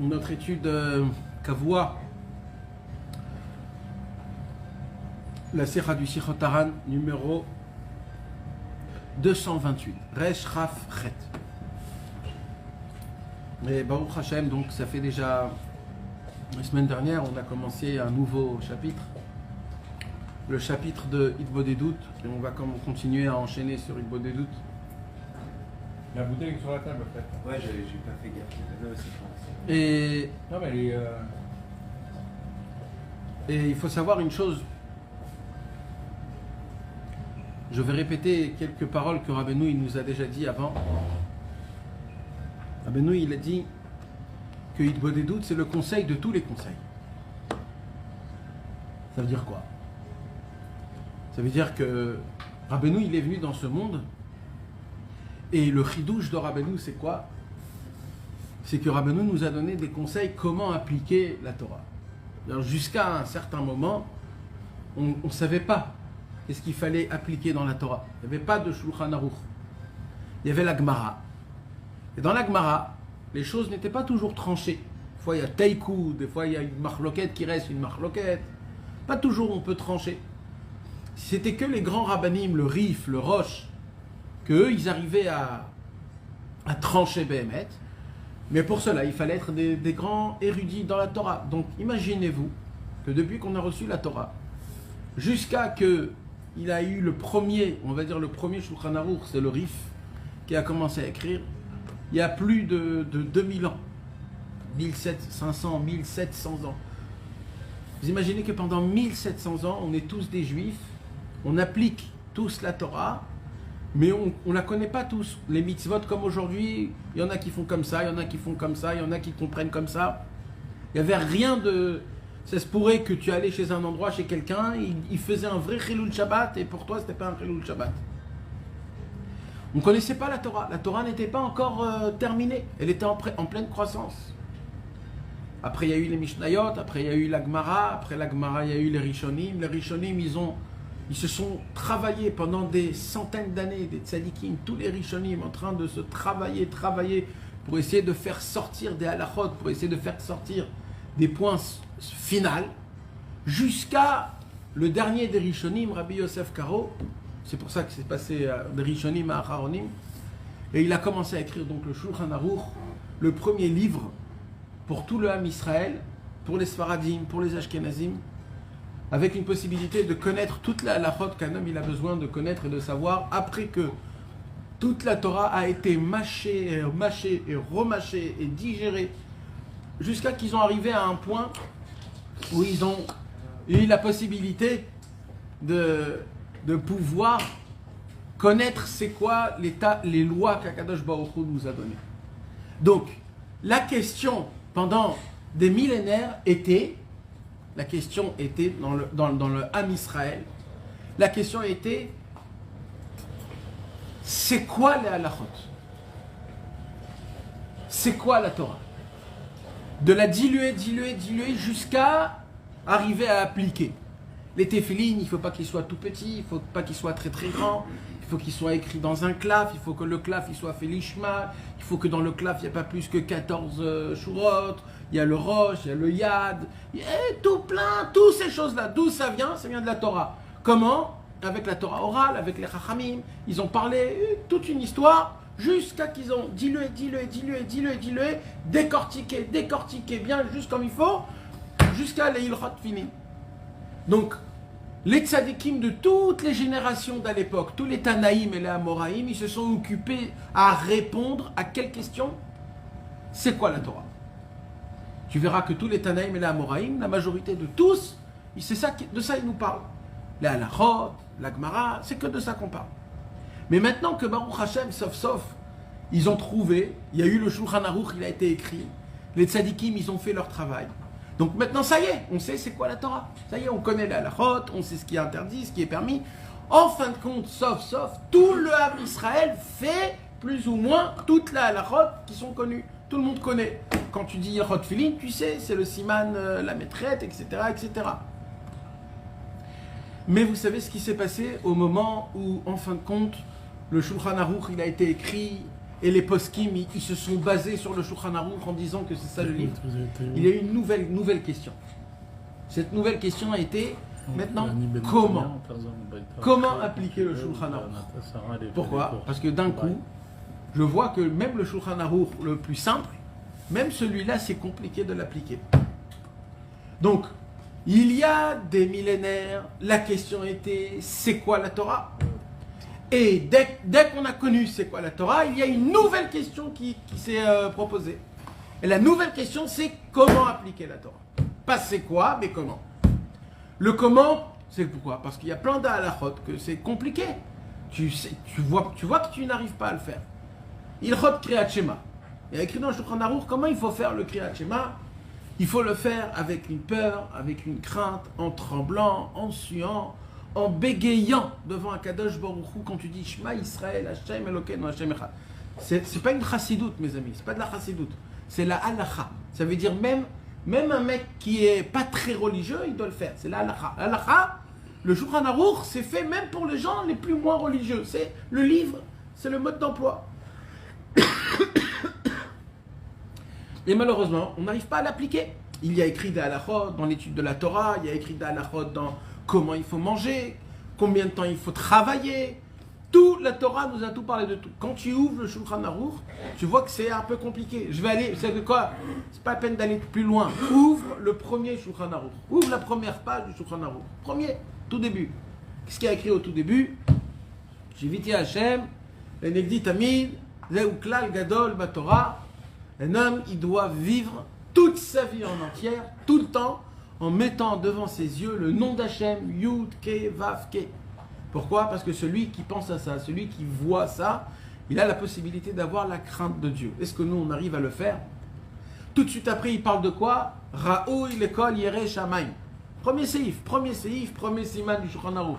notre étude Kavua, la Sikha du Sichot Haran, numéro 228, Resh Raf Chet. Et Baruch Hashem, donc ça fait déjà la semaine dernière, on a commencé un nouveau chapitre, le chapitre de Hitbodedut, et on va continuer à enchaîner sur Hitbodedut. La bouteille est sur la table, en fait. Ouais, j'ai pas fait gaffe. Non, c'est pas. Et Non, mais elle est. il faut savoir une chose. Je vais répéter quelques paroles que Rabbeinu il nous a déjà dit avant. Rabbeinu il a dit que Hitbodedut c'est le conseil de tous les conseils. Ça veut dire quoi? Ça veut dire que Rabbeinu il est venu dans ce monde et le chidouche de Rabbeinu c'est quoi? C'est que Rabbeinu nous a donné des conseils comment appliquer la Torah. Jusqu'à un certain moment, on ne savait pas qu'est-ce qu'il fallait appliquer dans la Torah. Il n'y avait pas de Shulchan Aruch. Il y avait la Gemara. Et dans la Gemara, les choses n'étaient pas toujours tranchées. Des fois il y a Teikou, des fois il y a une marloquette qui reste une marloquette. Pas toujours on peut trancher. C'était que les grands rabbanim, le Rif, le Roche, qu'eux ils arrivaient à trancher Béhémet. Mais pour cela, il fallait être des grands érudits dans la Torah. Donc imaginez-vous que depuis qu'on a reçu la Torah, jusqu'à que il a eu le premier, on va dire le premier Shulchan Aruch, c'est le Rif, qui a commencé à écrire, il y a plus de 2000 ans, 1500, 1700 ans. Vous imaginez que pendant 1700 ans, on est tous des Juifs, on applique tous la Torah, mais on ne la connaît pas tous. Les mitzvot comme aujourd'hui, il y en a qui font comme ça, il y en a qui font comme ça, il y en a qui comprennent comme ça. Il n'y avait rien de... Ça se pourrait que tu allais chez un endroit, chez quelqu'un, il faisait un vrai Chilul Shabbat, et pour toi, ce n'était pas un Chilul Shabbat. On ne connaissait pas la Torah. La Torah n'était pas encore terminée. Elle était en pleine croissance. Après, il y a eu les Mishnayot, après, il y a eu la Gemara, après la Gemara, il y a eu les Rishonim. Les Rishonim, ils se sont travaillés pendant des centaines d'années, des tzadikim, tous les Rishonim en train de se travailler pour essayer de faire sortir des halachot, pour essayer de faire sortir des points finaux, jusqu'à le dernier des Rishonim, Rabbi Yosef Karo. C'est pour ça que c'est passé de Rishonim à Acharonim. Et il a commencé à écrire donc le Shulchan Aruch, le premier livre pour tout le Ham Israël, pour les Sfaradim, pour les Ashkenazim, avec une possibilité de connaître toute la halachot qu'un homme il a besoin de connaître et de savoir après que toute la Torah a été mâchée et remâchée et digérée jusqu'à qu'ils ont arrivé à un point où ils ont eu la possibilité de pouvoir connaître c'est quoi les lois qu'Akadosh Baruch Hu nous a données. Donc, la question pendant des millénaires était dans le Ham Israël, la question était c'est quoi les halachot? C'est quoi la Torah? De la diluer jusqu'à arriver à appliquer. Les téphilines, il ne faut pas qu'ils soient tout petits, il ne faut pas qu'ils soient très très grands, il faut qu'ils soient écrits dans un claf, il faut que le claf il soit fait lishma, il faut que dans le claf il n'y ait pas plus que 14 shurot, il y a le roche, il y a le yad, il y a tout plein, toutes ces choses-là. D'où ça vient? Ça vient de la Torah. Comment? Avec la Torah orale, avec les chachamim, ils ont parlé toute une histoire, jusqu'à qu'ils ont dilué, décortiqué bien, juste comme il faut, jusqu'à les ilchot finis. Donc, les tzadikim de toutes les générations d'à l'époque, tous les Tanaïm et les Amoraïm, ils se sont occupés à répondre à quelle question? C'est quoi la Torah? Tu verras que tous les Tanaïm et les Amoraïm, la majorité de tous, de ça ils nous parlent. Les halachot, la Gemara, c'est que de ça qu'on parle. Mais maintenant que Baruch Hashem, sauf, ils ont trouvé, il y a eu le Shulchan Aruch, il a été écrit, les tzadikim, ils ont fait leur travail. Donc maintenant, ça y est, on sait c'est quoi la Torah. Ça y est, on connaît la halachot, on sait ce qui est interdit, ce qui est permis. En fin de compte, sauf, tout le Ham Israël fait plus ou moins toutes les halachot qui sont connues. Tout le monde connaît. Quand tu dis Ilchot Filin, tu sais, c'est le siman, la maîtrette, etc., etc. Mais vous savez ce qui s'est passé au moment où, en fin de compte, le Shulchan Aruch, il a été écrit et les poskim, ils se sont basés sur le Shulchan Aruch en disant que c'est ça le livre. Il y a eu une nouvelle question. Cette nouvelle question a été, maintenant, comment appliquer le Shulchan Aruch? Pourquoi? Parce que d'un coup, je vois que même le Shulchan Aruch le plus simple, même celui-là, c'est compliqué de l'appliquer. Donc, il y a des millénaires, la question était, c'est quoi la Torah? Et dès qu'on a connu c'est quoi la Torah, il y a une nouvelle question qui s'est proposée. Et la nouvelle question, c'est comment appliquer la Torah. Pas c'est quoi, mais comment. Le comment, c'est pourquoi? Parce qu'il y a plein d'halachot que c'est compliqué. Tu vois que tu n'arrives pas à le faire. Ilchot Kriyat Shema. Il y a écrit dans le Shulchan Aruch comment il faut faire le Kriyat Shema. Il faut le faire avec une peur, avec une crainte, en tremblant, en suant, en bégayant devant un Kadosh Baruch Hu quand tu dis Shema Israël, Hashem Elokeinu, Hashem Echad. C'est pas une chassidoute, mes amis, c'est pas de la chassidoute, c'est la halacha. Ça veut dire même un mec qui est pas très religieux, il doit le faire. C'est la halacha. La halacha, le Shulchan Aruch, c'est fait même pour les gens les plus moins religieux. C'est le livre, c'est le mode d'emploi. Et malheureusement, on n'arrive pas à l'appliquer. Il y a écrit des halachot dans l'étude de la Torah, il y a écrit des halachot dans comment il faut manger, combien de temps il faut travailler. Tout, la Torah nous a tout parlé de tout. Quand tu ouvres le Shulchan Aruch, tu vois que c'est un peu compliqué. Je vais aller, c'est de quoi? C'est pas la peine d'aller plus loin. Ouvre le premier Shulchan Aruch. Ouvre la première page du Shulchan Aruch. Premier, tout début. Qu'est-ce qu'il y a écrit au tout début? Shiviti Hashem, Enegdi Tamid, Zeu Klal Gadol Batorah. Un homme, il doit vivre toute sa vie en entière, tout le temps, en mettant devant ses yeux le nom d'Hachem, Yud, Ke, Vav, Ke. Pourquoi? Parce que celui qui pense à ça, celui qui voit ça, il a la possibilité d'avoir la crainte de Dieu. Est-ce que nous, on arrive à le faire? Tout de suite après, il parle de quoi? Raoui l'école Yere Shamayim. Premier siman du Shulchan Aruch.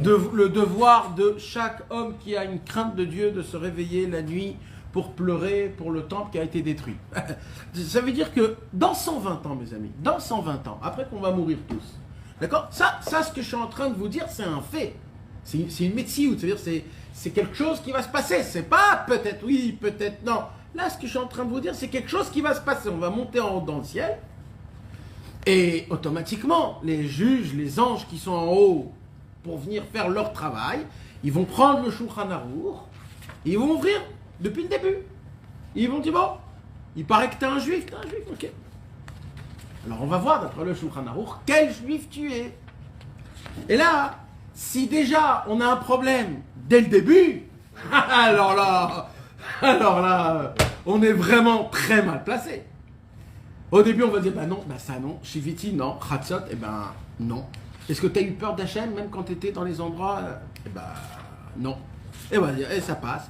Le devoir de chaque homme qui a une crainte de Dieu de se réveiller la nuit pour pleurer pour le temple qui a été détruit. Ça veut dire que dans 120 ans, mes amis, dans 120 ans, après qu'on va mourir tous, d'accord? Ça, ce que je suis en train de vous dire, c'est un fait. C'est une médecine, c'est-à-dire c'est quelque chose qui va se passer. C'est pas peut-être oui, peut-être non. Là, ce que je suis en train de vous dire, c'est quelque chose qui va se passer. On va monter en haut dans le ciel et automatiquement, les juges, les anges qui sont en haut pour venir faire leur travail, ils vont prendre le Shulchan Aruch et ils vont ouvrir depuis le début. Ils vont dire, bon, il paraît que t'es un juif, ok. Alors on va voir, d'après le Shulchan Aruch, quel juif tu es. Et là, si déjà on a un problème dès le début, alors là, on est vraiment très mal placé. Au début, on va dire, bah non, bah ça non, Shiviti non, Chatzot, eh ben non. Est-ce que tu as eu peur d'Hachem même quand tu étais dans les endroits eh ben non. Et on va dire, et ça passe.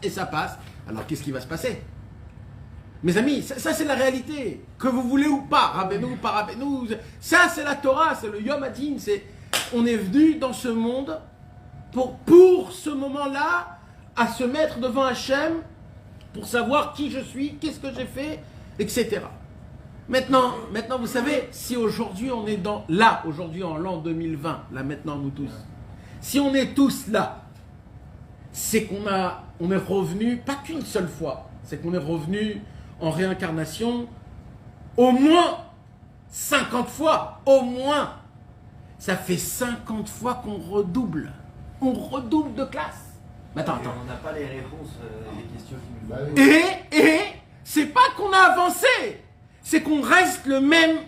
Alors qu'est-ce qui va se passer? Mes amis, ça c'est la réalité. Que vous voulez ou pas, Rabbeinu ou pas Rabbeinu, ça c'est la Torah, c'est le Yom Hadin. On est venu dans ce monde pour ce moment-là, à se mettre devant Hachem, pour savoir qui je suis, qu'est-ce que j'ai fait, etc. Maintenant, vous savez, si aujourd'hui on est aujourd'hui en l'an 2020, là maintenant nous tous, si on est tous là, c'est on est revenu, pas qu'une seule fois, c'est qu'on est revenu en réincarnation au moins 50 fois, au moins. Ça fait 50 fois qu'on redouble. On redouble de classe. Mais attends. On n'a pas les réponses des questions qui nous font. Et c'est pas qu'on a avancé, c'est qu'on reste le même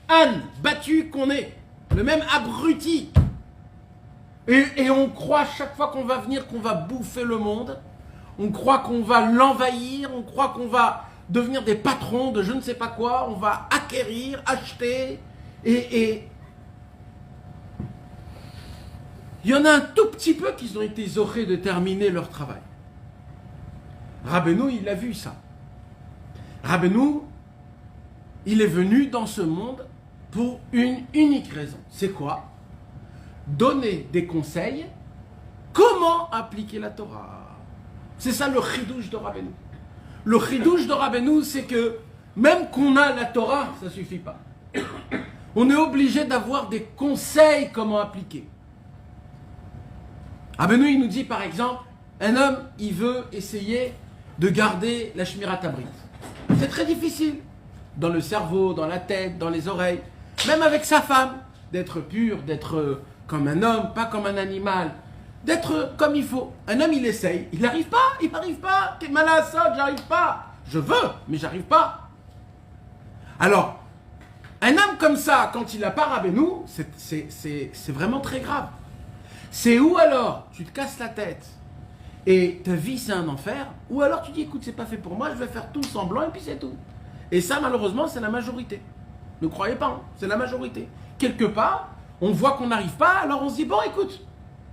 âne battu qu'on est, le même abruti. Et on croit chaque fois qu'on va venir qu'on va bouffer le monde, on croit qu'on va l'envahir, on croit qu'on va devenir des patrons de je ne sais pas quoi, on va acquérir, acheter, et il y en a un tout petit peu qui ont été zorés de terminer leur travail. Rabbeinu, il a vu ça. Rabbeinu, il est venu dans ce monde pour une unique raison. C'est quoi? Donner des conseils, comment appliquer la Torah. C'est ça le chidouche de Rabbeinu. Le chidouche de Rabbeinu, c'est que même qu'on a la Torah, ça ne suffit pas. On est obligé d'avoir des conseils comment appliquer. Rabbeinu, il nous dit par exemple, un homme, il veut essayer de garder la Shmirat Habrit. C'est très difficile. Dans le cerveau, dans la tête, dans les oreilles. Même avec sa femme. D'être pur, d'être comme un homme, pas comme un animal. D'être comme il faut. Un homme, il essaye. Il n'arrive pas. T'es malade, ça, j'arrive pas. Je veux, mais j'arrive pas. Alors, un homme comme ça, quand il n'a pas Rabbeinu, c'est vraiment très grave. C'est où alors tu te casses la tête et ta vie c'est un enfer, ou alors tu dis écoute c'est pas fait pour moi, je vais faire tout semblant et puis c'est tout. Et ça malheureusement c'est la majorité. Ne croyez pas, hein, c'est la majorité. Quelque part, on voit qu'on n'arrive pas, alors on se dit bon écoute,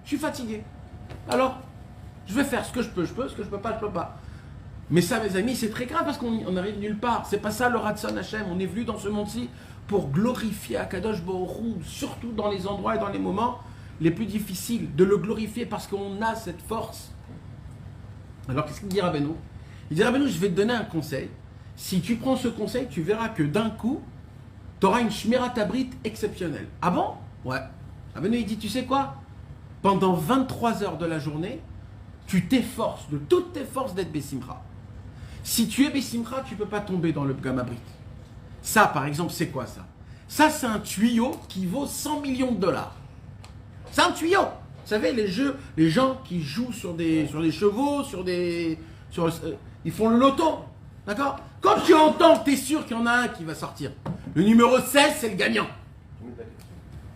je suis fatigué. Alors, je vais faire ce que je peux, ce que je peux pas, je peux pas. Mais ça mes amis c'est très grave parce qu'on arrive nulle part. C'est pas ça le Ratson Hashem, on est venu dans ce monde-ci pour glorifier Akadosh Baruch Hu, surtout dans les endroits et dans les moments les plus difficiles, de le glorifier parce qu'on a cette force. Alors qu'est-ce qu'il dit Rabbeinu? Il dit Rabbeinu, je vais te donner un conseil. Si tu prends ce conseil, tu verras que d'un coup, tu auras une Shmirat Habrit exceptionnelle. Ah bon? Ouais. Rabbeinu il dit, tu sais quoi? Pendant 23 heures de la journée, tu t'efforces de toutes tes forces d'être Bessimcha. Si tu es Bessimcha, tu ne peux pas tomber dans le Pgam Habrit. Ça, par exemple, c'est quoi ça? Ça, c'est un tuyau qui vaut 100 millions de dollars. C'est un tuyau. Vous savez, les gens qui jouent sur des chevaux, ils font le loto. D'accord? Quand tu entends, tu es sûr qu'il y en a un qui va sortir. Le numéro 16, c'est le gagnant.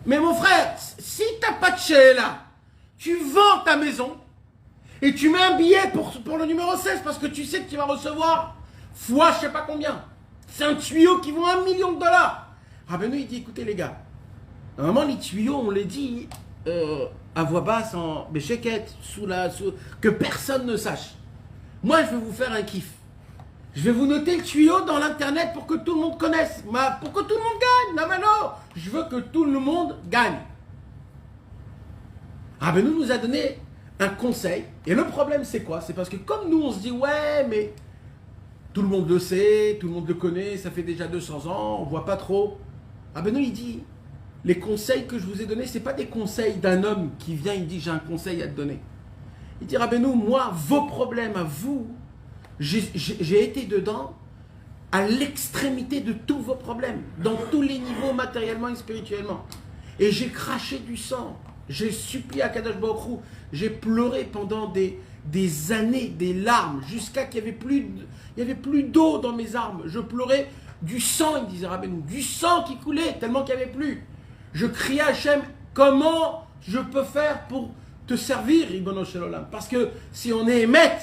Mais mon frère, si tu n'as pas de là, tu vends ta maison et tu mets un billet pour le numéro 16 parce que tu sais que tu vas recevoir fois je sais pas combien. C'est un tuyau qui vaut 1 million de dollars. Rabbeinu, il dit, écoutez les gars, normalement les tuyaux, on les dit à voix basse, en béchéquette, que personne ne sache. Moi, je vais vous faire un kiff. Je vais vous noter le tuyau dans l'internet pour que tout le monde connaisse, pour que tout le monde gagne. Namano, je veux que tout le monde gagne. Rabbeinu nous a donné un conseil. Et le problème, c'est quoi? C'est parce que comme nous, on se dit, ouais, mais tout le monde le sait, tout le monde le connaît, ça fait déjà 200 ans, on ne voit pas trop. Rabbeinu, il dit, les conseils que je vous ai donnés, ce n'est pas des conseils d'un homme qui vient, il dit, j'ai un conseil à te donner. Il dit, Rabbeinu, moi, vos problèmes à vous, j'ai été dedans à l'extrémité de tous vos problèmes, dans tous les niveaux, matériellement et spirituellement. Et j'ai craché du sang, j'ai supplié à Kadosh Baruch Hu, j'ai pleuré pendant des années, des larmes, jusqu'à qu'il n'y avait plus d'eau dans mes armes. Je pleurais du sang, il disait Rabbeinu, du sang qui coulait, tellement qu'il n'y avait plus. Je criais à Hachem, comment je peux faire pour te servir, Ribono Shel Olam? Parce que si on est émet,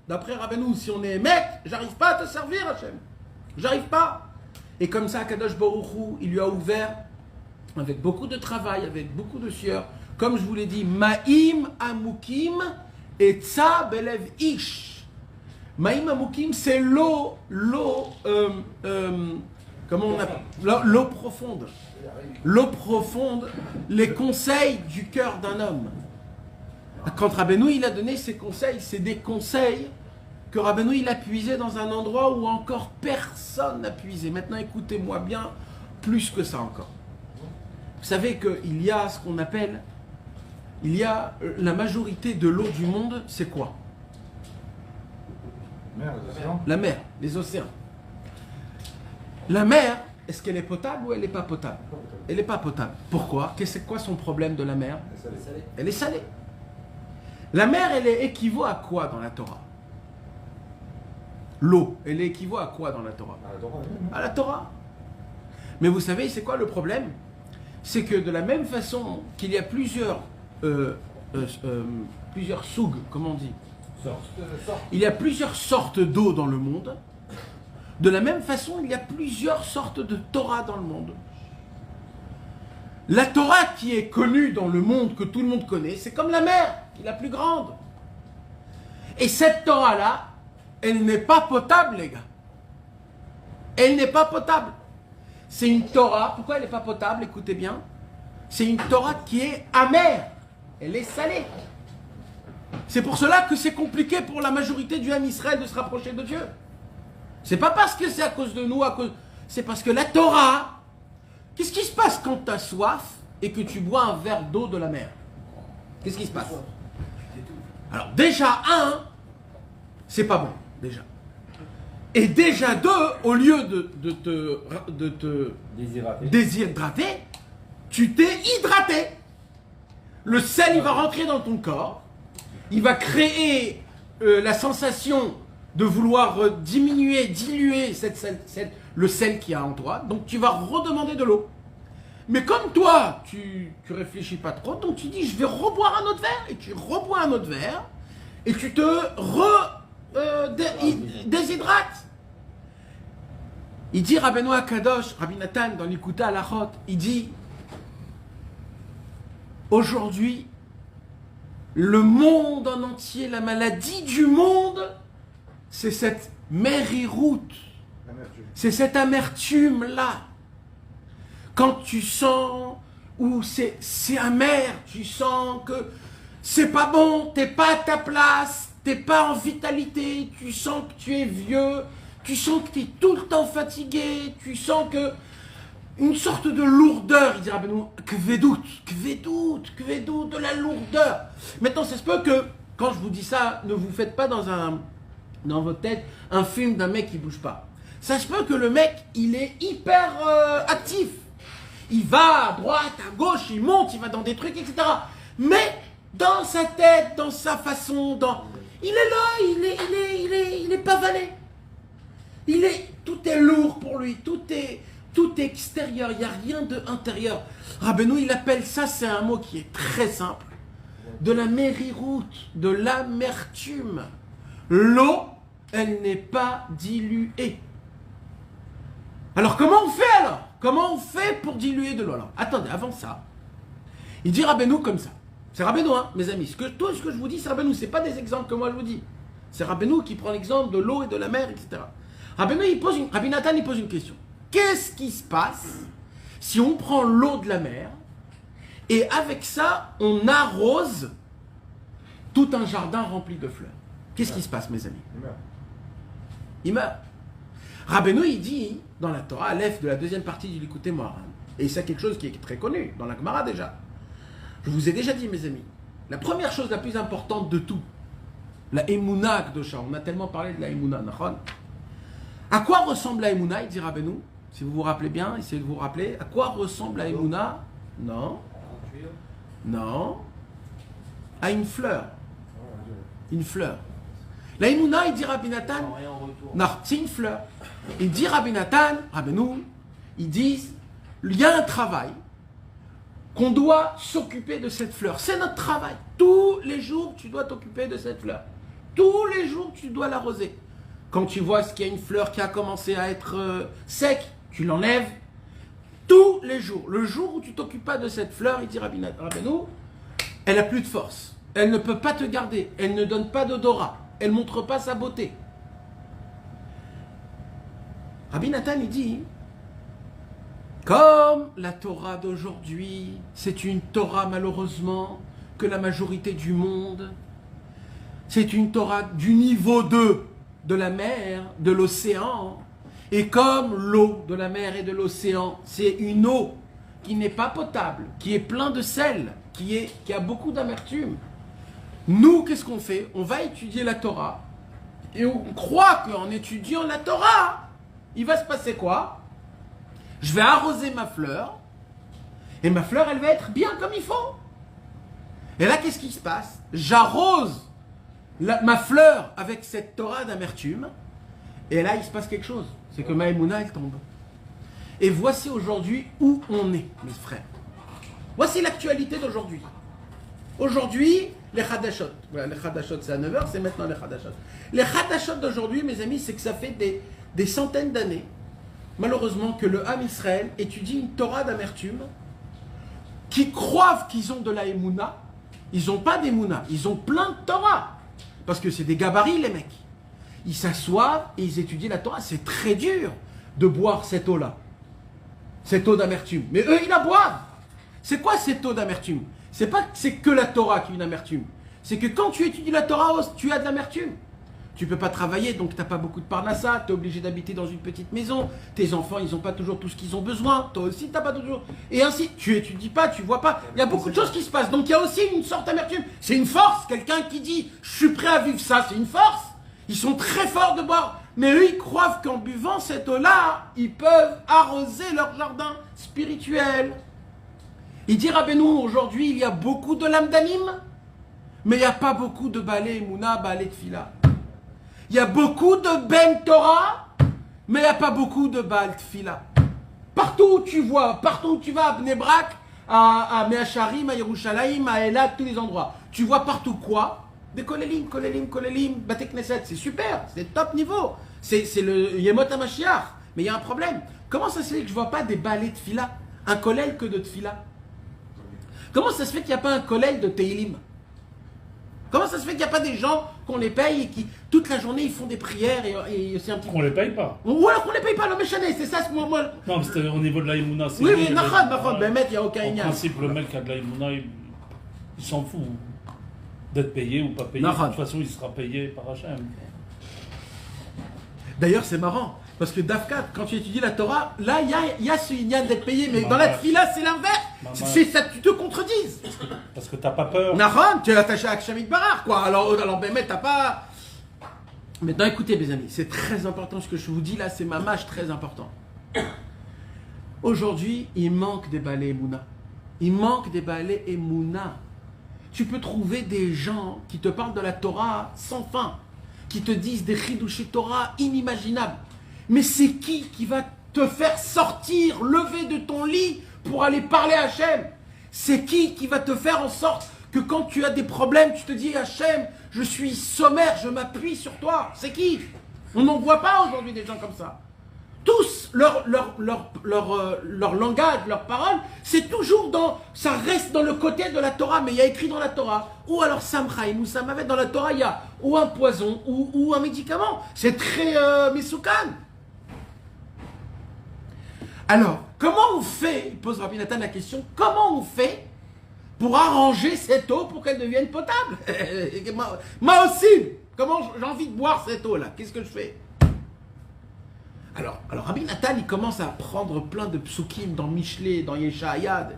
d'après Rabbeinu, si on est émet, j'arrive pas à te servir, Hachem. J'arrive pas. Et comme ça, Kadosh Baruch Hu, il lui a ouvert, avec beaucoup de travail, avec beaucoup de sueur, comme je vous l'ai dit, Ma'im Amukim et Tsa Belev Ish. Ma'im Amukim, c'est l'eau profonde. L'eau profonde, les conseils du cœur d'un homme. Quand Rabbeinu il a donné ces conseils, c'est des conseils que Rabbeinu il a puisé dans un endroit où encore personne n'a puisé. Maintenant écoutez-moi bien, plus que ça encore. Vous savez qu'il y a ce qu'on appelle, la majorité de l'eau du monde, c'est quoi? La mer, les océans. La mer, est-ce qu'elle est potable ou elle n'est pas potable? Elle n'est pas potable. Pourquoi? C'est quoi son problème de la mer? Elle est salée. La mer, elle équivaut à quoi dans la Torah? L'eau, elle équivaut à quoi dans la Torah? À la Torah. Mais vous savez, c'est quoi le problème? C'est que de la même façon qu'il y a plusieurs sougs, comment on dit? Il y a plusieurs sortes d'eau dans le monde. De la même façon, il y a plusieurs sortes de Torah dans le monde. La Torah qui est connue dans le monde, que tout le monde connaît, c'est comme la mer, qui est la plus grande. Et cette Torah-là, elle n'est pas potable, les gars. Elle n'est pas potable. C'est une Torah, pourquoi elle n'est pas potable? Écoutez bien. C'est une Torah qui est amère. Elle est salée. C'est pour cela que c'est compliqué pour la majorité du Ham Israël de se rapprocher de Dieu. C'est pas parce que c'est à cause de nous, c'est parce que la Torah, qu'est-ce qui se passe quand tu as soif et que tu bois un verre d'eau de la mer? Qu'est-ce qui se passe? Alors déjà, c'est pas bon. déjà. Et déjà deux, au lieu de te déshydrater, tu t'es hydraté. Le sel, il va rentrer dans ton corps, il va créer la sensation de vouloir diminuer, diluer le sel qu'il y a en toi, donc tu vas redemander de l'eau. Mais comme toi, tu réfléchis pas trop, donc tu dis je vais reboire un autre verre, et tu rebois un autre verre, et tu te déshydrates. Il dit Rabbeinu Akadosh, Rabbi Nathan dans l'Ikuta Halachot, il dit aujourd'hui, le monde en entier, la maladie du monde, c'est cette mériroute, c'est cette amertume-là. Quand tu sens où c'est amer, tu sens que c'est pas bon, t'es pas à ta place, t'es pas en vitalité, tu sens que tu es vieux, tu sens que tu es tout le temps fatigué, tu sens que une sorte de lourdeur, il dira kvedout, de la lourdeur. Maintenant, ça se peut que, quand je vous dis ça, ne vous faites pas dans votre tête un film d'un mec qui bouge pas. Ça se peut que le mec, il est hyper actif. Il va à droite, à gauche, il monte, il va dans des trucs, etc. Mais dans sa tête, dans sa façon, il est là, il est pavalé. Tout est lourd pour lui, tout est extérieur, il n'y a rien d'intérieur. Rabbeinu, il appelle ça, c'est un mot qui est très simple, de la mériroute, de l'amertume. L'eau, elle n'est pas diluée. Alors comment on fait alors? Comment on fait pour diluer de l'eau? Alors, attendez, avant ça, il dit Rabbeinu comme ça. C'est Rabbeinu, hein, mes amis. Tout ce que je vous dis, c'est Rabbeinu, ce n'est pas des exemples que moi je vous dis. C'est Rabbeinu qui prend l'exemple de l'eau et de la mer, etc. Rabbi Nathan, il pose une question. Qu'est-ce qui se passe si on prend l'eau de la mer et avec ça, on arrose tout un jardin rempli de fleurs? Qu'est-ce qui se passe, mes amis? Il meurt. Rabbeinu, il dit dans la Torah, Aleph de la deuxième partie du Likutei Moharan, et c'est quelque chose qui est très connu dans la Gemara déjà. Je vous ai déjà dit, mes amis, la première chose la plus importante de tout, la Emouna Kdosha, on a tellement parlé de la Emouna, à quoi ressemble la Emouna, il dit Rabbeinu? Si vous vous rappelez bien, essayez de vous rappeler. À quoi ressemble la Emouna? Non. Non. À une fleur. Une fleur. La Emouna, il dit Rabbi Nathan. Non, c'est une fleur. Il dit Rabbi Nathan, Rabbeinu, ils disent, il y a un travail qu'on doit s'occuper de cette fleur. C'est notre travail. Tous les jours, tu dois t'occuper de cette fleur. Tous les jours, tu dois l'arroser. Quand tu vois qu'il y a une fleur qui a commencé à être sec, tu l'enlèves. Tous les jours. Le jour où tu ne t'occupes pas de cette fleur, il dit Rabbeinu, elle n'a plus de force. Elle ne peut pas te garder. Elle ne donne pas d'odorat. Elle ne montre pas sa beauté. Rabbi Nathan, il dit, comme la Torah d'aujourd'hui, c'est une Torah malheureusement que la majorité du monde, c'est une Torah du niveau 2 de la mer, de l'océan. Et comme l'eau de la mer et de l'océan, c'est une eau qui n'est pas potable, qui est plein de sel, qui a beaucoup d'amertume. Nous, qu'est-ce qu'on fait? On va étudier la Torah et on croit qu'en étudiant la Torah, il va se passer quoi? Je vais arroser ma fleur et ma fleur, elle va être bien comme il faut. Et là, qu'est-ce qui se passe? J'arrose ma fleur avec cette Torah d'amertume et là, il se passe quelque chose. C'est que ma Emouna, elle tombe. Et voici aujourd'hui où on est, mes frères. Voici l'actualité d'aujourd'hui. Aujourd'hui, les Hadashot. Voilà, les Hadashot, c'est à 9h, c'est maintenant les Hadashot. Les Hadashot d'aujourd'hui, mes amis, c'est que ça fait des centaines d'années, malheureusement, que le Ham Israël étudie une Torah d'amertume qui croient qu'ils ont de la Emouna. Ils n'ont pas d'Emouna, ils ont plein de Torah. Parce que c'est des gabarits, les mecs. Ils s'assoient et ils étudient la Torah. C'est très dur de boire cette eau-là. Cette eau d'amertume. Mais eux, ils la boivent. C'est quoi cette eau d'amertume? C'est pas que c'est que la Torah qui a une amertume. C'est que quand tu étudies la Torah, tu as de l'amertume. Tu peux pas travailler, donc tu n'as pas beaucoup de parnassa. Tu es obligé d'habiter dans une petite maison. Tes enfants, ils n'ont pas toujours tout ce qu'ils ont besoin. Toi aussi, tu n'as pas toujours... Et ainsi, tu étudies pas, tu vois pas. Il y a beaucoup de choses qui se passent. Donc il y a aussi une sorte d'amertume. C'est une force. Quelqu'un qui dit, je suis prêt à vivre ça, c'est une force. Ils sont très forts de boire. Mais eux, ils croient qu'en buvant cette eau-là, ils peuvent arroser leur jardin spirituel. Il dit Rabbeinu, aujourd'hui, il y a beaucoup de lamdanim, mais il n'y a pas beaucoup de balé Mouna, balé Tfila. Il y a beaucoup de Ben Torah, mais il n'y a pas beaucoup de Baal Tfila. Partout où tu vois, partout où tu vas, à Bnei Brak, à Meacharim, à Yerushalayim, à Elat, tous les endroits. Tu vois partout quoi? Des kolelim, Bate Knesset. C'est super, c'est top niveau. C'est le Yemot HaMashiach. Mais il y a un problème. Comment ça se fait que je ne vois pas des balais de Tfila? Un kolel que de Tfila? Comment ça se fait qu'il n'y a pas un kolel de Teilim? Comment ça se fait qu'il n'y a pas des gens qu'on les paye et qui, toute la journée, ils font des prières et c'est un petit... On les paye pas. Ou alors qu'on les paye pas, le méchané, c'est ça, moi... Non, mais c'était au niveau de la Emouna. Oui, mais Nachad, ben il n'y a aucun En ignan. principe, le mec qui a de la Emouna, il s'en fout d'être payé ou pas payé. Nachad. De toute façon, il sera payé par Hachem. D'ailleurs, c'est marrant, parce que Dafkat, quand tu étudies la Torah, là, il y a ce ignan d'être payé, mais dans la Tfila, c'est l'inverse. C'est ça, tu te contredises. Parce que t'as pas peur. Nachad, tu es attaché à Shamik Barar, quoi. Alors Bémet, t'as pas... Maintenant, écoutez, mes amis, c'est très important ce que je vous dis là, c'est ma mâche très important. Aujourd'hui, il manque des balais Emouna. Il manque des balais Emouna. Tu peux trouver des gens qui te parlent de la Torah sans fin, qui te disent des Chidushé Torah inimaginables. Mais c'est qui va te faire sortir, lever de ton lit pour aller parler à Hachem? C'est qui va te faire en sorte que quand tu as des problèmes, tu te dis Hachem, je suis sommaire, je m'appuie sur toi? C'est qui? On n'en voit pas aujourd'hui des gens comme ça. Tous, leur langage, leurs paroles, c'est toujours dans, ça reste dans le côté de la Torah, mais il y a écrit dans la Torah, ou alors Samchaim, ou Samavet, dans la Torah, il y a ou un poison, ou un médicament. C'est très Mesoukan. Alors, comment on fait, il pose Rabbi Nathan la question, comment on fait pour arranger cette eau pour qu'elle devienne potable? Moi aussi, comment j'ai envie de boire cette eau-là? Qu'est-ce que je fais? Alors Rabbi Nathan, il commence à prendre plein de psukim dans Michelet, dans Yeshaya,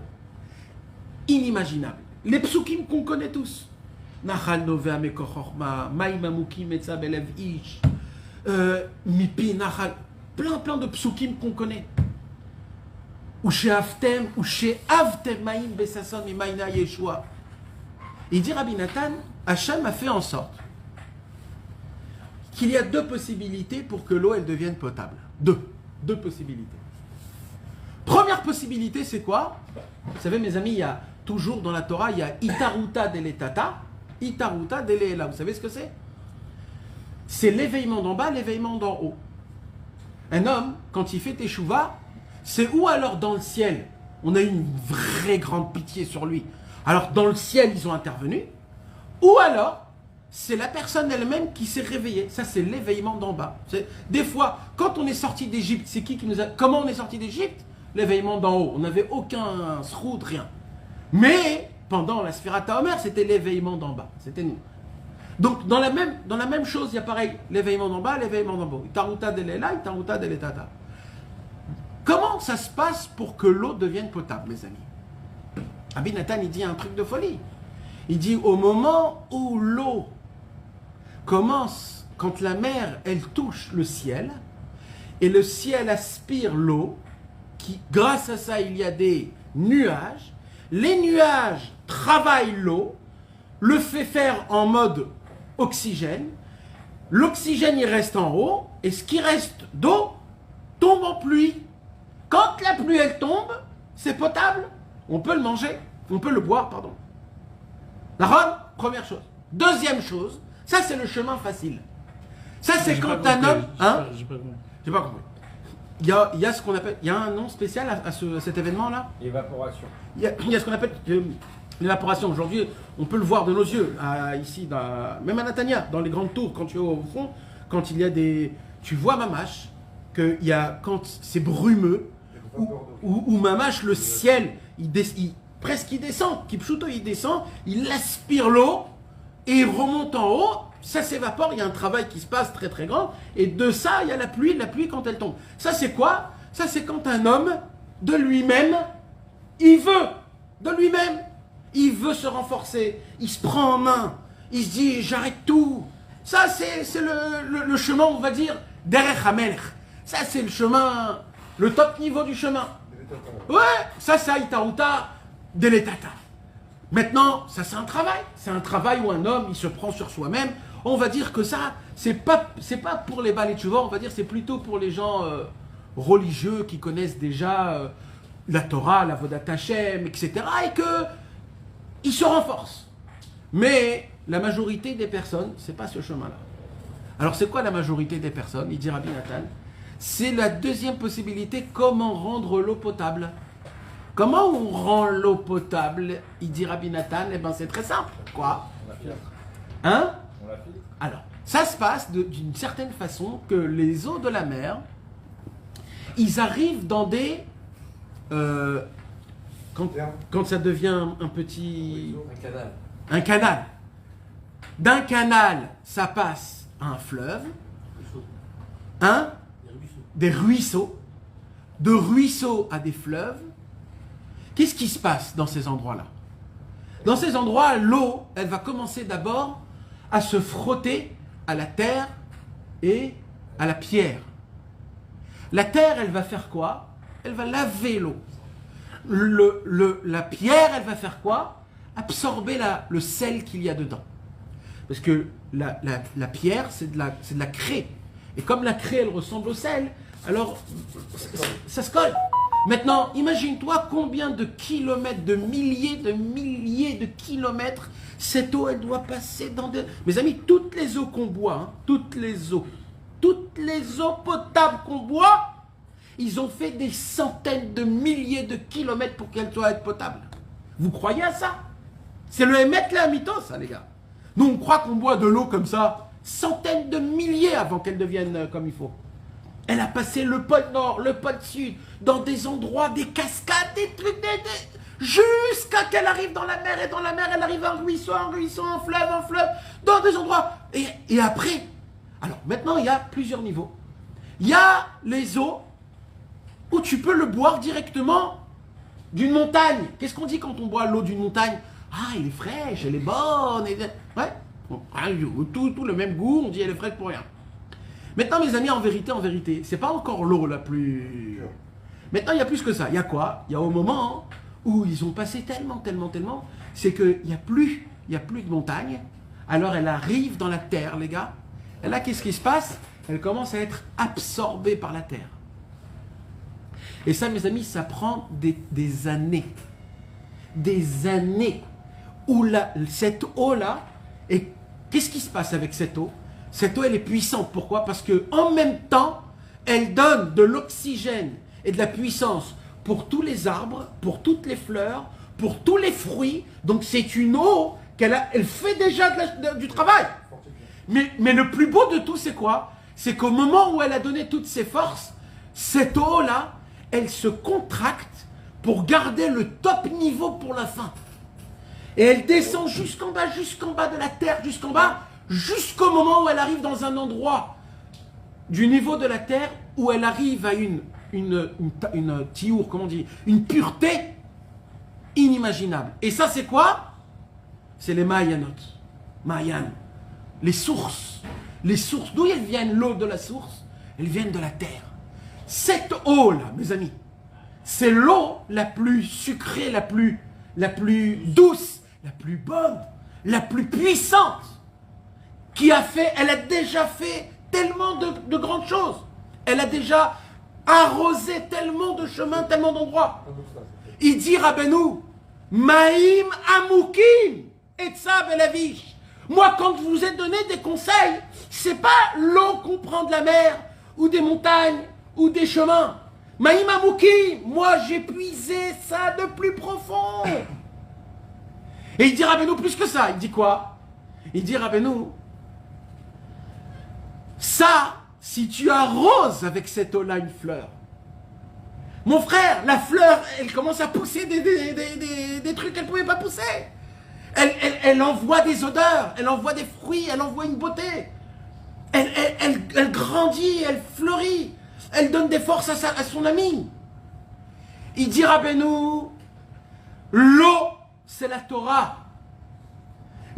inimaginables. Les psukim qu'on connaît tous. Nachal novea mekochorma, maïmamukim etza belev ish, mipi nachal, plein de psukim qu'on connaît. Ou chez Avtem maïm besason mimaïna Yeshua. Il dit Rabbi Nathan, Hachem a fait en sorte qu'il y a deux possibilités pour que l'eau elle devienne potable. Deux possibilités. Première possibilité, c'est quoi? Vous savez, mes amis, il y a toujours dans la Torah, il y a Itaruta deletata, Itaruta delela. Vous savez ce que c'est? C'est l'éveillement d'en bas, l'éveillement d'en haut. Un homme, quand il fait teshuva, c'est ou alors dans le ciel, on a eu une vraie grande pitié sur lui. Alors dans le ciel, ils ont intervenu, ou alors c'est la personne elle-même qui s'est réveillée. Ça, c'est l'éveillement d'en bas. Des fois, quand on est sorti d'Égypte, c'est qui nous a... Comment on est sorti d'Égypte? L'éveillement d'en haut. On n'avait aucun sroud, rien. Mais, pendant la Sphirata Omer, c'était l'éveillement d'en bas. C'était nous. Donc, dans la même chose, il y a pareil, l'éveillement d'en bas, l'éveillement d'en haut. Itaruta delela, itaruta deletata. Comment ça se passe pour que l'eau devienne potable, mes amis? Rabbi Nathan, il dit un truc de folie. Il dit, au moment où l'eau commence, quand la mer, elle touche le ciel, et le ciel aspire l'eau, qui, grâce à ça, il y a des nuages, les nuages travaillent l'eau, le fait faire en mode oxygène, l'oxygène, il reste en haut, et ce qui reste d'eau tombe en pluie. Quand la pluie, elle tombe, c'est potable, on peut le manger, on peut le boire, pardon. D'accord? Première chose. Deuxième chose, ça c'est le chemin facile. Ça c'est quand un homme... Hein? J'ai pas compris. Il y a ce qu'on appelle... Il y a un nom spécial à cet événement-là? L'évaporation. Il y a ce qu'on appelle l'évaporation. Aujourd'hui, on peut le voir de nos yeux. Ici, même à Natania, dans les grandes tours, quand tu es au fond, quand il y a des... Tu vois Mamache, quand c'est brumeux, où Mamache, le ciel, presque il descend, Kipchuto il descend, il aspire l'eau et il remonte en haut, ça s'évapore, il y a un travail qui se passe très très grand, et de ça il y a la pluie quand elle tombe. Ça c'est quoi? Ça c'est quand un homme, de lui-même, il veut se renforcer, il se prend en main, il se dit j'arrête tout, Ça, c'est le chemin, on va dire, derech hamelech. Ça, c'est le chemin, le top niveau du chemin. Ouais, ça, c'est Aïtaouta Deletata. Maintenant, ça, c'est un travail. C'est un travail où un homme, il se prend sur soi-même. On va dire que ça, c'est pas pour les balais tchouva, on va dire, c'est plutôt pour les gens religieux qui connaissent déjà la Torah, la Vodat Hashem, etc. et que ils se renforcent. Mais la majorité des personnes, c'est pas ce chemin-là. Alors, c'est quoi la majorité des personnes? Il dit Rabbi Nathan. C'est la deuxième possibilité, comment rendre l'eau potable. Comment on rend l'eau potable? Il dit Rabbi Nathan, eh ben c'est très simple. Quoi? On la filtre. Hein? On la filtre. Alors, ça se passe d'une certaine façon que les eaux de la mer, ils arrivent dans des... quand ça devient un petit... Un canal. Un canal. D'un canal, ça passe à un fleuve. Hein? Des ruisseaux. De ruisseaux à des fleuves. Qu'est-ce qui se passe dans ces endroits-là? Dans ces endroits, l'eau, elle va commencer d'abord à se frotter à la terre et à la pierre. La terre, elle va faire quoi? Elle va laver l'eau. La pierre, elle va faire quoi? Absorber le sel qu'il y a dedans. Parce que la pierre, c'est de la craie. Et comme la craie, elle ressemble au sel, alors ça se colle. Maintenant, imagine-toi combien de kilomètres, de milliers de kilomètres, cette eau, elle doit passer dans des... Mes amis, toutes les eaux qu'on boit, hein, toutes les eaux potables qu'on boit, ils ont fait des centaines de milliers de kilomètres pour qu'elles soient potables. Vous croyez à ça? C'est le émettre la mythos, ça, les gars. Nous, on croit qu'on boit de l'eau comme ça, centaines de milliers avant qu'elle devienne comme il faut. Elle a passé le pôle Nord, le pôle Sud, dans des endroits, des cascades, des trucs, jusqu'à qu'elle arrive dans la mer. Et dans la mer, elle arrive un ruisseau, un fleuve, dans des endroits. Et après, alors maintenant, il y a plusieurs niveaux. Il y a les eaux où tu peux le boire directement d'une montagne. Qu'est-ce qu'on dit quand on boit l'eau d'une montagne? Ah, elle est fraîche, elle est bonne. Ouais, bon, tout le même goût, on dit elle est fraîche pour rien. Maintenant, mes amis, en vérité, c'est pas encore l'eau la plus... Maintenant, il y a plus que ça. Il y a quoi? Il y a au moment où ils ont passé tellement, c'est qu'il n'y a plus de montagne. Alors, elle arrive dans la terre, les gars. Et là, qu'est-ce qui se passe? Elle commence à être absorbée par la terre. Et ça, mes amis, ça prend des années. Des années où cette eau-là, et qu'est-ce qui se passe avec cette eau? Cette eau, elle est puissante. Pourquoi? Parce qu'en même temps, elle donne de l'oxygène et de la puissance pour tous les arbres, pour toutes les fleurs, pour tous les fruits. Donc c'est une eau elle fait déjà du travail. Mais le plus beau de tout, c'est quoi? C'est qu'au moment où elle a donné toutes ses forces, cette eau-là, elle se contracte pour garder le top niveau pour la fin. Et elle descend jusqu'en bas de la terre, jusqu'en bas, jusqu'au moment où elle arrive dans un endroit du niveau de la terre où elle arrive à une tiour, comment on dit, une pureté inimaginable. Et ça, c'est quoi? C'est les Mayanot. Mayan. Les sources. Les sources. D'où elles viennent l'eau de la source? Elles viennent de la terre. Cette eau-là, mes amis, c'est l'eau la plus sucrée, la plus douce, la plus bonne, la plus puissante. Elle a déjà fait tellement de grandes choses. Elle a déjà arrosé tellement de chemins, tellement d'endroits. Il dit Rabbeinu, Maïm Amoukim, Etza Belavish. Moi, quand je vous ai donné des conseils, c'est pas l'eau qu'on prend de la mer, ou des montagnes, ou des chemins. Maïm Amoukim, moi j'ai puisé ça de plus profond. Et il dit Rabbeinu plus que ça. Il dit quoi? Il dit Rabbeinu, ça, si tu arroses avec cette eau-là une fleur, mon frère, la fleur, elle commence à pousser des trucs qu'elle ne pouvait pas pousser. Elle envoie des odeurs, elle envoie des fruits, elle envoie une beauté. Elle grandit, elle fleurit, elle donne des forces à son ami. Il dit Rabbeinu, l'eau, c'est la Torah.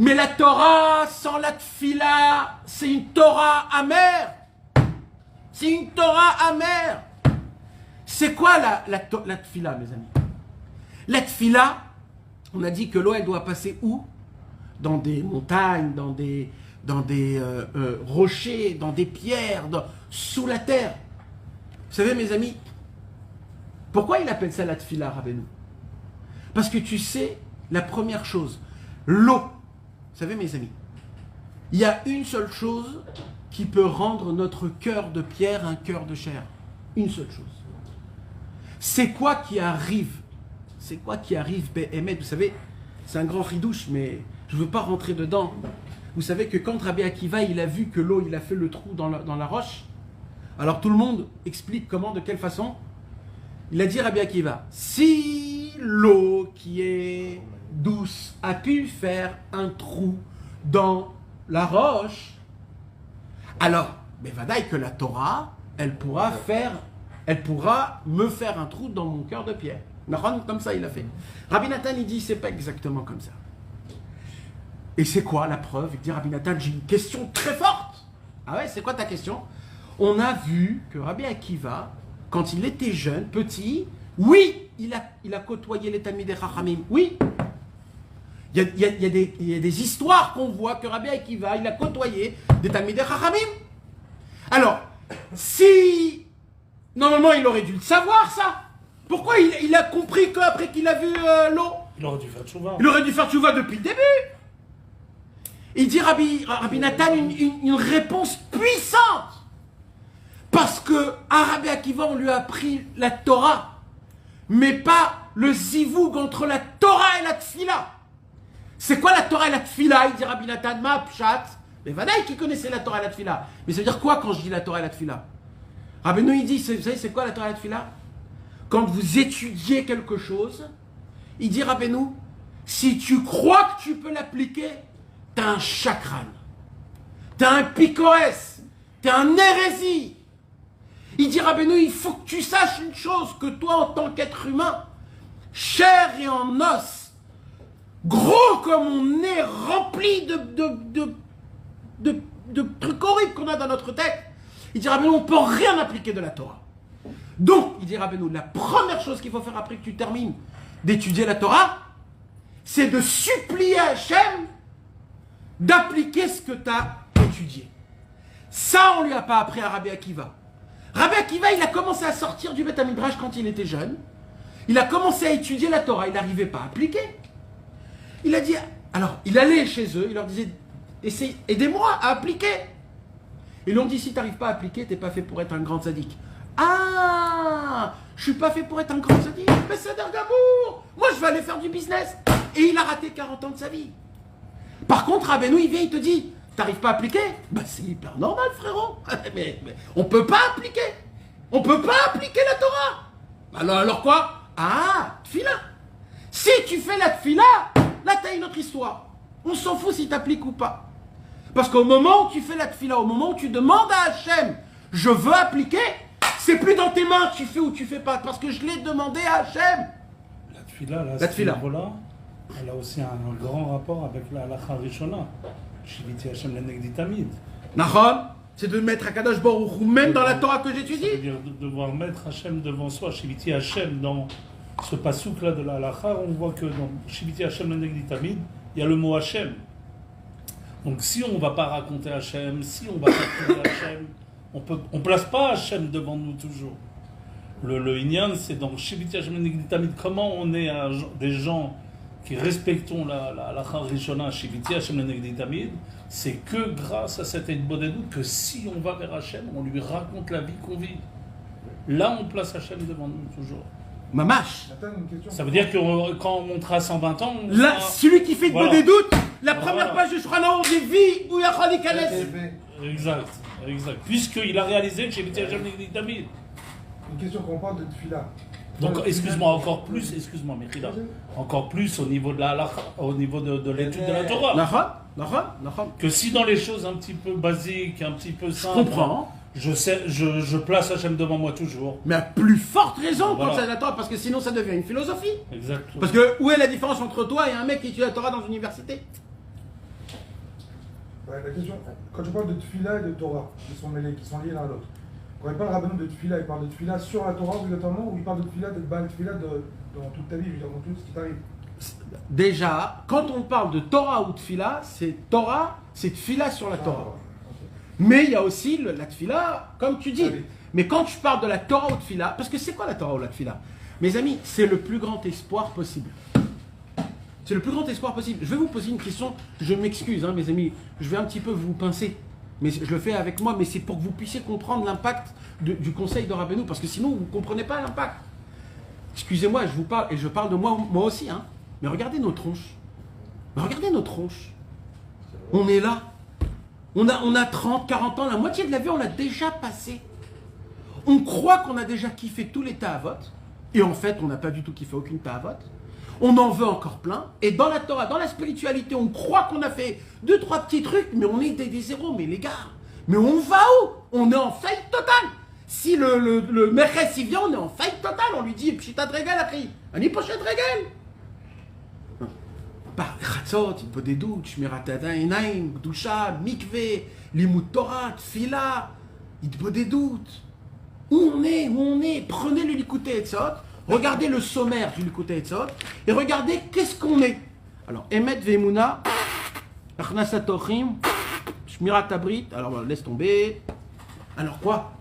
Mais la Torah sans la tfila, c'est une Torah amère. C'est une Torah amère. C'est quoi la tfila, mes amis? La tfila, on a dit que l'eau, elle doit passer où? Dans des montagnes, dans des rochers, dans des pierres, sous la terre. Vous savez, mes amis, pourquoi il appelle ça la tfila, Rabbeinu? Parce que tu sais, la première chose, l'eau. Vous savez, mes amis, il y a une seule chose qui peut rendre notre cœur de pierre un cœur de chair. Une seule chose. C'est quoi qui arrive? C'est quoi qui arrive, Béhémet? Vous savez, c'est un grand ridouche, mais je ne veux pas rentrer dedans. Vous savez que quand Rabbi Akiva, il a vu que l'eau, il a fait le trou dans la roche, alors tout le monde explique comment, de quelle façon. Il a dit Rabbi Akiva, si l'eau qui est douce a pu faire un trou dans la roche, alors, mais vadaï que la Torah, elle pourra me faire un trou dans mon cœur de pierre. Comme ça, il a fait. Rabbi Nathan, il dit, c'est pas exactement comme ça. Et c'est quoi la preuve? Il dit, Rabbi Nathan, j'ai une question très forte. Ah ouais, c'est quoi ta question? On a vu que Rabbi Akiva, quand il était jeune, petit, oui, il a côtoyé les Talmidei Chachamim. Oui. Il y a des histoires qu'on voit que Rabbi Akiva, il a côtoyé des Talmidei Chachamim. Alors, si... Normalement, il aurait dû le savoir, ça. Pourquoi il a compris qu'après qu'il a vu l'eau? Il aurait dû faire tchouva. Il aurait dû faire tchouva depuis le début. Il dit Rabbi Nathan une réponse puissante. Parce que à Rabbi Akiva, on lui a appris la Torah, mais pas le zivoug entre la Torah et la tfila. C'est quoi la Torah et la tfila? Il dit Rabbi Nathan, ma pshat. Mais Vadaï qui connaissait la Torah et la tfila. Mais ça veut dire quoi quand je dis la Torah et la tfila? Rabbeinu, il dit, vous savez, c'est quoi la Torah et la tfila? Quand vous étudiez quelque chose, il dit Rabbeinu, si tu crois que tu peux l'appliquer, t'as un chakran, t'as un picores, t'as un hérésie. Il dit Rabbeinu, il faut que tu saches une chose, que toi en tant qu'être humain, chair et en os, gros comme on est, rempli de trucs horribles qu'on a dans notre tête, il dit Rabbeinu, on ne peut rien appliquer de la Torah. Donc, il dit Rabbeinu, la première chose qu'il faut faire après que tu termines d'étudier la Torah, c'est de supplier à Hachem d'appliquer ce que tu as étudié. Ça, on ne lui a pas appris à Rabbi Akiva. Rabbi Akiva, il a commencé à sortir du Beth Midrash quand il était jeune. Il a commencé à étudier la Torah. Il n'arrivait pas à appliquer. Il a dit, alors, il allait chez eux, il leur disait, aidez-moi à appliquer. Ils lui ont dit, si tu n'arrives pas à appliquer, tu n'es pas fait pour être un grand sadique. Ah, je suis pas fait pour être un grand sadique, mais c'est d'Argabour. Moi, je vais aller faire du business. Et il a raté 40 ans de sa vie. Par contre, Rabbeinu, il vient, il te dit, t'arrives pas à appliquer? Bah, c'est hyper normal, frérot. mais on peut pas appliquer. On peut pas appliquer la Torah. Alors quoi? Ah, tfila. Si tu fais la tfila, là, t'as une autre histoire. On s'en fout si t'appliques ou pas. Parce qu'au moment où tu fais la tfila, au moment où tu demandes à Hachem, je veux appliquer, c'est plus dans tes mains, tu fais ou tu fais pas, parce que je l'ai demandé à Hachem. La tfila, là, la tfila, elle a aussi un grand rapport avec la halakha rishona. Shiviti Hachem lenegdi tamid. Nahon, c'est de mettre Akadosh Baruch Hu même dans la Torah que j'étudie. Ça veut dire de devoir mettre Hachem devant soi. Shiviti Hachem, dans ce pasouk là de la halakha, on voit que dans Shiviti Hachem lenegdi tamid, il y a le mot Hachem. Donc si on ne va pas raconter Hachem, si on ne va pas trouver Hachem, on ne place pas Hachem devant nous toujours. Le Inyan, c'est dans Shiviti Hachem lenegdi tamid, comment on est des gens qui respectons la Rishona, Shiviti Hachem lenegdi tamid, c'est que grâce à cette Edbodedut que si on va vers Hachem, on lui raconte la vie qu'on vit. Là, on place Hachem devant nous toujours. Mamash. Ça veut dire que quand on montera à 120 ans... Là, celui qui fait de voilà. des doutes, la première page de Shulchan dit vie où Yachal Kales. Exact. Puisqu'il a réalisé que Shiviti Hachem lenegdi tamid. Une question qu'on parle de tfila. Donc, excuse-moi, Mechila, encore plus au niveau de au niveau de l'étude de la Torah. Que si dans les choses un petit peu basiques, un petit peu simples, je comprends. Je place Hachem devant moi toujours. Mais à plus forte raison voilà. quand c'est la Torah, parce que sinon ça devient une philosophie. Exactement. Parce que où est la différence entre toi et un mec qui étudie la Torah dans une université? Ouais, la question, quand tu parles de Tfila et de Torah, qui sont mêlés, qui sont liés l'un à l'autre, quand il parle Rabbeinu de Tfila, il parle de Tfila sur la Torah obligatoirement, ou il parle de Tfila, d'être Baal Tfila dans toute ta vie, je veux dire, dans tout ce qui t'arrive? Déjà, quand on parle de Torah ou Tfila, c'est Tfila sur la Torah. Mais il y a aussi la Tfila, comme tu dis. Mais quand tu parles de la Torah ou Tfila, parce que c'est quoi la Torah ou la Tfila? Mes amis, c'est le plus grand espoir possible. C'est le plus grand espoir possible. Je vais vous poser une question, je m'excuse, hein, mes amis, je vais un petit peu vous pincer. Mais je le fais avec moi, mais c'est pour que vous puissiez comprendre l'impact du conseil de Rabbeinu, parce que sinon, vous ne comprenez pas l'impact. Excusez-moi, je vous parle, et je parle de moi aussi, hein. Mais regardez nos tronches. Regardez nos tronches. On est là. On a 30, 40 ans, la moitié de la vie, on l'a déjà passé. On croit qu'on a déjà kiffé tous les ta'avot, et en fait, on n'a pas du tout kiffé aucune ta'avot. On en veut encore plein. Et dans la Torah, dans la spiritualité, on croit qu'on a fait 2-3 petits trucs, mais on est des zéros. Mais les gars, mais on va où? On est en faillite totale. Si le Mechès il vient, on est en faillite totale. On lui dit, pshita de régal, après. Un hypochet de régal. Par Chatzot, il peut des doutes, Shmirat Einaim, Gdusha, Mikve, Limud Torah, Tfila, il peut des doutes. Où on est? Prenez le Likutei Etzot, regardez le sommaire du Likutei Etzot, et regardez qu'est-ce qu'on est. Alors, Emet Ve'emuna, Achnasat Ochim, Shmirat Abrit, alors laisse tomber. Alors quoi?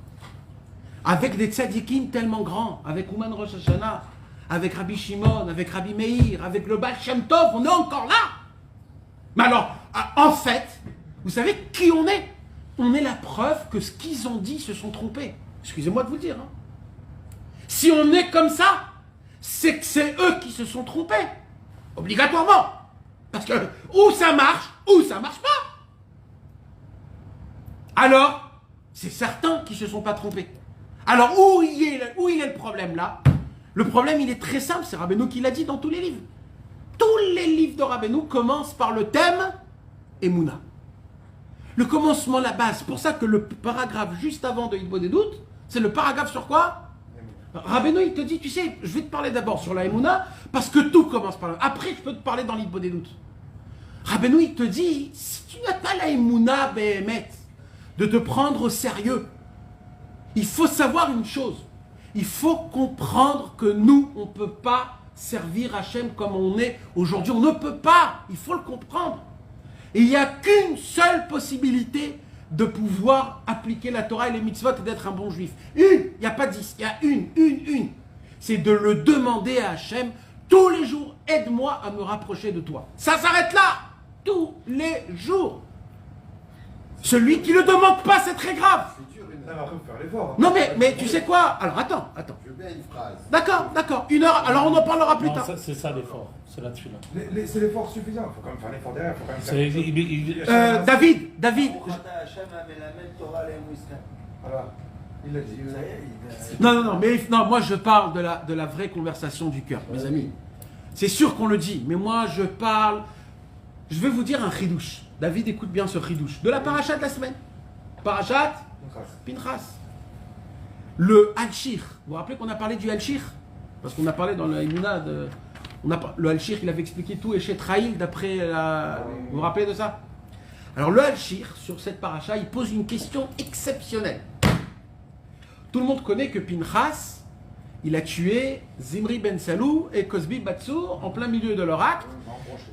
Avec des tzadikim tellement grands, avec Ouman Rosh Hashanah, avec Rabbi Shimon, avec Rabbi Meir, avec le Baal Shem Tov, on est encore là. Mais alors, en fait, vous savez qui on est? On est la preuve que ce qu'ils ont dit se sont trompés. Excusez-moi de vous le dire. Hein. Si on est comme ça, c'est que c'est eux qui se sont trompés. Obligatoirement. Parce que ou ça marche pas. Alors, c'est certains qui ne se sont pas trompés. Alors, où il est le problème là? Le problème, il est très simple, c'est Rabbeinu qui l'a dit dans tous les livres. Tous les livres de Rabbeinu commencent par le thème Emouna. Le commencement, la base. C'est pour ça que le paragraphe juste avant de Hitbo des doutes, c'est le paragraphe sur quoi? Rabbeinu, il te dit, tu sais, je vais te parler d'abord sur la Emouna, parce que tout commence par là. Après, je peux te parler dans l'Hitbo des doutes. Rabbeinu, il te dit, si tu n'as pas la Emouna, Behemet, de te prendre au sérieux, il faut savoir une chose. Il faut comprendre que nous, on ne peut pas servir Hachem comme on est aujourd'hui. On ne peut pas. Il faut le comprendre. Et il n'y a qu'une seule possibilité de pouvoir appliquer la Torah et les mitzvot et d'être un bon juif. Une. Il n'y a pas 10. Il y a une. C'est de le demander à Hachem tous les jours. Aide-moi à me rapprocher de toi. Ça s'arrête là. Tous les jours. Celui qui ne le demande pas, c'est très grave. Non mais tu sais quoi? Alors attends. Je mets une phrase. D'accord. 1 heure, alors on en parlera plus tard. C'est ça l'effort, c'est là-dessus là. C'est l'effort suffisant, il faut quand même faire l'effort derrière. David. Voilà, il l'a dit. Non, moi je parle de la vraie conversation du cœur, mes amis. C'est sûr qu'on le dit, mais moi je parle... Je vais vous dire un chidouche. David, écoute bien ce chidouche. De la paracha de la semaine. Parachat Pinchas. Le Al-Shir. Vous vous rappelez qu'on a parlé du Al-Shir? Parce qu'on a parlé dans le Emouna de... Le Al-Shir, il avait expliqué tout et chez Traïl d'après la... Vous vous rappelez de ça? Alors le Al-Shir, sur cette paracha, il pose une question exceptionnelle. Tout le monde connaît que Pinchas, il a tué Zimri ben Salou et Cosbi Batsour en plein milieu de leur acte.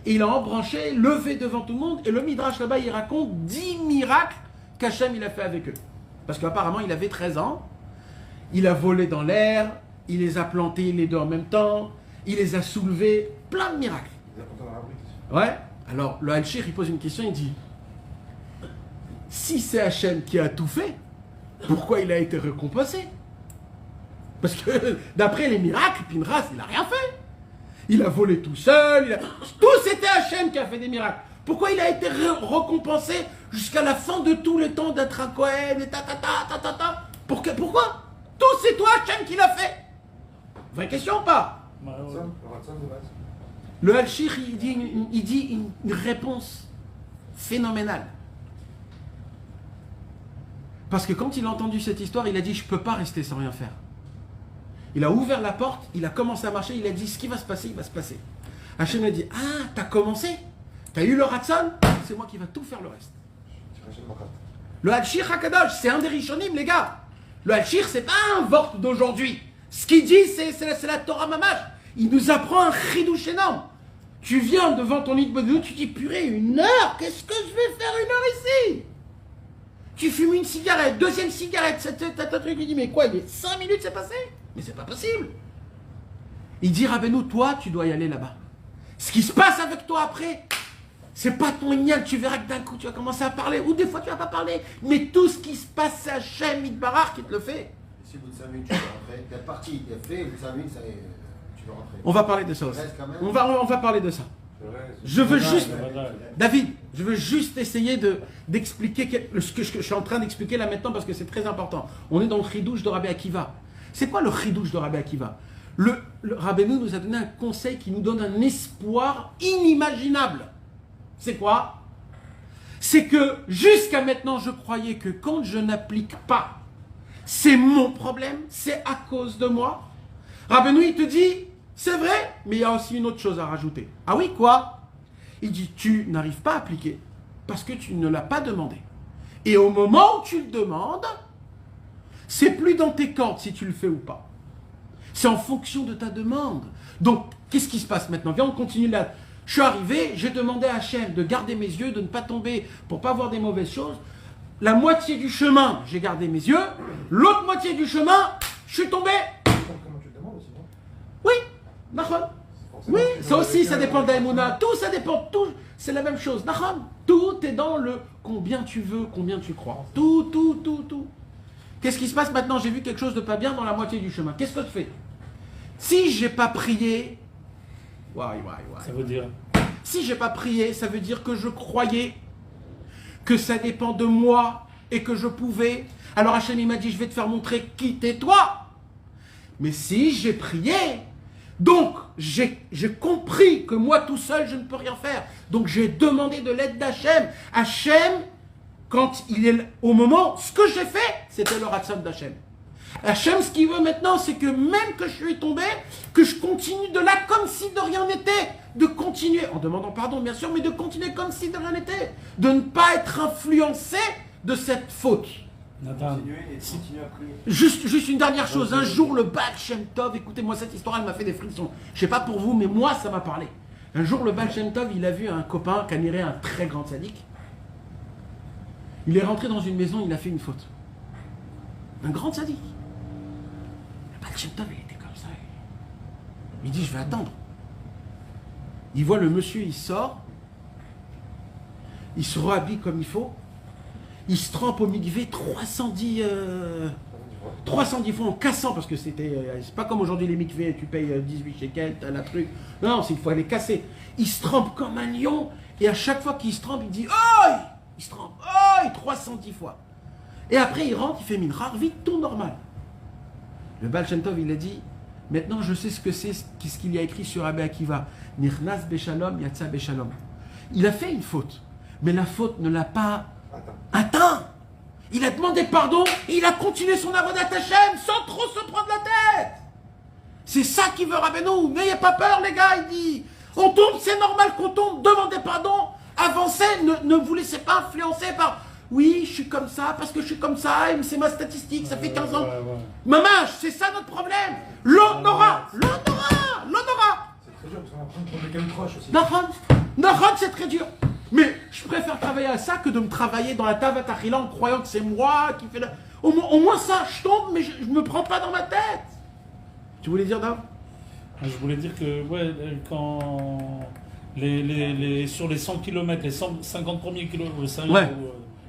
Et il a embranché, levé devant tout le monde. Et le Midrash là-bas, il raconte 10 miracles qu'Hachem il a fait avec eux. Parce qu'apparemment, il avait 13 ans. Il a volé dans l'air. Il les a plantés les deux en même temps. Il les a soulevés. Plein de miracles. Ouais. Alors, le Al-Shir, il pose une question. Il dit, si c'est Hachem qui a tout fait, pourquoi il a été récompensé? Parce que d'après les miracles, Pinchas, il n'a rien fait. Il a volé tout seul. Tout c'était Hachem qui a fait des miracles. Pourquoi il a été récompensé jusqu'à la fin de tous les temps d'être un Kohen et Pourquoi? Tout c'est toi Hachem qui l'a fait. Vraie question ou pas? Le Al-Shir, il dit une réponse phénoménale. Parce que quand il a entendu cette histoire, il a dit, je ne peux pas rester sans rien faire. Il a ouvert la porte, il a commencé à marcher, il a dit, ce qui va se passer, il va se passer. Hachem a dit, ah, t'as commencé? T'as eu le Ratson? C'est moi qui va tout faire le reste. Le Hachir Hakadosh, c'est un des Rishonim, les gars. Le Hachir, c'est pas un vort d'aujourd'hui. Ce qu'il dit, c'est la Torah Mamash. Il nous apprend un chidouche énorme. Tu viens devant ton lit de Bodou, tu dis, purée, 1 heure, qu'est-ce que je vais faire 1 heure ici? Tu fumes une cigarette, deuxième cigarette, t'as truc, il dit, mais quoi, il est 5 minutes, c'est passé? Mais c'est pas possible. Il dit, Rabbeinu, toi, tu dois y aller là-bas. Ce qui se passe avec toi après, c'est pas ton ignan, tu verras que d'un coup, tu vas commencer à parler, ou des fois, tu vas pas parler, mais tout ce qui se passe, c'est Hachem Midbarar qui te le fait. Si au bout de 5 minutes, tu veux rentrer, t'es parti, t'es fait, au bout de 5 minutes, ça y est, tu veux rentrer. On va parler de ça aussi. On va parler de ça. Je veux juste, David, je veux juste essayer d'expliquer ce que je suis en train d'expliquer là maintenant parce que c'est très important. On est dans le chidouche de Rabbi Akiva. C'est quoi le chidouche de Rabbi Akiva? Le Rabbeinu nous a donné un conseil qui nous donne un espoir inimaginable. C'est quoi? C'est que jusqu'à maintenant, je croyais que quand je n'applique pas, c'est mon problème, c'est à cause de moi. Rabbeinu, il te dit, c'est vrai, mais il y a aussi une autre chose à rajouter. Ah oui, quoi? Il dit, tu n'arrives pas à appliquer parce que tu ne l'as pas demandé. Et au moment où tu le demandes, c'est plus dans tes cordes si tu le fais ou pas. C'est en fonction de ta demande. Donc, qu'est-ce qui se passe maintenant? Viens, on continue là. Je suis arrivé, j'ai demandé à Hachem de garder mes yeux, de ne pas tomber pour ne pas voir des mauvaises choses. La moitié du chemin, j'ai gardé mes yeux. L'autre moitié du chemin, je suis tombé. Comment tu le demandes aussi, non? Oui, Nahon. Oui, ça aussi, ça dépend d'Aïmouna. Tout, ça dépend. Tout, c'est la même chose. Nahon. Tout est dans le combien tu veux, combien tu crois. Tout. Qu'est-ce qui se passe maintenant? J'ai vu quelque chose de pas bien dans la moitié du chemin. Qu'est-ce que je fais? Si j'ai pas prié, Ça veut dire. Si j'ai pas prié, ça veut dire que je croyais que ça dépend de moi et que je pouvais. Alors Hachem il m'a dit, je vais te faire montrer qui t'es toi. Mais si j'ai prié, donc j'ai compris que moi tout seul je ne peux rien faire. Donc j'ai demandé de l'aide d'Hachem. Hachem, quand il est au moment, ce que j'ai fait, c'était le ratson d'Hachem. Hachem, ce qu'il veut maintenant, c'est que même que je suis tombé, que je continue de là comme si de rien n'était. De continuer, en demandant pardon bien sûr, mais de continuer comme si de rien n'était. De ne pas être influencé de cette faute. Continuer à prier. Juste une dernière chose. Un jour, le Baal Shem Tov, écoutez-moi, cette histoire, elle m'a fait des frissons. Je sais pas pour vous, mais moi, ça m'a parlé. Un jour, le Baal Shem Tov, il a vu un copain, Kaniré, un très grand sadique. Il est rentré dans une maison, il a fait une faute. Un grand sadique. Le Baal Shem Tov, il était comme ça. Il dit, je vais attendre. Il voit le monsieur, il sort. Il se rhabille comme il faut. Il se trempe au mikvé 310 fois en cassant, parce que c'est pas comme aujourd'hui les mikvés, tu payes 18 shekels, t'as la truc. Non, il faut les casser. Il se trempe comme un lion, et à chaque fois qu'il se trempe, il dit « Oi !» Il se trempe « Oi !» 310 fois. Et après, il rentre, il fait minrar, vite, tout normal. Le Baal Shem Tov, il a dit « Maintenant, je sais ce que c'est, ce qu'il y a écrit sur Rabbi Akiva. Nirnas beshalom, yatsa beshalom. » Il a fait une faute, mais la faute ne l'a pas atteint. Il a demandé pardon et il a continué son avodat Hashem sans trop se prendre la tête. C'est ça qui veut Rabbeinu. N'ayez pas peur, les gars, il dit. On tombe, c'est normal qu'on tombe. Demandez pardon, avancez, ne vous laissez pas influencer par oui, je suis comme ça, parce que je suis comme ça, et c'est ma statistique, ça fait 15 ans. Mamage, c'est ça notre problème. L'honora. C'est très dur parce qu'on apprend qu'on est quelqu'un proche aussi. Nahon, c'est très dur. Mais je préfère travailler à ça que de me travailler dans la Tavat Achila en croyant que c'est moi qui fais la... Au moins ça, je tombe, mais je me prends pas dans ma tête. Tu voulais dire, Dave? Je voulais dire que, ouais, quand sur les 100 km, les 150 premiers kilomètres,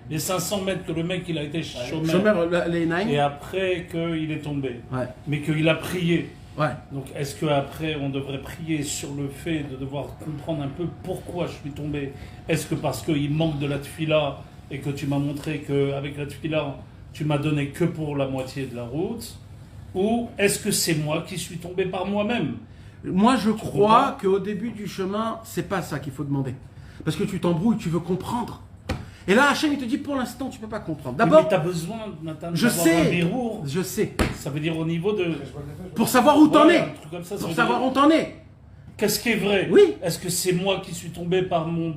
les 500 mètres que le mec il a été chômeur, et après qu'il est tombé, mais qu'il a prié. Ouais. Donc est-ce qu'après on devrait prier sur le fait de devoir comprendre un peu pourquoi je suis tombé? Est-ce que parce qu'il manque de la tefila et que tu m'as montré qu'avec la tefila tu m'as donné que pour la moitié de la route? Ou est-ce que c'est moi qui suis tombé par moi-même? Moi je crois qu'au début du chemin, c'est pas ça qu'il faut demander. Parce que tu t'embrouilles, tu veux comprendre. Et là, Hachem, il te dit, pour l'instant, tu ne peux pas comprendre. D'abord, tu as besoin, Nathan, d'avoir un verrou. Je sais. Ça veut dire au niveau de... Pour savoir où t'en es. Un truc comme ça, pour savoir où t'en es. qu'est-ce qui est vrai? Oui. Est-ce que c'est moi qui suis tombé par ma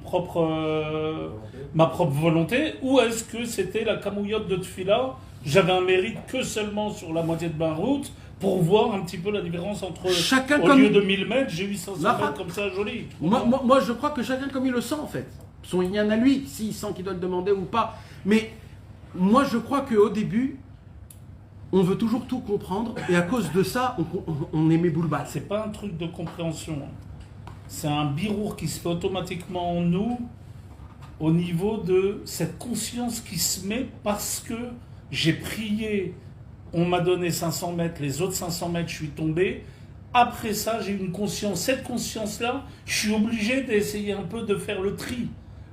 propre volonté, ou est-ce que c'était la camouillotte de Tfila? J'avais un mérite que seulement sur la moitié de ma route pour voir un petit peu la différence entre, Chacun au comme- lieu de 1000 mètres, j'ai 800 Non. mètres comme ça, joli. Moi, je crois que chacun comme il le sent en fait. Son yin à lui, s'il sent qu'il doit le demander ou pas. Mais moi, je crois qu'au début, on veut toujours tout comprendre et à cause de ça, on aimait Boulbal. C'est pas un truc de compréhension. C'est un birour qui se fait automatiquement en nous au niveau de cette conscience qui se met parce que j'ai prié, on m'a donné 500 mètres, les autres 500 mètres, je suis tombé. Après ça, j'ai une conscience. Cette conscience-là, je suis obligé d'essayer un peu de faire le tri.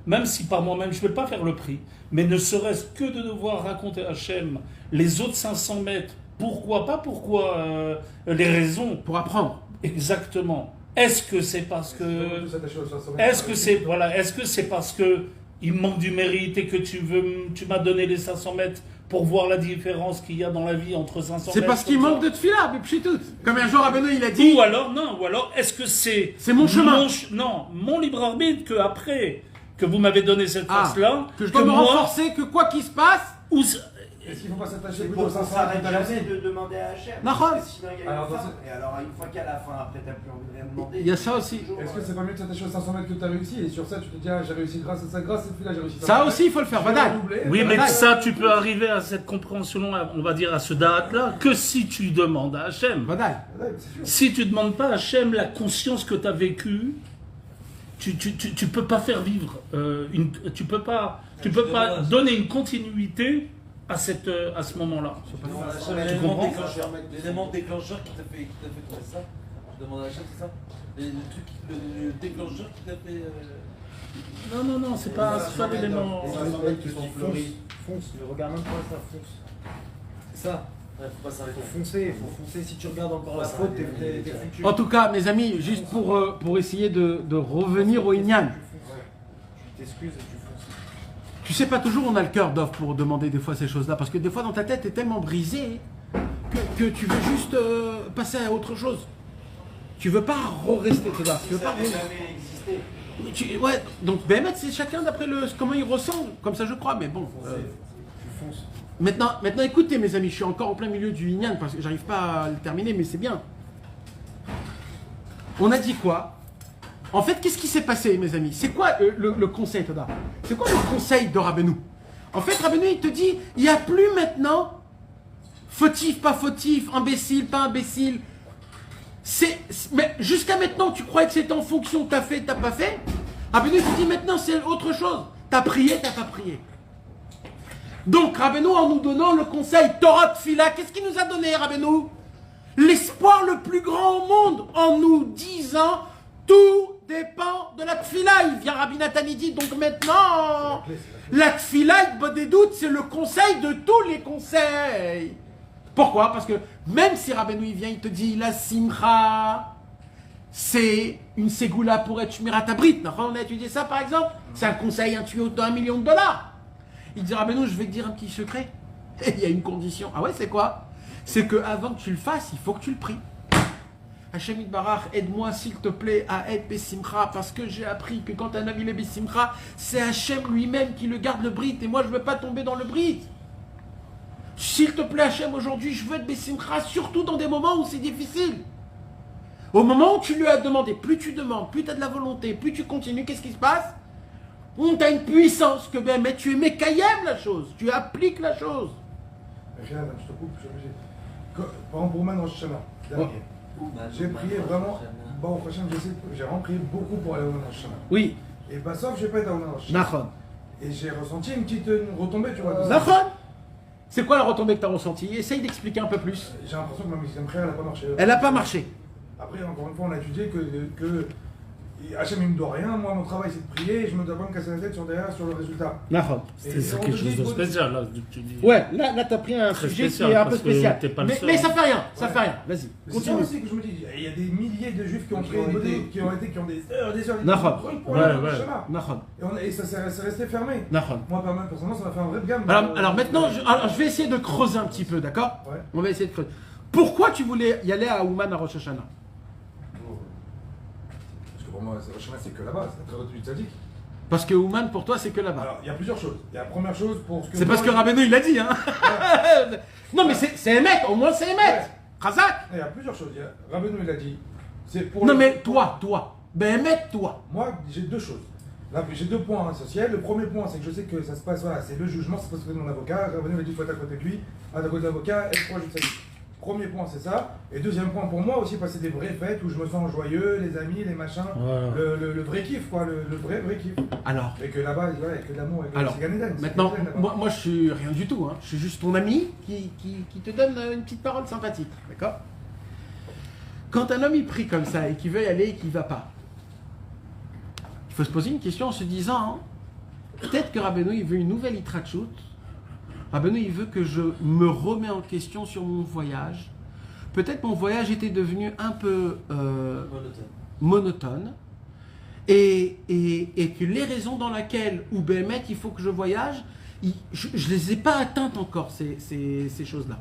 Même si par moi-même, je ne peux pas faire le prix. Mais ne serait-ce que de devoir raconter à Hachem les autres 500 mètres. Pourquoi? Pas pourquoi, les raisons. Pour apprendre. Exactement. Est-ce que c'est parce que... Est-ce Est-ce que c'est parce que il me manque du mérite et que tu m'as donné les 500 mètres pour voir la différence qu'il y a dans la vie entre 500 mètres? C'est parce qu'il manque de tefila, mais pchitout. Comme un jour Rabbeinu il a dit. Ou alors, est-ce que c'est... C'est mon chemin. Mon libre arbitre que après que vous m'avez donné cette force-là... que je dois me renforcer, que quoi qu'il se passe... Est-ce qu'il ne faut pas s'attacher C'est plutôt pour aux qu'on 500 s'arrête mètres jamais de demander à Hachem. Nahon. Parce que sinon, il y a une fin. Et alors, une fois qu'à la fin, après, t'as plus envie de rien demander. Il y a ça aussi. Est-ce que c'est pas mieux de s'attacher aux 500 mètres que tu as réussi et sur ça tu te dis ah j'ai réussi grâce à ça, grâce à cette fille-là j'ai réussi. Ça aussi, il faut le faire, Vadaï. Oui, mais Vadaï. ça, tu peux arriver à cette compréhension-là, on va dire à ce date-là, que si tu demandes à Hachem. Vadaï. Si tu ne demandes pas à Hachem la conscience que tu as vécue, tu peux pas faire vivre tu peux pas donner une continuité à ce moment-là. L'élément déclencheur qui t'a fait trouver ça, je demande à Hachem, c'est ça? Le déclencheur qui t'a fait... Non, c'est pas l'élément. Les 500 mètres qui sont fleuris. Fonce, regarde même pas ça, fonce. C'est ça, Ouais, faut pas s'arrêter. faut foncer, si tu regardes encore la faute, t'es foutu. En tout cas, mes amis, juste pour essayer de revenir au Inyan. Tu t'excuses et tu fonces. Tu sais pas toujours on a le cœur d'offre pour demander des fois ces choses-là, parce que des fois dans ta tête t'es tellement brisé que tu veux juste passer à autre chose. Tu veux pas rester là. Tu veux pas. Ça n'a jamais existé. Ouais, donc Béhémet, c'est chacun d'après comment il ressent, comme ça je crois, mais bon. Tu fonces. Maintenant écoutez mes amis, je suis encore en plein milieu du Inyan parce que j'arrive pas à le terminer, mais c'est bien. On a dit quoi? En fait, qu'est-ce qui s'est passé, mes amis? C'est quoi le conseil, Toda? C'est quoi le conseil de Rabbeinu? En fait, Rabbeinu, il te dit, il n'y a plus maintenant fautif, pas fautif, imbécile, pas imbécile. Mais jusqu'à maintenant, tu croyais que c'était en fonction, t'as fait, t'as pas fait. Rabbeinu, il te dit, maintenant, c'est autre chose. T'as prié, t'as pas prié. Donc, Rabbeinu, en nous donnant le conseil Torah Tfila, qu'est-ce qu'il nous a donné, Rabbeinu? L'espoir le plus grand au monde, en nous disant, tout dépend de la tfila. Il vient Rabbi Nathan, il dit, donc maintenant, la tfila, des doutes, c'est le conseil de tous les conseils. Pourquoi? Parce que même si Rabbeinu il vient, il te dit, la simcha, c'est une ségoula pour être shmirat abrit. On a étudié ça par exemple. C'est un conseil, un tuyau d'$1 million. Il dit, Rabbeinu, je vais te dire un petit secret. Et il y a une condition. Ah ouais, c'est quoi? C'est qu'avant que tu le fasses, il faut que tu le pries. Hachem Itbarach, aide-moi s'il te plaît à être Bessimcha, parce que j'ai appris que quand un homme il est Bessimcha, c'est Hachem lui-même qui le garde le brit, et moi je ne veux pas tomber dans le brit. S'il te plaît Hachem, aujourd'hui je veux être Bessimcha, surtout dans des moments où c'est difficile. Au moment où tu lui as demandé, plus tu demandes, plus tu as de la volonté, plus tu continues, qu'est-ce qui se passe? On t'a une puissance que ben, mais tu es mécaïem la chose, tu appliques la chose. Je te coupe, je suis obligé. Par exemple, pour moi, dans le Shana, dernier. J'ai prié vraiment, bon, au prochain, j'ai vraiment prié beaucoup pour aller au Shana. Oui. Et bah, sauf que je vais pas être au Shana. Nachon. Et j'ai ressenti une petite retombée, tu vois. de ça. Nachon. C'est quoi la retombée que tu as ressentie? Essaye d'expliquer un peu plus. J'ai l'impression que ma musique prière, elle n'a pas marché. Elle n'a pas marché. Après, encore une fois, on a étudié que Hachem, il me doit rien. Moi, mon travail, c'est de prier. Et je me dois pas me casser la tête sur le résultat. Nachon. C'est quelque chose de spécial, là, que tu dis. Ouais, là tu as pris un Très sujet qui spécial, est un peu parce que spécial. t'es pas le seul. Mais ça fait rien, ça Ouais. fait rien. Vas-y, C'est ça continue. aussi que je me dis. Il y a des milliers de juifs qui ont des heures, des heures. Nachon. Pour Ouais, aller au ouais. Shana. Nachon. Et ça c'est resté fermé. Nachon. Moi, personnellement, ça m'a fait un vrai gamme. Alors maintenant, je vais essayer de creuser un petit peu, d'accord? Ouais. On va essayer de creuser. Pourquoi tu voulais y aller à Ouman à Rosh Hashanah? que pour moi, Rosh Hashanah, c'est que là-bas, c'est la période du tzaddik. Parce que Ouman, pour toi, c'est que là-bas. Alors, il y a plusieurs choses. Il y a la première chose pour ce que. C'est parce que Rabbeinu, il l'a dit, hein. Non, mais c'est Emet, au moins c'est Emet. Khazak. Il y a plusieurs choses. Rabbeinu, il a dit. C'est pour Non, le- mais toi. Ben, Emet, toi. Moi, j'ai deux choses. Là, j'ai deux points essentiels. Le premier point, c'est que je sais que ça se passe, voilà, c'est le jugement, c'est parce que mon avocat. Rabbeinu m'a dit, il faut être à côté de lui, à côté de l'avocat, être proche du tzaddik. Premier point, c'est ça. Et deuxième point pour moi aussi, passer des vraies fêtes où je me sens joyeux, les amis, les machins, Voilà. le vrai kiff, quoi, le vrai kiff. Alors, Et que là-bas, voilà, avec de l'amour, avec Alors, c'est Gan Eden, c'est maintenant, Gan Eden, là-bas. moi je suis rien du tout, hein. Je suis juste ton ami qui te donne une petite parole sympathique, d'accord? Quand un homme il prie comme ça et qu'il veut y aller et qu'il ne va pas, il faut se poser une question en se disant, hein, peut-être que Rabbeinu il veut une nouvelle Yitrachut, Rabbeinu il veut que je me remets en question sur mon voyage, peut-être mon voyage était devenu un peu monotone, et que les raisons dans lesquelles, ou Béhémet, il faut que je voyage, je ne les ai pas atteintes encore, ces choses-là.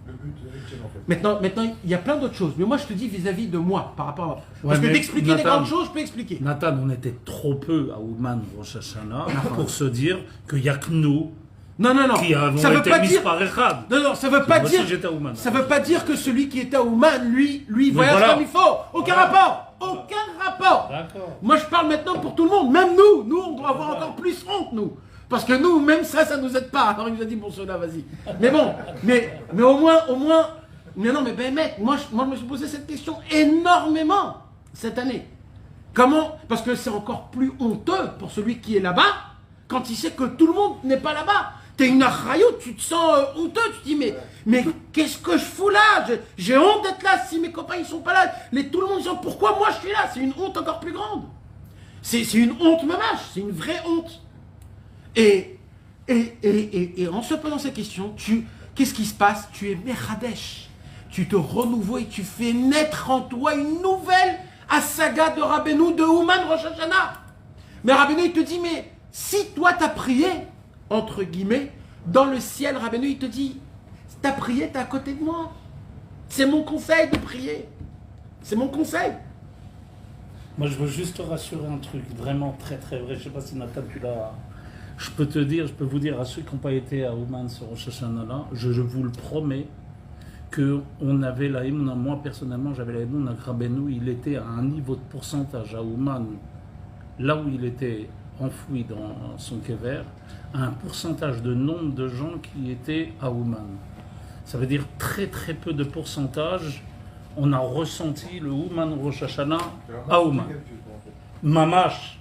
Le but de l'Echen, en fait. Maintenant, il y a plein d'autres choses, mais moi je te dis vis-à-vis de moi, par rapport à moi. Parce Ouais, que mais d'expliquer les Nathan- grandes choses, je peux expliquer. Nathan, on était trop peu à Ouman Rosh Hashanah pour se dire qu'il n'y a que nous Non, qui avons ça veut été pas mis dire... par Echad. Non, ça veut pas Moi aussi, dire... j'étais à Ouman. Ça veut pas dire que celui qui était à Ouman, lui voyage voilà. comme il faut. Aucun rapport. Aucun rapport. D'accord. Moi, je parle maintenant pour tout le monde. Même nous. Nous, on doit avoir encore plus honte, nous. Parce que nous, même ça nous aide pas. Alors, il nous a dit, bon, cela, vas-y. Mais bon, mais au moins... Mais non, mais ben, mec, moi, je me suis posé cette question énormément cette année. Comment? Parce que c'est encore plus honteux pour celui qui est là-bas quand il sait que tout le monde n'est pas là-bas. T'es une achrayout, tu te sens honteux, tu te dis mais qu'est-ce que je fous là? J'ai honte d'être là si mes copains ils sont pas là. Tout le monde dit pourquoi moi je suis là? C'est une honte encore plus grande. C'est une honte mamache, c'est une vraie honte. Et en se posant ces questions, qu'est-ce qui se passe? Tu es Mechadesh. Tu te renouveles et tu fais naître en toi une nouvelle Asaga de Rabbeinu, de Ouman Rosh Hashanah. Mais Rabbeinu, il te dit, mais si toi t'as prié, entre guillemets, dans le ciel, Rabbeinu, il te dit, t'as prié, t'es à côté de moi. C'est mon conseil de prier. C'est mon conseil. Moi, je veux juste te rassurer un truc vraiment très très vrai. Je sais pas si Nathan, tu l'as. Je peux vous dire à ceux qui n'ont pas été à Ouman sur Rosh Hashanah là, je vous le promets, qu'on avait la Emouna, moi personnellement j'avais la Emouna que Rabbeinu, il était à un niveau de pourcentage à Ouman, là où il était enfoui dans son kever, à un pourcentage de nombre de gens qui étaient à Ouman. Ça veut dire très très peu de pourcentage, on a ressenti le Ouman Rosh Hashanah à Ouman. Mamash,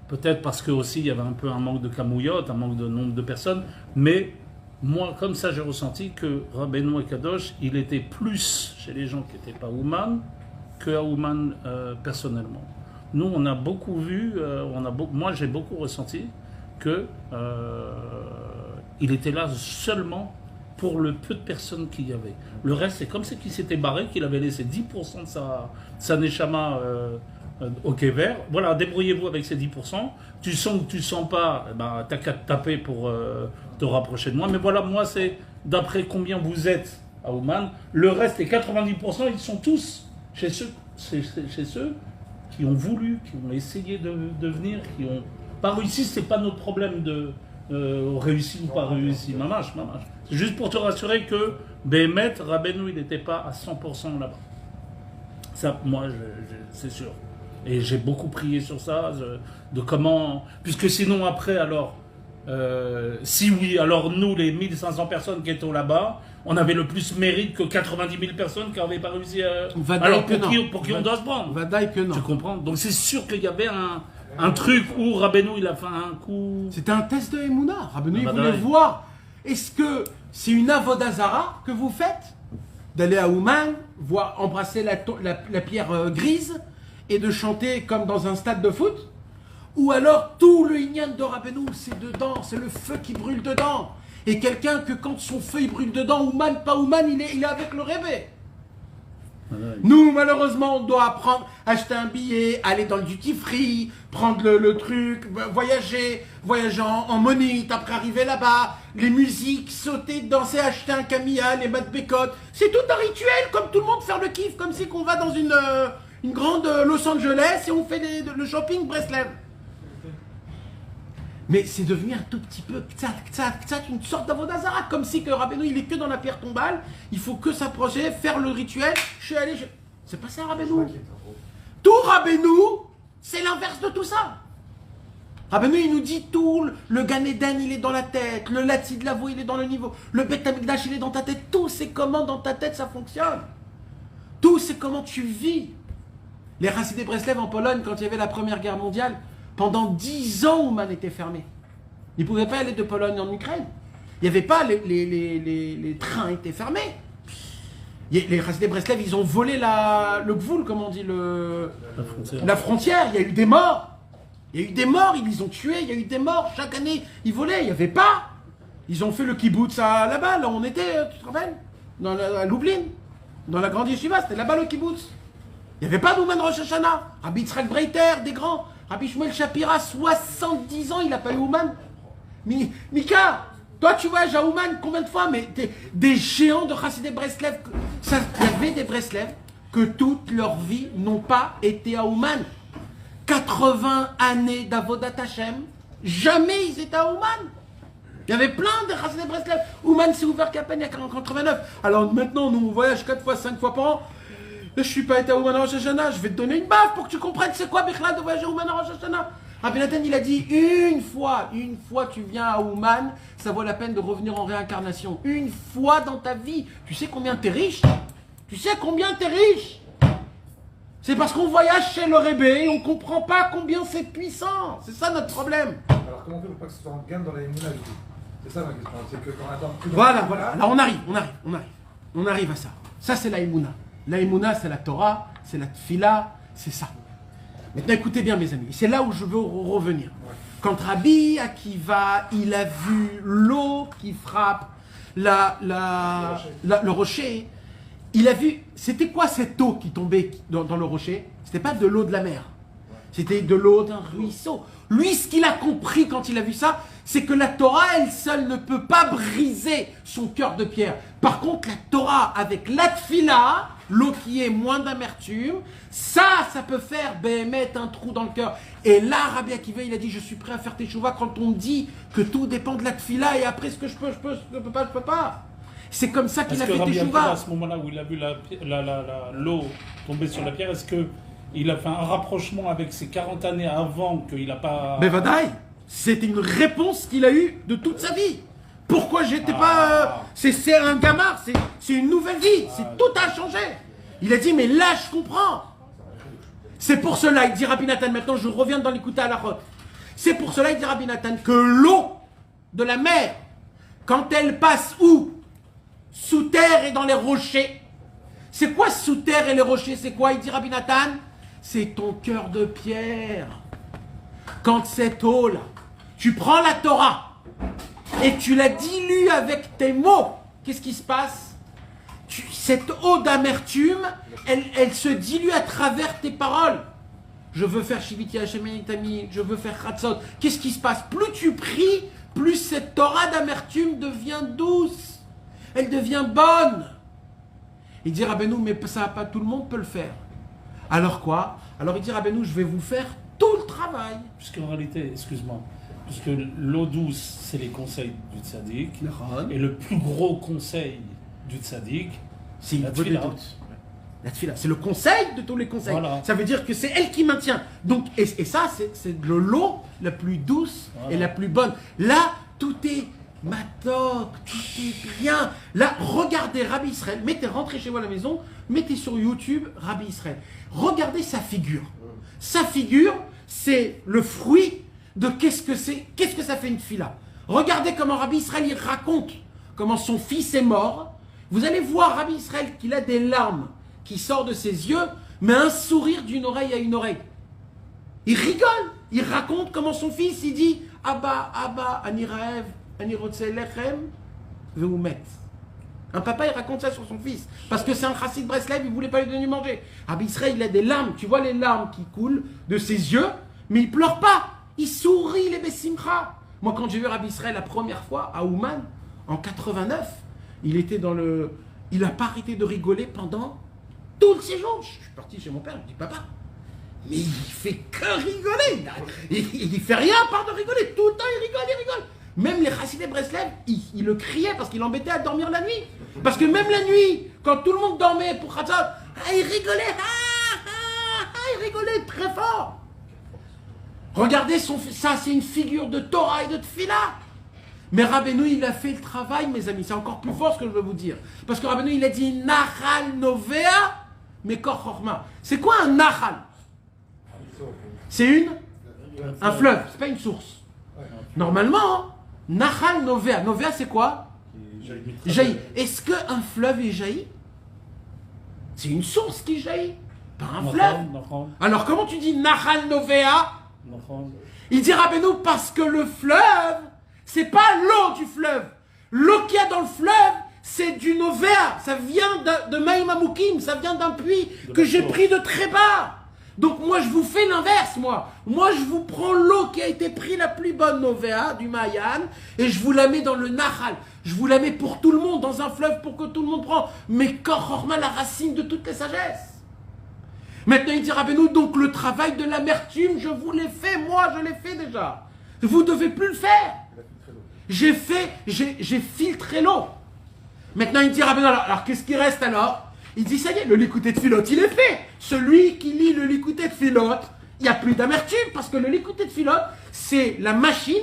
peut-être parce que aussi il y avait un peu un manque de camouillotte, un manque de nombre de personnes, mais moi, comme ça, j'ai ressenti que Rabbeinu Kadosh, il était plus chez les gens qui n'étaient pas Ouman que à Ouman personnellement. Nous, on a beaucoup vu, moi j'ai beaucoup ressenti que il était là seulement pour le peu de personnes qu'il y avait. Le reste, c'est comme c'est qu'il s'était barré, qu'il avait laissé 10% de sa neshama au Kever. Voilà, débrouillez-vous avec ces 10%. Tu sens ou tu sens pas, ben, t'as qu'à te taper pour te rapprocher de moi. Mais voilà, moi, c'est d'après combien vous êtes à Ouman. Le reste, les 90%, ils sont tous chez ceux qui ont voulu, qui ont essayé de venir, qui ont pas réussi. C'est pas notre problème de réussi ou pas réussi. Mamash. C'est juste pour te rassurer que Béhémet, Rabbeinu, il n'était pas à 100% là-bas. Ça, moi, c'est sûr. Et j'ai beaucoup prié sur ça, de comment... Puisque sinon, après, alors... si oui, alors nous, les 1500 personnes qui étaient là-bas, on avait le plus mérite que 90 000 personnes qui n'avaient pas réussi à... Alors, pour qui on doit se prendre? Vadaï que non. Tu comprends? Donc c'est sûr qu'il y avait un truc où Rabbeinu, il a fait un coup... C'était un test de Emouna. Rabbeinu, il Vadaï. voulait voir. Est-ce que c'est une avodazara que vous faites? D'aller à Ouman, voir embrasser la pierre grise et de chanter comme dans un stade de foot? Ou alors tout le Inyan de Rabbeinu, c'est dedans, c'est le feu qui brûle dedans. Et quelqu'un que quand son feu il brûle dedans, Ouman, pas Ouman, il est avec le rêve. Nous, malheureusement, on doit apprendre, acheter un billet, aller dans le duty free, prendre le truc, voyager en monite, après arriver là-bas, les musiques, sauter, danser, acheter un camilla, les matbécotes. C'est tout un rituel, comme tout le monde, faire le kiff, comme si qu'on va dans une grande Los Angeles et on fait le shopping Breslev. Mais c'est devenu un tout petit peu, une sorte d'avodazara, comme si que Rabbeinu, il est que dans la pierre tombale, il faut que s'approcher, faire le rituel, c'est pas ça Rabbeinu. Tout Rabbeinu, c'est l'inverse de tout ça. Rabbeinu, il nous dit tout, le Gan Eden, il est dans la tête, le Latzi de Lavo, il est dans le niveau, le Bet Amikdash, il est dans ta tête, tout c'est comment dans ta tête ça fonctionne. Tout c'est comment tu vis. Les Rassidés Breslev en Pologne, quand il y avait la Première Guerre mondiale, pendant 10 ans, Ouman était fermé. Ils ne pouvaient pas aller de Pologne en Ukraine. Il n'y avait pas, les trains étaient fermés. Les Rassidés Breslev, ils ont volé le Gvoul, comme on dit, la frontière. Il y a eu des morts. Il y a eu des morts, ils les ont tués, il y a eu des morts. Chaque année, ils volaient, il n'y avait pas. Ils ont fait le kibbutz là-bas, là où on était, tu te rappelles, à Lublin, dans la grande yeshiva, c'était là-bas le kibbutz. Il n'y avait pas d'Ouman Rosh Hashanah. Rabbi Yitzhak Breiter, des grands. Rabbi Shmuel Shapira, 70 ans, il n'a pas eu Ouman. Mika, toi tu voyages à Ouman combien de fois? Mais des géants de Chassidé Breslev. Il y avait des Breslev que toute leur vie n'ont pas été à Ouman. 80 années d'Avodat Hashem, jamais ils étaient à Ouman. Il y avait plein de Chassidé Breslev. Ouman s'est ouvert qu'à peine il y a 89. Alors maintenant, nous on voyage 4 fois, 5 fois par an. Je ne suis pas été à Ouman Rosh Hashanah, je vais te donner une baffe pour que tu comprennes c'est quoi Bichlal de voyager à Ouman Rosh Hashanah. Rabbi Nathan, il a dit une fois tu viens à Ouman, ça vaut la peine de revenir en réincarnation. Une fois dans ta vie. Tu sais combien t'es riche? Tu sais combien t'es riche? C'est parce qu'on voyage chez le Rébé et on ne comprend pas combien c'est puissant. C'est ça notre problème. Alors comment on fait pour pas que ce soit un gain dans la Emouna du coup? C'est ça ma question. C'est que quand on attend plus Voilà. Alors on arrive à ça. Ça c'est la Emouna. La Emouna, c'est la Torah, c'est la Tfila, c'est ça. Maintenant, écoutez bien, mes amis, c'est là où je veux revenir. Ouais. Quand Rabbi Akiva, il a vu l'eau qui frappe le rocher, il a vu, c'était quoi cette eau qui tombait dans le rocher? C'était pas de l'eau de la mer, c'était de l'eau d'un ruisseau. Lui, ce qu'il a compris quand il a vu ça, c'est que la Torah, elle seule, ne peut pas briser son cœur de pierre. Par contre, la Torah, avec la Tfila, l'eau qui est moins d'amertume, ça peut faire mettre un trou dans le cœur. Et là, Rabbi Akiva, il a dit, je suis prêt à faire teshuva quand on dit que tout dépend de la Tfila et après ce que je peux pas. C'est comme ça qu'il a fait teshuva. À ce moment-là où il a vu l'eau tomber sur la pierre, est-ce qu'il a fait un rapprochement avec ses 40 années avant qu'il n'a pas... Mais Vadaï, c'était une réponse qu'il a eue de toute sa vie. Pourquoi j'étais pas... C'est un gamard, c'est une nouvelle vie, tout a changé. Il a dit, mais là je comprends. C'est pour cela, il dit Rabbi Nathan, maintenant je reviens dans l'écoute à la route. C'est pour cela, il dit Rabbi Nathan, que l'eau de la mer, quand elle passe où? Sous terre et dans les rochers. C'est quoi sous terre et les rochers? C'est quoi? Il dit Rabbi Nathan, c'est ton cœur de pierre. Quand cette eau-là, tu prends la Torah et tu la dilues avec tes mots, qu'est-ce qui se passe? Cette eau d'amertume, elle se dilue à travers tes paroles. Je veux faire Shiviti Hashem Enitami, je veux faire Chatzot. Qu'est-ce qui se passe? Plus tu pries, plus cette Torah d'amertume devient douce. Elle devient bonne. Il dit Rabbeinu, mais ça, pas tout le monde peut le faire. Alors quoi? Alors il dit Rabbeinu, je vais vous faire tout le travail. Puisqu'en réalité, excuse-moi, puisque l'eau douce, c'est les conseils du tzaddik, et le plus gros conseil du tzaddik, c'est la tfila. La tfila, c'est le conseil de tous les conseils. Voilà. Ça veut dire que c'est elle qui maintient. Donc, et ça, c'est l'eau la plus douce et la plus bonne. Là, tout est matok, tout est bien. Là, regardez Rabbi Israël, rentrez chez vous à la maison, mettez sur YouTube Rabbi Israël. Regardez sa figure. Sa figure, c'est le fruit de qu'est-ce que ça fait une fila. Regardez comment Rabbi Israël il raconte comment son fils est mort. Vous allez voir Rabbi Israël qu'il a des larmes qui sortent de ses yeux, mais un sourire d'une oreille à une oreille. Il rigole, il raconte comment son fils, il dit « Abba, Abba, ani raev, ani rotze lechem, veumet ». Un papa, il raconte ça sur son fils, parce que c'est un chassid Breslev, il ne voulait pas lui donner manger. Rabbi Israël, il a des larmes, tu vois les larmes qui coulent de ses yeux, mais il ne pleure pas, il sourit les besimcha. Moi, quand j'ai vu Rabbi Israël la première fois à Ouman, en 89, il n'a pas arrêté de rigoler pendant tout le séjour. Je suis parti chez mon père, je me dis, papa, mais il fait que rigoler. Il fait rien à part de rigoler. Tout le temps, il rigole. Même les Chassidés Breslev, ils le criaient parce qu'il l'embêtait à dormir la nuit. Parce que même la nuit, quand tout le monde dormait pour Khatzot, il rigolait. Il rigolait très fort. Regardez, ça c'est une figure de Torah et de Tfila. Mais Rabbeinu, il a fait le travail, mes amis. C'est encore plus fort ce que je veux vous dire. Parce que Rabbeinu, il a dit Nahal Novea, mais Kor Chorma. C'est quoi un Nahal? C'est un fleuve, c'est pas une source. Normalement, Nahal Novea. Novea, c'est quoi? Jaillit. Est-ce qu'un fleuve est jailli? C'est une source qui jaillit, pas un fleuve. Alors comment tu dis Nahal Novea? Il dit Rabbeinu parce que le fleuve, c'est pas l'eau du fleuve. L'eau qu'il y a dans le fleuve, c'est du Novea. Ça vient de Maïm Amoukim, ça vient d'un puits que j'ai pris de très bas. Donc moi je vous fais l'inverse, moi. Moi je vous prends l'eau qui a été prise la plus bonne Novea, du Mayan, et je vous la mets dans le Nahal. Je vous la mets pour tout le monde, dans un fleuve pour que tout le monde prend. Mais Kor Chorma, la racine de toutes les sagesses. Maintenant il dit Rabbeinu, donc le travail de l'amertume, je vous l'ai fait, moi je l'ai fait déjà. Vous ne devez plus le faire. J'ai filtré l'eau. Maintenant il dit Rabbeinu, alors qu'est-ce qui reste alors? Il dit ça y est, le Likutei Tfilot, il est fait. Celui qui lit le Likutei Tfilot, il n'y a plus d'amertume, parce que le Likutei Tfilot, c'est la machine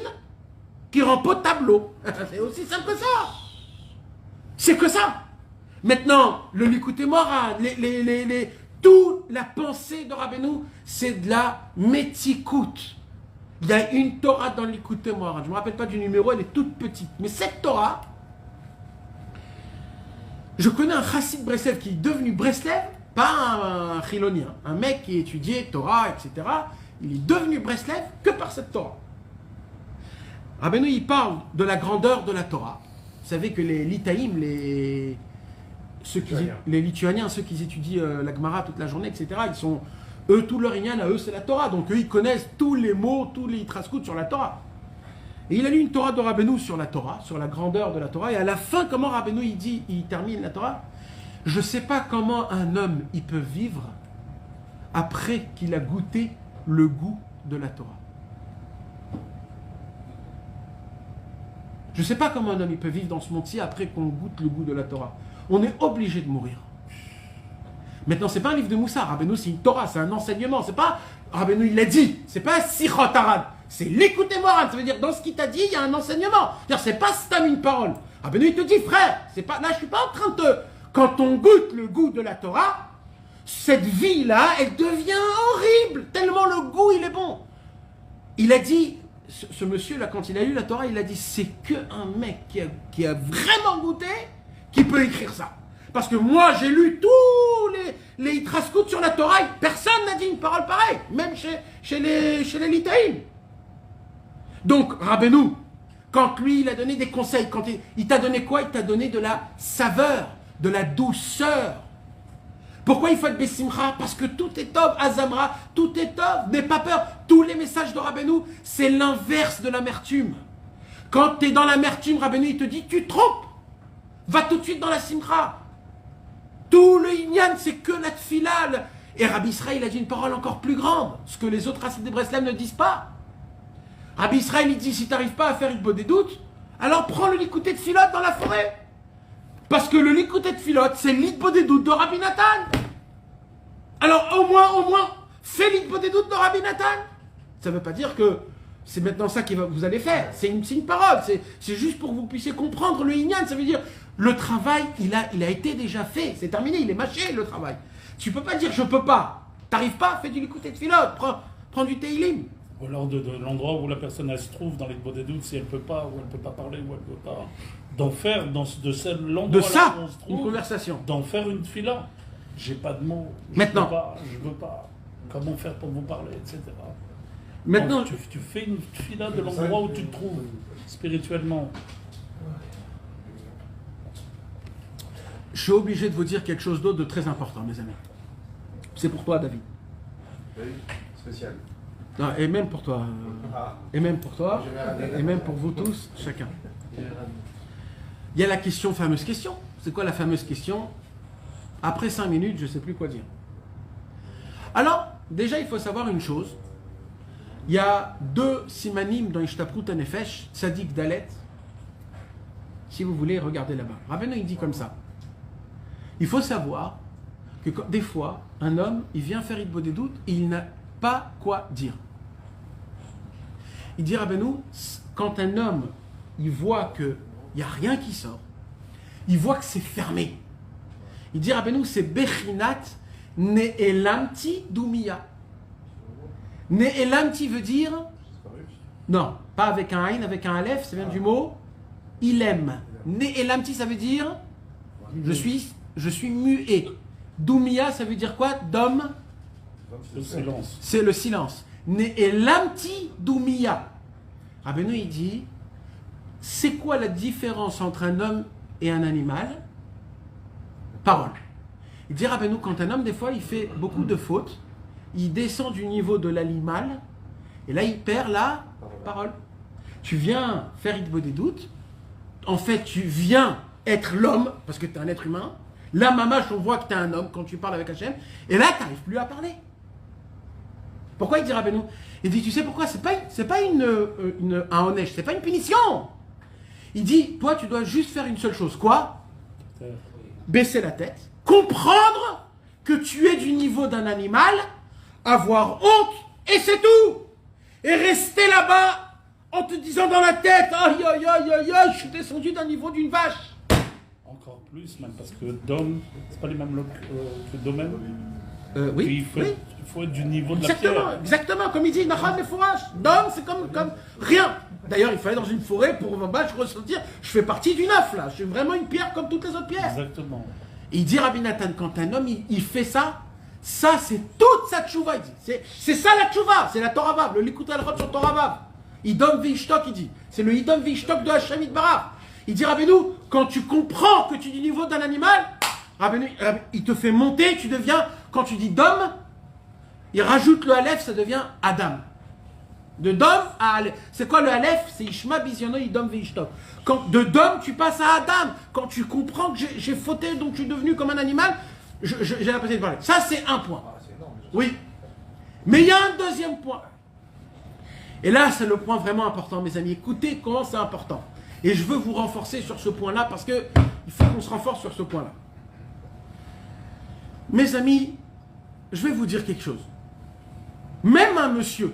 qui rend potable l'eau. C'est aussi simple que ça. C'est que ça. Maintenant, le Likutei Moharan, toute la pensée de Rabbeinu, c'est de la métikout. Il y a une Torah dans le Likutei Moharan. Je ne me rappelle pas du numéro, elle est toute petite. Mais cette Torah, je connais un chassid Breslev qui est devenu Breslev, pas un chilonien, un mec qui étudiait Torah, etc. Il est devenu Breslev que par cette Torah. Rabbeinu, il parle de la grandeur de la Torah. Vous savez que les Litaïm, les Lituaniens, ceux qui étudient la Gemara toute la journée, etc., ils sont, eux, tout leur inyan à eux, c'est la Torah. Donc eux, ils connaissent tous les mots, tous les itraskout sur la Torah. Et il a lu une Torah de Rabbeinu sur la Torah, sur la grandeur de la Torah. Et à la fin, comment Rabbeinu il termine la Torah? Je ne sais pas comment un homme il peut vivre après qu'il a goûté le goût de la Torah. Je ne sais pas comment un homme il peut vivre dans ce monde-ci après qu'on goûte le goût de la Torah. On est obligé de mourir. Maintenant, ce n'est pas un livre de Moussa. Rabbeinu, c'est une Torah, c'est un enseignement. C'est pas Rabbeinu, il l'a dit. C'est pas Sichot Arad. C'est l'écouter moral, ça veut dire dans ce qu'il t'a dit, il y a un enseignement. C'est pas stam une parole. Rabbeinu, il te dit, frère, c'est pas, là je suis pas en train de... Quand on goûte le goût de la Torah, cette vie-là, elle devient horrible, tellement le goût, il est bon. Il a dit, ce monsieur-là, quand il a lu la Torah, il a dit, c'est qu'un mec qui a vraiment goûté qui peut écrire ça. Parce que moi, j'ai lu tous les itraskout sur la Torah, personne n'a dit une parole pareille, même chez les Litaïm. Donc, Rabbeinu, quand lui, il a donné des conseils, quand il t'a donné quoi? Il t'a donné de la saveur, de la douceur. Pourquoi il faut être Bessimcha? Parce que tout est top, Azamra, tout est top, n'aie pas peur. Tous les messages de Rabbeinu, c'est l'inverse de l'amertume. Quand tu es dans l'amertume, Rabbeinu, il te dit, tu te trompes. Va tout de suite dans la Simcha. Tout le Inyan, c'est que la Tfila. Et Rabbi Israël a dit une parole encore plus grande, ce que les autres racistes de Breslev ne disent pas. Rabbi Israël, il dit, si tu n'arrives pas à faire une bonne des doutes, alors prends le Likutei Tfilot dans la forêt. Parce que le Likutei Tfilot, c'est l'Itbo des doutes de Rabbi Nathan. Alors au moins, fais l'Itbo des doutes de Rabbi Nathan. Ça ne veut pas dire que c'est maintenant ça que vous allez faire. C'est une parole. C'est juste pour que vous puissiez comprendre le Inyan. Ça veut dire, le travail, il a été déjà fait. C'est terminé, il est mâché, le travail. Tu ne peux pas dire, je ne peux pas. Tu n'arrives pas, fais du Likutei Tfilot. Prends du Teilim. Ou alors de l'endroit où la personne elle se trouve dans les beaux des doutes, si elle ne peut pas, ou elle ne peut pas parler, ou elle ne peut pas. D'en faire, l'endroit de ça, où on se trouve, une conversation. D'en faire une fila. J'ai pas de mots. Maintenant. Je veux pas. Comment faire pour vous parler, etc. Maintenant. Donc, tu fais une fila de l'endroit où tu te trouves, spirituellement. Je suis obligé de vous dire quelque chose d'autre de très important, mes amis. C'est pour toi, David. Oui, spécial. Non, et même pour toi. Et même pour toi. Et même pour vous tous, chacun. Il y a la fameuse question. C'est quoi la fameuse question? Après 5 minutes, je ne sais plus quoi dire. Alors, déjà, il faut savoir une chose. Il y a 2 simanim dans Ishtaprut Nefesh, Tzadik Dalet. Si vous voulez, regardez là-bas. Rabbeinu, il dit comme ça. Il faut savoir que des fois, un homme, il vient faire Hitbo des doutes et il n'a pas quoi dire. Il dit Rabbeinu, quand un homme, il voit qu'il n'y a rien qui sort, il voit que c'est fermé. Il dit Rabbeinu, c'est Bechinat Ne'elamti Doumiya. Ne'elamti veut dire, non, pas avec un Aïn, avec un Aleph, ça vient du mot Ilem. Ne'elamti, ça veut dire, je suis muet. Doumiya, ça veut dire quoi? Dom, Le silence. c'est le silence. Ne'elamti Doumiya. Rabbeinu, il dit, c'est quoi la différence entre un homme et un animal? Parole. Il dit Rabbeinu, quand un homme, des fois, il fait beaucoup de fautes, il descend du niveau de l'animal, et là, il perd la parole. Tu viens faire Hitbo des doutes, en fait, tu viens être l'homme, parce que tu es un être humain, là, mamache, on voit que tu es un homme quand tu parles avec Hachem, et là, tu n'arrives plus à parler. Pourquoi il dit Rabbeinu? Il dit, tu sais pourquoi? C'est pas un onesh, c'est pas une punition. Il dit, toi, tu dois juste faire une seule chose. Quoi? Baisser la tête, comprendre que tu es du niveau d'un animal, avoir honte, et c'est tout. Et rester là-bas en te disant dans la tête, aïe, aïe, aïe, aïe, aïe, je suis descendu d'un niveau d'une vache. Encore plus, même, parce que Dom, c'est pas les mêmes que domaine. Oui, Il faut être du niveau de la exactement, pierre. exactement, comme il dit, Nachal Mefourash, Dom, c'est comme rien. D'ailleurs, il fallait dans une forêt pour ressentir, je fais partie du neuf là, je suis vraiment une pierre comme toutes les autres pierres. Exactement. Et il dit Rabbi Nathan, quand un homme il fait ça, ça c'est toute sa tchouva, il dit. C'est ça la tchouva, c'est la Torah Vav, le Likut al-Rod sur Torah Vav. Idom Vishtok, il dit. C'est le Idom Vishtok de Hashem Itbarach. Il dit Rabbeinu, quand tu comprends que tu es du niveau d'un animal, Rabbeinu, il te fait monter, tu deviens, quand tu dis Dom, il rajoute le Aleph, ça devient Adam. De Dom à Aleph. C'est quoi le Aleph? C'est Ishma Bizyono Idom Vishtok. Quand de Dom, tu passes à Adam. Quand tu comprends que j'ai fauté, donc je suis devenu comme un animal, j'ai l'impression de parler. Ça, c'est un point. Oui. Mais il y a un deuxième point. Et là, c'est le point vraiment important, mes amis. Écoutez comment c'est important. Et je veux vous renforcer sur ce point-là parce qu'il faut qu'on se renforce sur ce point-là. Mes amis, je vais vous dire quelque chose. Même un monsieur,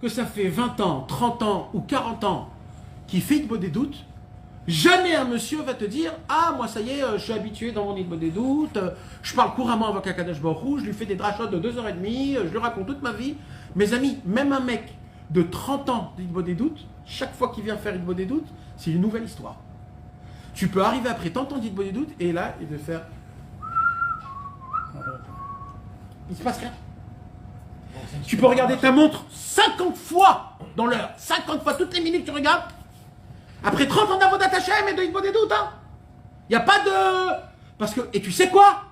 que ça fait 20 ans, 30 ans ou 40 ans, qui fait Hitbo des doutes, jamais un monsieur va te dire « Ah, moi ça y est, je suis habitué dans mon Hitbo des doutes, je parle couramment avec Akadosh Baruch Hu, je lui fais des drachot de 2h30, je lui raconte toute ma vie. » Mes amis, même un mec de 30 ans d'Hitbo des doutes, chaque fois qu'il vient faire Hitbo des doutes, c'est une nouvelle histoire. Tu peux arriver après tant de temps d'Hitbo des doutes et là, il de faire... Il ne se passe rien. Tu peux regarder ta montre 50 fois dans l'heure. 50 fois, toutes les minutes tu regardes. Après 30 ans d'Avodat Hashem et de Hitbo des doutes, hein. Il n'y a pas de... Parce que... Et tu sais quoi?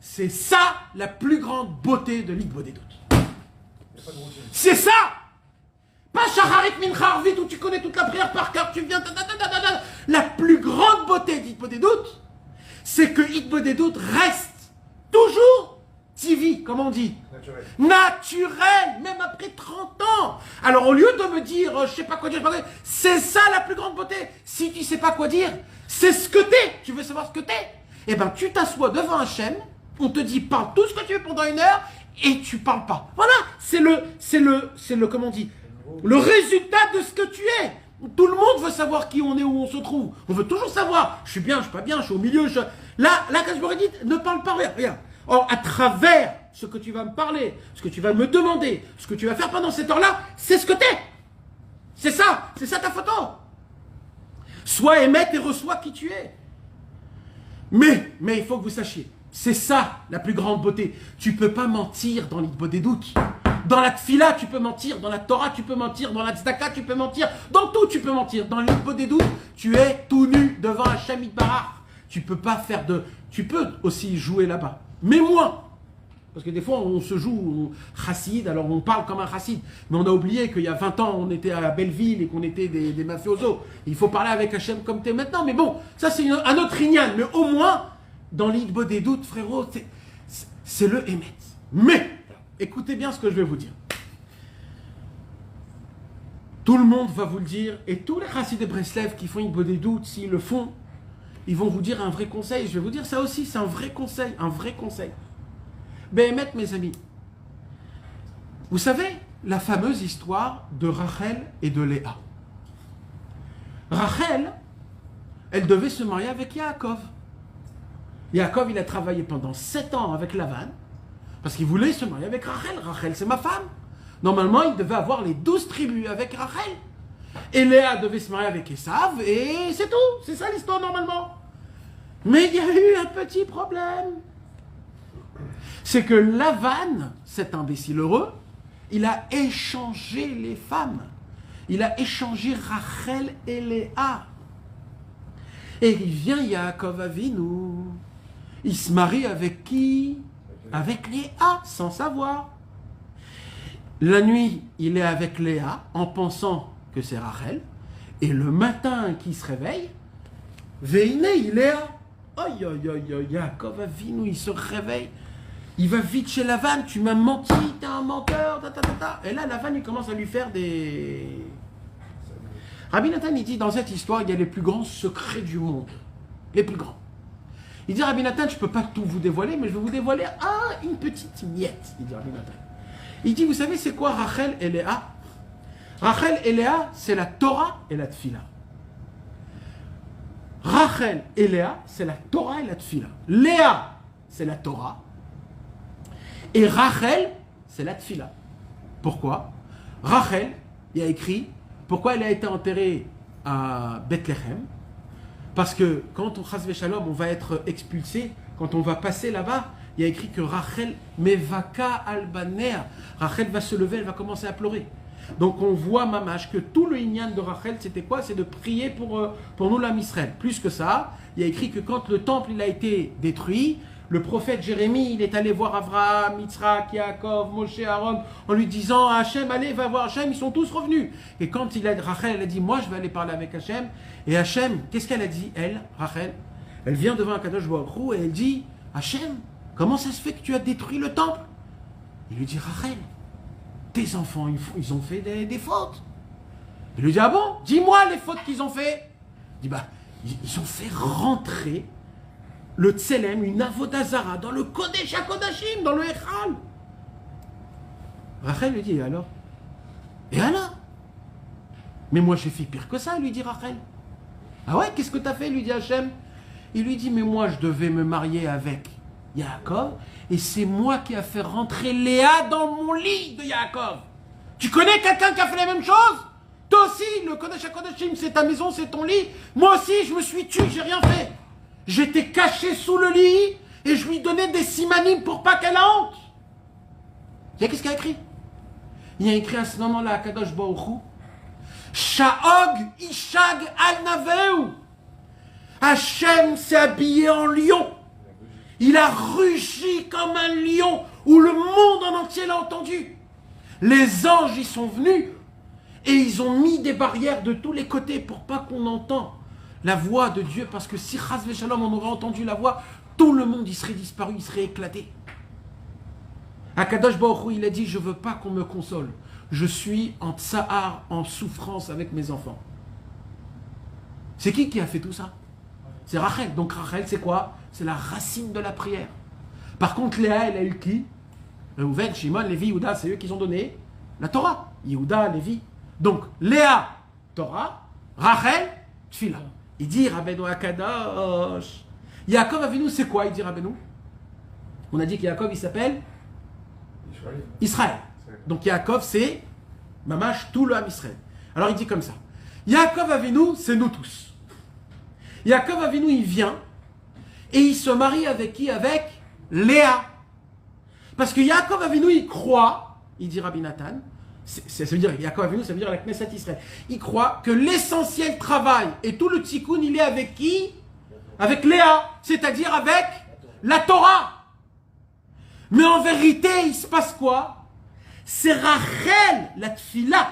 C'est ça la plus grande beauté de l'Hitbo des doutes. C'est ça. Pas Shacharit Mincha Arvit où tu connais toute la prière par cœur, tu viens... La plus grande beauté d'Hitbo des doutes, c'est que Hitbo des doutes reste toujours TV, comme on dit. Naturel, même après 30 ans. Alors au lieu de me dire, je sais pas quoi dire, c'est ça la plus grande beauté. Si tu sais pas quoi dire, c'est ce que t'es. Tu veux savoir ce que t'es? Eh ben tu t'assois devant Hachem, on te dit parle tout ce que tu veux pendant 1 heure et tu parles pas. Voilà, c'est le comment on dit, le résultat de ce que tu es. Tout le monde veut savoir qui on est, où on se trouve. On veut toujours savoir, je suis bien, je suis pas bien, je suis au milieu. Là, quand je m'aurais dit, ne parle pas, regarde. Or, à travers ce que tu vas me parler, ce que tu vas me demander, ce que tu vas faire pendant cette heure-là, c'est ce que t'es. C'est ça ta photo. Sois émette et reçois qui tu es. Mais il faut que vous sachiez, c'est ça la plus grande beauté. Tu peux pas mentir dans l'Hitbo des doutes. Dans la tfila, tu peux mentir. Dans la Torah, tu peux mentir. Dans la tzedaka, tu peux mentir. Dans tout, tu peux mentir. Dans l'Hitbo des doutes, tu es tout nu devant Hachem Itbarach. Tu peux pas faire de... Tu peux aussi jouer là-bas. Mais moins. Parce que des fois, on se joue chassid, alors on parle comme un chassid. Mais on a oublié qu'il y a 20 ans, on était à Belleville et qu'on était des mafiosos. Il faut parler avec Hachem comme tu es maintenant. Mais bon, ça c'est un autre rignan. Mais au moins, dans l'Idbo des doutes, frérot, c'est le Emet. Mais, écoutez bien ce que je vais vous dire. Tout le monde va vous le dire, et tous les chassidés de Breslev qui font Idbo des doutes, s'ils le font, ils vont vous dire un vrai conseil. Je vais vous dire ça aussi, c'est un vrai conseil, un vrai conseil. Béhémet, mes amis, vous savez la fameuse histoire de Rachel et de Léa. Rachel, elle devait se marier avec Yaakov. Yaakov, il a travaillé pendant 7 ans avec Lavan, parce qu'il voulait se marier avec Rachel. Rachel, c'est ma femme. Normalement, il devait avoir les 12 tribus avec Rachel. Et Léa devait se marier avec Esav, et c'est tout. C'est ça l'histoire normalement. Mais il y a eu un petit problème. C'est que Lavan, cet imbécile heureux, il a échangé les femmes. Il a échangé Rachel et Léa. Et il vient Yaakov Avinu. Il se marie avec qui? Avec Léa, sans savoir. La nuit, il est avec Léa en pensant que c'est Rachel. Et le matin qu'il se réveille, Veine, il est là. Aïe, aïe, aïe, aïe, Yaakov Avinu, il se réveille. Il va vite chez Lavan, tu m'as menti, t'es un menteur, ta, ta, ta, ta. Et là, Lavan, il commence à lui faire des... Rabbi Nathan, il dit, dans cette histoire, il y a les plus grands secrets du monde. Les plus grands. Il dit, Rabbi Nathan, je ne peux pas tout vous dévoiler, mais je vais vous dévoiler une petite miette, il dit Rabbi Nathan. Il dit, vous savez, c'est quoi Rachel et Léa? Rachel et Léa, c'est la Torah et la Tfila. Rachel et Léa, c'est la Torah et la Tfila. Léa, c'est la Torah. Et Rachel, c'est la Tfila. Pourquoi? Rachel, il y a écrit, pourquoi elle a été enterrée à Bethléem? Parce que quand on chas v'shalom, on va être expulsé, quand on va passer là-bas, il y a écrit que Rachel mevaka albanea. Rachel va se lever, elle va commencer à pleurer. Donc on voit mamash que tout le inyan de Rachel, c'était quoi? C'est de prier pour nous l'âme Israël. Plus que ça, il y a écrit que quand le temple il a été détruit, le prophète Jérémie, il est allé voir Avraham, Yitzhak, Yaakov, Moshe, Aaron, en lui disant à Hachem, allez, va voir Hachem, ils sont tous revenus. Et quand Rachel, elle a dit, moi je vais aller parler avec Hachem. Et Hachem, qu'est-ce qu'elle a dit, elle, Rachel? Elle vient devant Akadosh Baruch Hu et elle dit, Hachem, comment ça se fait que tu as détruit le temple? Il lui dit, Rachel, tes enfants, ils ont fait des fautes. Il lui dit, ah bon? Dis-moi les fautes qu'ils ont fait. Il dit, bah, ils ont fait rentrer le Tselem, une Avodazara, dans le Kodesh HaKodashim, dans le Echal. Rachel lui dit, et alors? Et alors? Mais moi j'ai fait pire que ça, lui dit Rachel. Ah ouais, qu'est-ce que t'as fait, lui dit Hachem? Il lui dit, mais moi je devais me marier avec Yaakov, et c'est moi qui a fait rentrer Léa dans mon lit de Yaakov. Tu connais quelqu'un qui a fait la même chose? Toi aussi, le Kodesh HaKodashim, c'est ta maison, c'est ton lit. Moi aussi, je me suis tué, j'ai rien fait. J'étais caché sous le lit et je lui donnais des simanim pour pas qu'elle a honte. Qu'est-ce qu'il y a écrit? Il y a écrit à ce moment-là à Kadosh Baruch Hu, Sha'og Ishag al-Naveu. Hachem s'est habillé en lion. Il a rugi comme un lion où le monde en entier l'a entendu. Les anges y sont venus et ils ont mis des barrières de tous les côtés pour pas qu'on entende la voix de Dieu, parce que si chas v'shalom on aurait entendu la voix, tout le monde y serait disparu, il serait éclaté. Akadosh Baruch Hu, il a dit, je veux pas qu'on me console. Je suis en tsahar, en souffrance avec mes enfants. C'est qui a fait tout ça? C'est Rachel. Donc Rachel, c'est quoi? C'est la racine de la prière. Par contre, Léa, elle a eu qui? Reuven, Shimon, Lévi, Yehuda, c'est eux qui ont donné la Torah. Yehuda, Lévi. Donc, Léa, Torah, Rachel, Tfila. Il dit Rabbeinu Akadosh. Yaakov Avinu, c'est quoi? Il dit Rabbeinu. On a dit que Yaakov, il s'appelle Israël. Donc Yaakov, c'est mamash tout le Ham Israël. Alors il dit comme ça. Yaakov Avinu, c'est nous tous. Yaakov Avinu, il vient et il se marie avec qui? Avec Léa. Parce que Yaakov Avinu, il croit, il dit Rabbi Nathan, ça veut dire, Yaakov Avinu, ça veut dire la Knesset Israël. Il croit que l'essentiel travail et tout le tikkun, il est avec qui? Avec Léa, c'est-à-dire avec la Torah. Mais en vérité, il se passe quoi? C'est Rachel, la Tfila,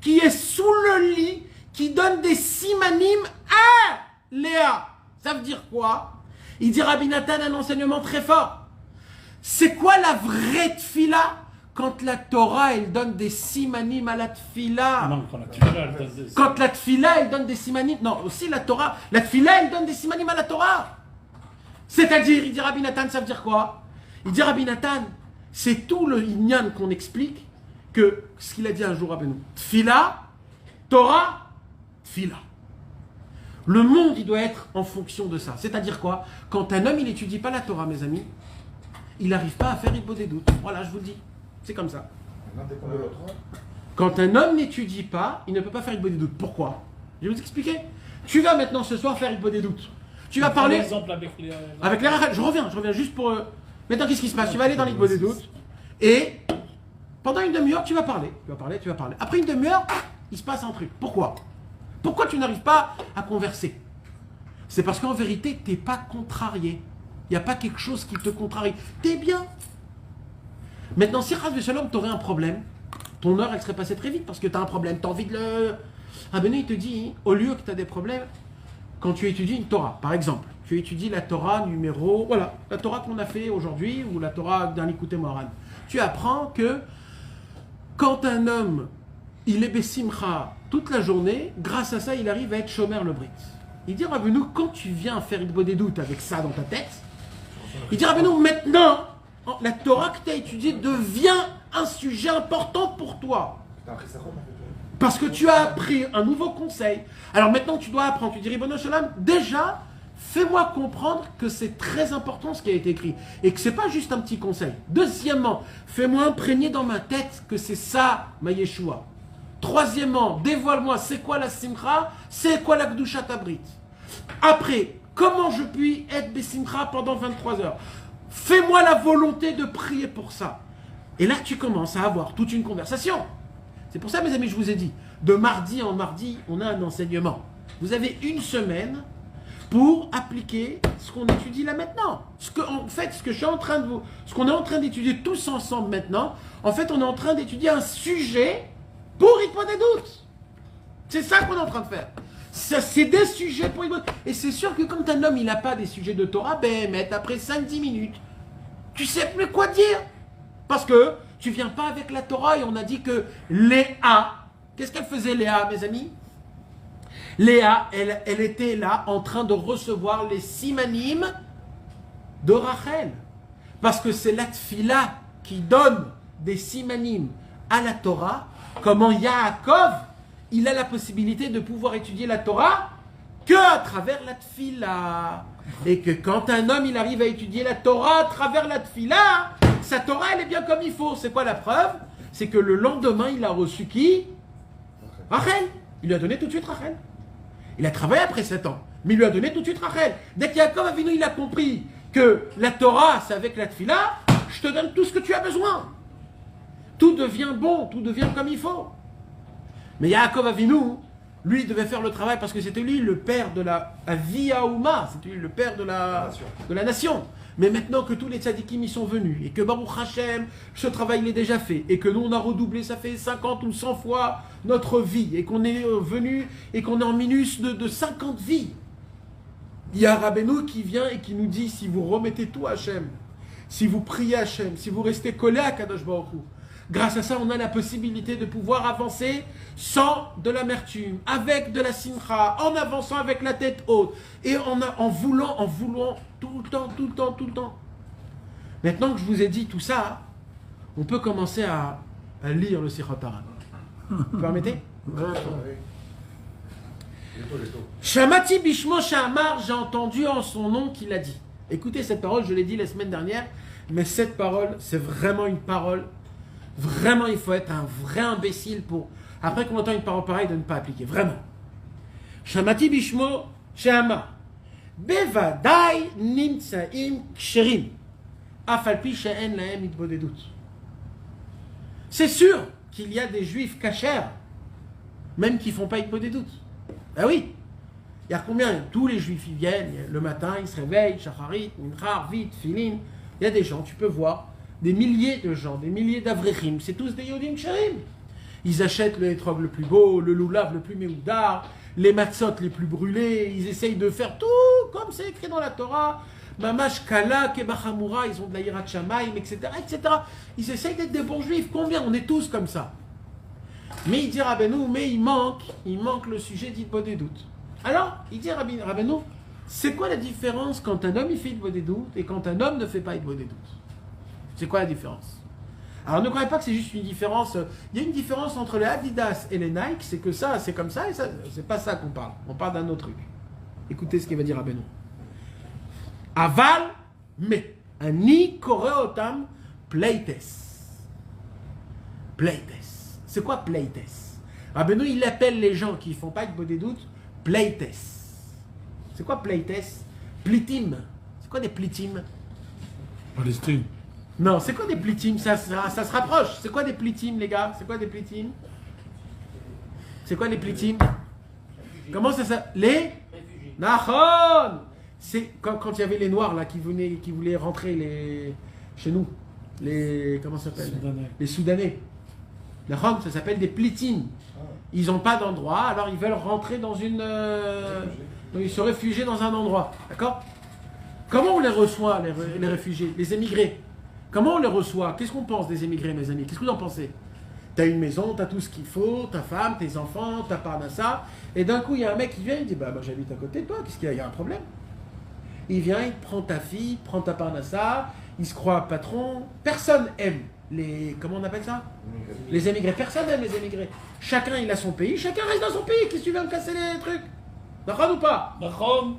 qui est sous le lit, qui donne des simanim à Léa. Ça veut dire quoi? Il dit Rabbi Nathan un enseignement très fort. C'est quoi la vraie tfila quand la Torah, elle donne des simanim à la tfila? Non, quand la tfila, elle donne des... Quand la tfila, elle donne des simanim. Non, aussi la Torah. La tfila, elle donne des simanim à la Torah. C'est-à-dire, il dit Rabbi Nathan, ça veut dire quoi? Il dit Rabbi Nathan, c'est tout le inyan qu'on explique que ce qu'il a dit un jour à Benoît. Tfila, Torah, tfila. Le monde, il doit être en fonction de ça. C'est-à-dire quoi? Quand un homme, il n'étudie pas la Torah, mes amis, il n'arrive pas à faire Hitbo des doutes. Voilà, je vous le dis. C'est comme ça. L'un dépend de l'autre. Quand un homme n'étudie pas, il ne peut pas faire Hitbo des doutes. Pourquoi? Je vais vous expliquer. Tu vas maintenant ce soir faire Hitbo des doutes. Tu vas parler... Par exemple, avec les... Avec les rachats, je reviens juste pour... Maintenant, qu'est-ce qui se passe? Tu vas aller dans l'Hitbo des doutes et pendant une demi-heure, tu vas parler. Tu vas parler. Après une demi-heure, il se passe un truc. Pourquoi? Pourquoi tu n'arrives pas à converser? C'est parce qu'en vérité, tu n'es pas contrarié. Il n'y a pas quelque chose qui te contrarie. Tu es bien. Maintenant, si Chas V'Shalom, tu aurais un problème, ton heure, elle serait passée très vite parce que tu as un problème. Tu as envie de le... Ah ben il te dit, au lieu que tu as des problèmes, quand tu étudies une Torah, par exemple, tu étudies la Torah numéro... Voilà, la Torah qu'on a fait aujourd'hui ou la Torah d'un Likutei Moharan. Tu apprends que quand un homme, il est Bessimcha toute la journée, grâce à ça, il arrive à être Shomer le Brit. Il dit, Rabbeinu, quand tu viens faire Hitbo des doutes avec ça dans ta tête, il dit, Rabbeinu, maintenant, la Torah que tu as étudiée devient un sujet important pour toi. Parce que tu as appris un nouveau conseil. Alors maintenant, tu dois apprendre. Tu dis, Ribono Shalom, déjà, fais-moi comprendre que c'est très important ce qui a été écrit. Et que ce n'est pas juste un petit conseil. Deuxièmement, fais-moi imprégner dans ma tête que c'est ça, ma Yeshua. Troisièmement, dévoile-moi c'est quoi la Simcha, c'est quoi la Gdushat Abrit. Après, comment je puis être Bessimcha pendant 23 heures? Fais-moi la volonté de prier pour ça. Et là, tu commences à avoir toute une conversation. C'est pour ça, mes amis, je vous ai dit, de mardi en mardi, on a un enseignement. Vous avez une semaine pour appliquer ce qu'on étudie là maintenant. Ce qu'on est en train d'étudier tous ensemble maintenant, en fait, on est en train d'étudier un sujet pour Hitbo des doutes. C'est ça qu'on est en train de faire. C'est des sujets pour Hitbo. Et c'est sûr que quand un homme, il n'a pas des sujets de Torah, après 5-10 minutes, tu sais plus quoi dire. Parce que tu viens pas avec la Torah et on a dit que Léa, qu'est-ce qu'elle faisait Léa, mes amis? Léa, elle était là en train de recevoir les simanim de Rachel. Parce que c'est la tfila qui donne des simanim à la Torah. Comment Yaakov, il a la possibilité de pouvoir étudier la Torah que à travers la tfila. Et que quand un homme, il arrive à étudier la Torah à travers la tfila, sa Torah, elle est bien comme il faut. C'est quoi la preuve? C'est que le lendemain, il a reçu qui? Rachel. Il lui a donné tout de suite Rachel. Il a travaillé après 7 ans, mais il lui a donné tout de suite Rachel. Dès qu'Yaakov Avinu, il a compris que la Torah, c'est avec la tfila, je te donne tout ce que tu as besoin. Tout devient bon, tout devient comme il faut. Mais Yaakov Avinu, lui, il devait faire le travail parce que c'était lui le père de la Avia Ouma, c'était lui le père de la nation. Mais maintenant que tous les tzadikim y sont venus, et que Baruch Hashem, ce travail il est déjà fait, et que nous on a redoublé, ça fait 50 ou 100 fois notre vie, et qu'on est venu, et qu'on est en minus de 50 vies. Il y a Rabbeinu qui vient et qui nous dit, si vous remettez tout à Hashem, si vous priez à Hashem, si vous restez collé à Kadosh Baruch Hu, grâce à ça on a la possibilité de pouvoir avancer sans de l'amertume, avec de la simcha, en avançant avec la tête haute, et en voulant tout le temps. Maintenant que je vous ai dit tout ça, on peut commencer à lire le Sichot Haran. Vous permettez? Shamati Bishmo Shamar, j'ai entendu en son nom qu'il a dit. Écoutez cette parole, je l'ai dit la semaine dernière, mais cette parole, c'est vraiment une parole. Vraiment, il faut être un vrai imbécile pour, après qu'on entend une parole pareille, de ne pas appliquer. Vraiment. Shamati Bishmo Shamar. Bevadai nimtsaim ksherim. Afalpi she'en lahem hitbo des doutes. C'est sûr qu'il y a des juifs cachers, même qui ne font pas hitbo des doutes. Ben oui. Il y a combien? Tous les juifs, ils viennent, le matin, ils se réveillent, shacharit, mincha, arvit, filin. Il y a des gens, tu peux voir, des milliers de gens, des milliers d'avrechim, c'est tous des yodim ksherim. Ils achètent le hétrog le plus beau, le loulav le plus méoudar, les matzot les plus brûlés, ils essayent de faire tout comme c'est écrit dans la Torah, Mamash Kala, Kebachamura, ils ont de la Yirat Shamaim, etc., etc. Ils essayent d'être des bons juifs. Combien? On est tous comme ça. Mais il dit Rabbeinu, mais il manque le sujet d'Itbo des doutes. Alors, il dit Rabbeinu, c'est quoi la différence quand un homme il fait Itbo des doutes et quand un homme ne fait pas Itbo des doutes? C'est quoi la différence? Alors ne croyez pas que c'est juste une différence. Il y a une différence entre les Adidas et les Nike, c'est que ça, c'est comme ça, et ça, c'est pas ça qu'on parle. On parle d'un autre truc. Écoutez ce qu'il va dire Rabbeinu. Aval, mais, ani koreotam pleites. Pleites. C'est quoi pleites? Rabbeinu, il appelle les gens qui font pas de des doutes, pleites. C'est quoi pleites? Plitim. C'est quoi des plitim? Palestine. Non, c'est quoi des plitim? Ça se rapproche. C'est quoi des plitim, les gars? C'est quoi des plitim? C'est quoi les plitim? Comment ça s'appelle? Les Nahon. C'est quand il y avait les Noirs là qui voulaient rentrer chez nous. Comment ça s'appelle? Les Soudanais. Nahon, ça s'appelle des plitim. Ils n'ont pas d'endroit, alors ils veulent rentrer dans une... ils se réfugier dans un endroit. D'accord? Comment on les reçoit, les réfugiés, les émigrés? Comment on les reçoit? Qu'est-ce qu'on pense des émigrés, mes amis? Qu'est-ce que vous en pensez? T'as une maison, t'as tout ce qu'il faut, ta femme, tes enfants, ta parnassa, et d'un coup, il y a un mec qui vient, il dit, bah, moi j'habite à côté de toi, qu'est-ce qu'il y a? Il y a un problème. Il vient, il prend ta fille, prend ta parnassa, il se croit patron. Personne aime comment on appelle ça? Les émigrés. Personne aime les émigrés. Chacun, il a son pays, chacun reste dans son pays. Qu'est-ce que tu viens me casser les trucs? D'accord ou pas? D'accord.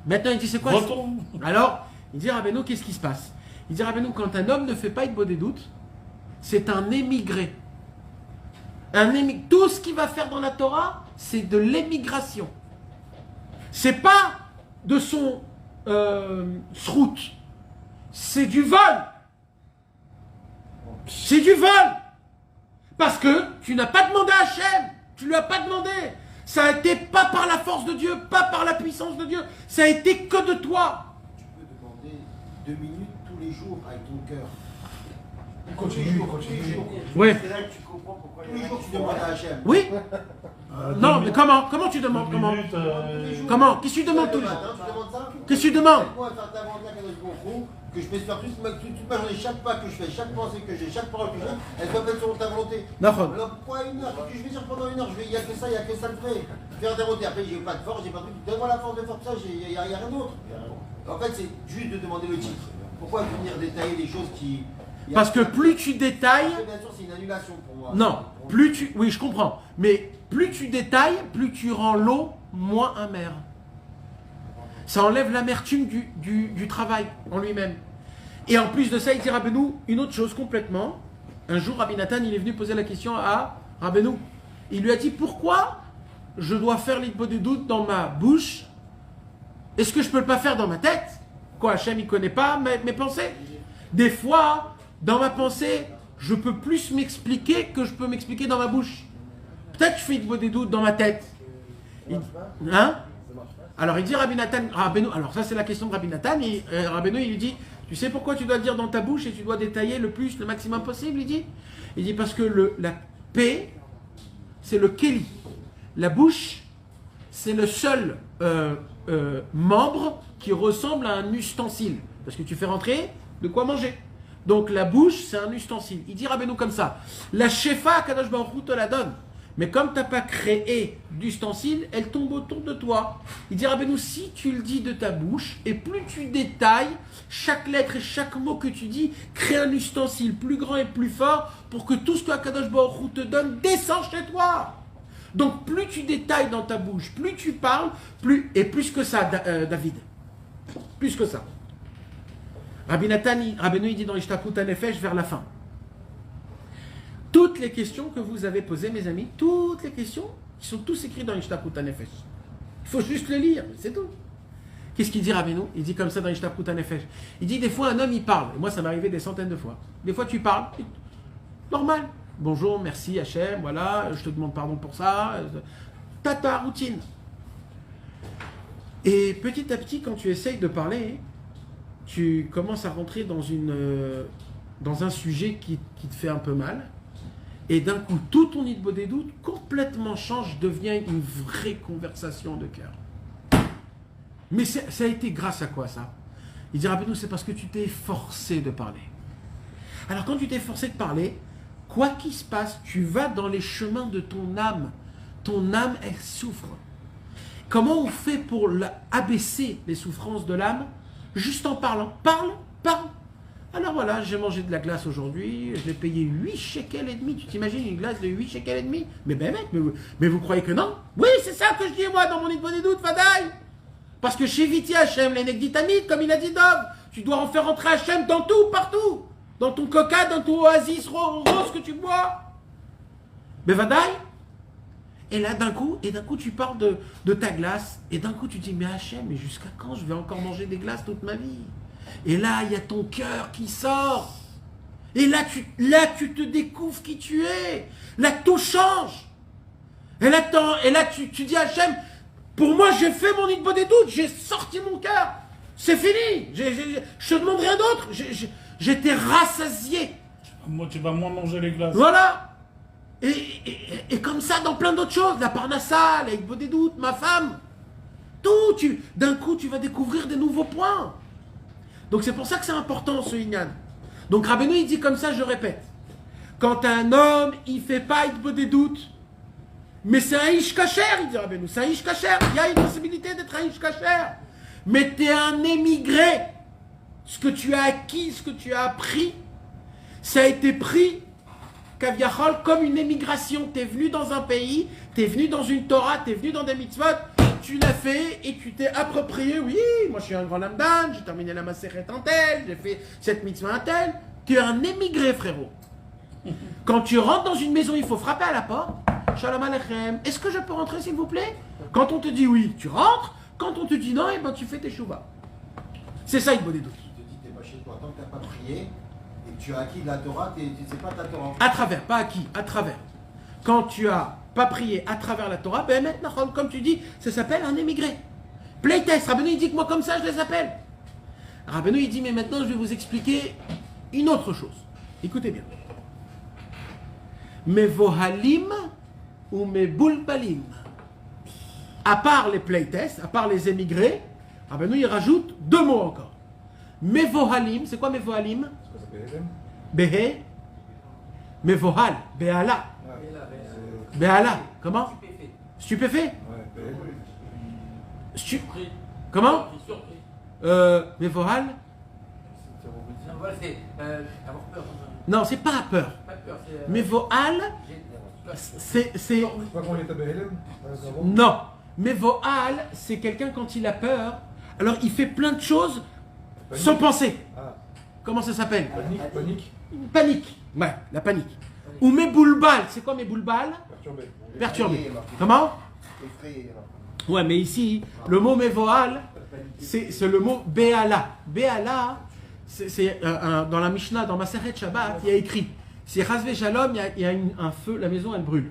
Maintenant, il dit, c'est quoi? Retourne. Alors, il dit, Rabbeinu, qu'est-ce qui se passe? Il dit, Rabbeinu, quand un homme ne fait pas Itbo des doutes, c'est un émigré. Tout ce qu'il va faire dans la Torah, c'est de l'émigration. C'est pas de son srout. C'est du vol. C'est du vol. Parce que tu n'as pas demandé à Hachem. Tu lui as pas demandé. Ça a été pas par la force de Dieu, pas par la puissance de Dieu. Ça a été que de toi. Tu peux demander 2 minutes tous les jours avec ton cœur. Continue. Ouais. C'est là que tu comprends pourquoi tous les jours tu demandes à Hachem. Oui. Non, mais comment tu demandes? Comment? Comment? Qu'est-ce que tu demandes tous les jours? Tu demandes ça? Qu'est-ce que tu demandes? Moi, faire ta volonté à Kadosh Baruch Hu, que je puisse faire toute ma journée, chaque pas que je fais, chaque pensée que j'ai, chaque parole que j'ai, elle doit être selon ta volonté. D'accord. Alors pourquoi 1 heure? Qu'est-ce que je vais dire pendant 1 heure? Il n'y a que ça, il n'y a que ça de vrai. Faire ta volonté. Après, j'ai pas de force, j'ai pas de truc. Donne-moi la force de faire ça, il n'y a rien d'autre. En fait, c'est juste de demander le titre. Pourquoi venir détailler des choses qui. Parce que plus tu détailles... Bien sûr, c'est une annulation pour moi. Non, plus tu... Oui, je comprends. Mais plus tu détailles, plus tu rends l'eau moins amère. Ça enlève l'amertume du travail en lui-même. Et en plus de ça, il dit Rabbeinu une autre chose complètement. Un jour, Rabbi Nathan, il est venu poser la question à Rabbeinu. Il lui a dit, pourquoi je dois faire l'Itbo des doutes dans ma bouche? Est-ce que je peux le pas faire dans ma tête? Quoi, Hachem, il ne connaît pas mes pensées? Des fois, dans ma pensée, je peux plus m'expliquer que je peux m'expliquer dans ma bouche. Peut-être que je fais Itbo des doutes dans ma tête. Hein? Alors il dit Rabbi Nathan, alors ça c'est la question de Rabbi Nathan, et Rabbeinu il lui dit, tu sais pourquoi tu dois le dire dans ta bouche et tu dois détailler le maximum possible, il dit parce que la paix, c'est le keli. La bouche, c'est le seul membre qui ressemble à un ustensile, parce que tu fais rentrer de quoi manger. Donc la bouche, c'est un ustensile. Il dit Rabbeinu comme ça, la shefa Kadosh Baruch Hu te la donne. Mais comme tu n'as pas créé d'ustensile, elle tombe autour de toi. Il dit Rabbeinu, si tu le dis de ta bouche, et plus tu détailles, chaque lettre et chaque mot que tu dis, crée un ustensile plus grand et plus fort pour que tout ce que Kadosh Baruch Hu te donne descend chez toi. Donc plus tu détailles dans ta bouche, plus tu parles, plus que ça, David. Plus que ça. Rabbeinu il dit dans Ishtakut HaNefesh vers la fin. Toutes les questions que vous avez posées, mes amis, toutes les questions, ils sont tous écrits dans Ishtakut HaNefesh. Il faut juste le lire, c'est tout. Qu'est-ce qu'il dit Rabbeinu? Il dit comme ça dans Ishtakut HaNefesh. Il dit des fois un homme il parle. Et moi ça m'est arrivé des centaines de fois. Des fois tu parles, normal. Bonjour, merci Hachem, voilà, je te demande pardon pour ça. T'as ta routine. Et petit à petit, quand tu essayes de parler, tu commences à rentrer dans un sujet qui te fait un peu mal. Et d'un coup, tout ton Itbo des doutes complètement change, devient une vraie conversation de cœur. Mais ça a été grâce à quoi ça? Il dit Rabbeinu, c'est parce que tu t'es forcé de parler. Alors quand tu t'es forcé de parler, quoi qu'il se passe, tu vas dans les chemins de ton âme. Ton âme, elle souffre. Comment on fait pour abaisser les souffrances de l'âme? Juste en parlant. Parle. Alors voilà, j'ai mangé de la glace aujourd'hui, je l'ai payé 8 shekels et demi. Tu t'imagines une glace de 8 shekels et demi? Mais ben mec, mais vous croyez que non? Oui, c'est ça que je dis moi dans mon Hitbod des doutes, Fadaï. Parce que chez Viti Hachem, les Negditamid, comme il a dit Dov, tu dois en faire rentrer Hachem dans tout, partout. Dans ton coca, dans ton oasis rose que tu bois. Mais Fadaï. Et là, d'un coup, tu parles de ta glace, et d'un coup, tu dis, mais Hachem, mais jusqu'à quand je vais encore manger des glaces toute ma vie? Et là, il y a ton cœur qui sort. Et là, tu te découvres qui tu es. Là, tout change. Et là, tu dis à Hachem, pour moi, j'ai fait mon Hitbod des doutes, j'ai sorti mon cœur. C'est fini. Je te demande rien d'autre. J'étais rassasié. Moi, tu vas moins manger les glaces. Voilà. Et comme ça, dans plein d'autres choses, la parnassa, la Hitbod des doutes, ma femme, tout, d'un coup, tu vas découvrir des nouveaux points. Donc c'est pour ça que c'est important ce Inyan. Donc Rabbeinu, il dit comme ça, je répète, quand un homme, il fait pas Hitbod des doutes, mais c'est un Ish Kacher, il dit Rabbeinu, c'est un Ish Kacher, il y a une possibilité d'être un Ish Kacher, mais tu es un émigré. Ce que tu as acquis, ce que tu as appris, ça a été pris Kaviachol comme une émigration. Tu es venu dans un pays, tu es venu dans une Torah, tu es venu dans des mitzvot, tu l'as fait et tu t'es approprié. Oui, moi je suis un grand lamdan, j'ai terminé la Maseret en tel, j'ai fait cette mitzvah en tel. Tu es un émigré, frérot. Quand tu rentres dans une maison, il faut frapper à la porte. Shalom Aleichem, est-ce que je peux rentrer s'il vous plaît? Quand on te dit oui, tu rentres. Quand on te dit non, eh ben, tu fais tes chouvas. C'est ça, Hitbod des doutes. Tu te dis, t'es pas chez toi, tant que t'as pas prié, et que tu as acquis de la Torah, c'est pas ta Torah. À travers, pas acquis, à travers. Quand tu as pas prié à travers la Torah, ben maintenant, comme tu dis, ça s'appelle un émigré. Playtest, Rabbeinu il dit que moi comme ça je les appelle. Rabbeinu il dit, mais maintenant je vais vous expliquer une autre chose. Écoutez bien. Mevohalim ou mebulbalim. À part les playtests, à part les émigrés, Rabbeinu il rajoute 2 mots encore. Mevohalim, c'est quoi Mevohalim? C'est quoi ça, PLM? Behe, Mevohal, Behala. Behala, comment? Stupéfait. Ouais, PLM. Comment? Mevohal? Voilà, c'est avoir peur. Non, c'est pas peur. Pas peur, c'est. Mevohal, c'est... C'est pas comment il est à BLM? Non. Mevohal, c'est quelqu'un quand il a peur, alors il fait plein de choses sans penser. Ah, Comment ça s'appelle? panique. Panique. Ouais, la panique. Ou Meboulbal, c'est quoi Meboulbal? Perturbé. Perturbé. Comment? Effrayé. Ouais, mais ici, le mot Mevohal, c'est le mot Be'ala. Be'ala, c'est dans la Mishnah, dans Maseret Shabbat, il y a écrit, si Chazvé Shalom, il y a un feu, la maison elle brûle.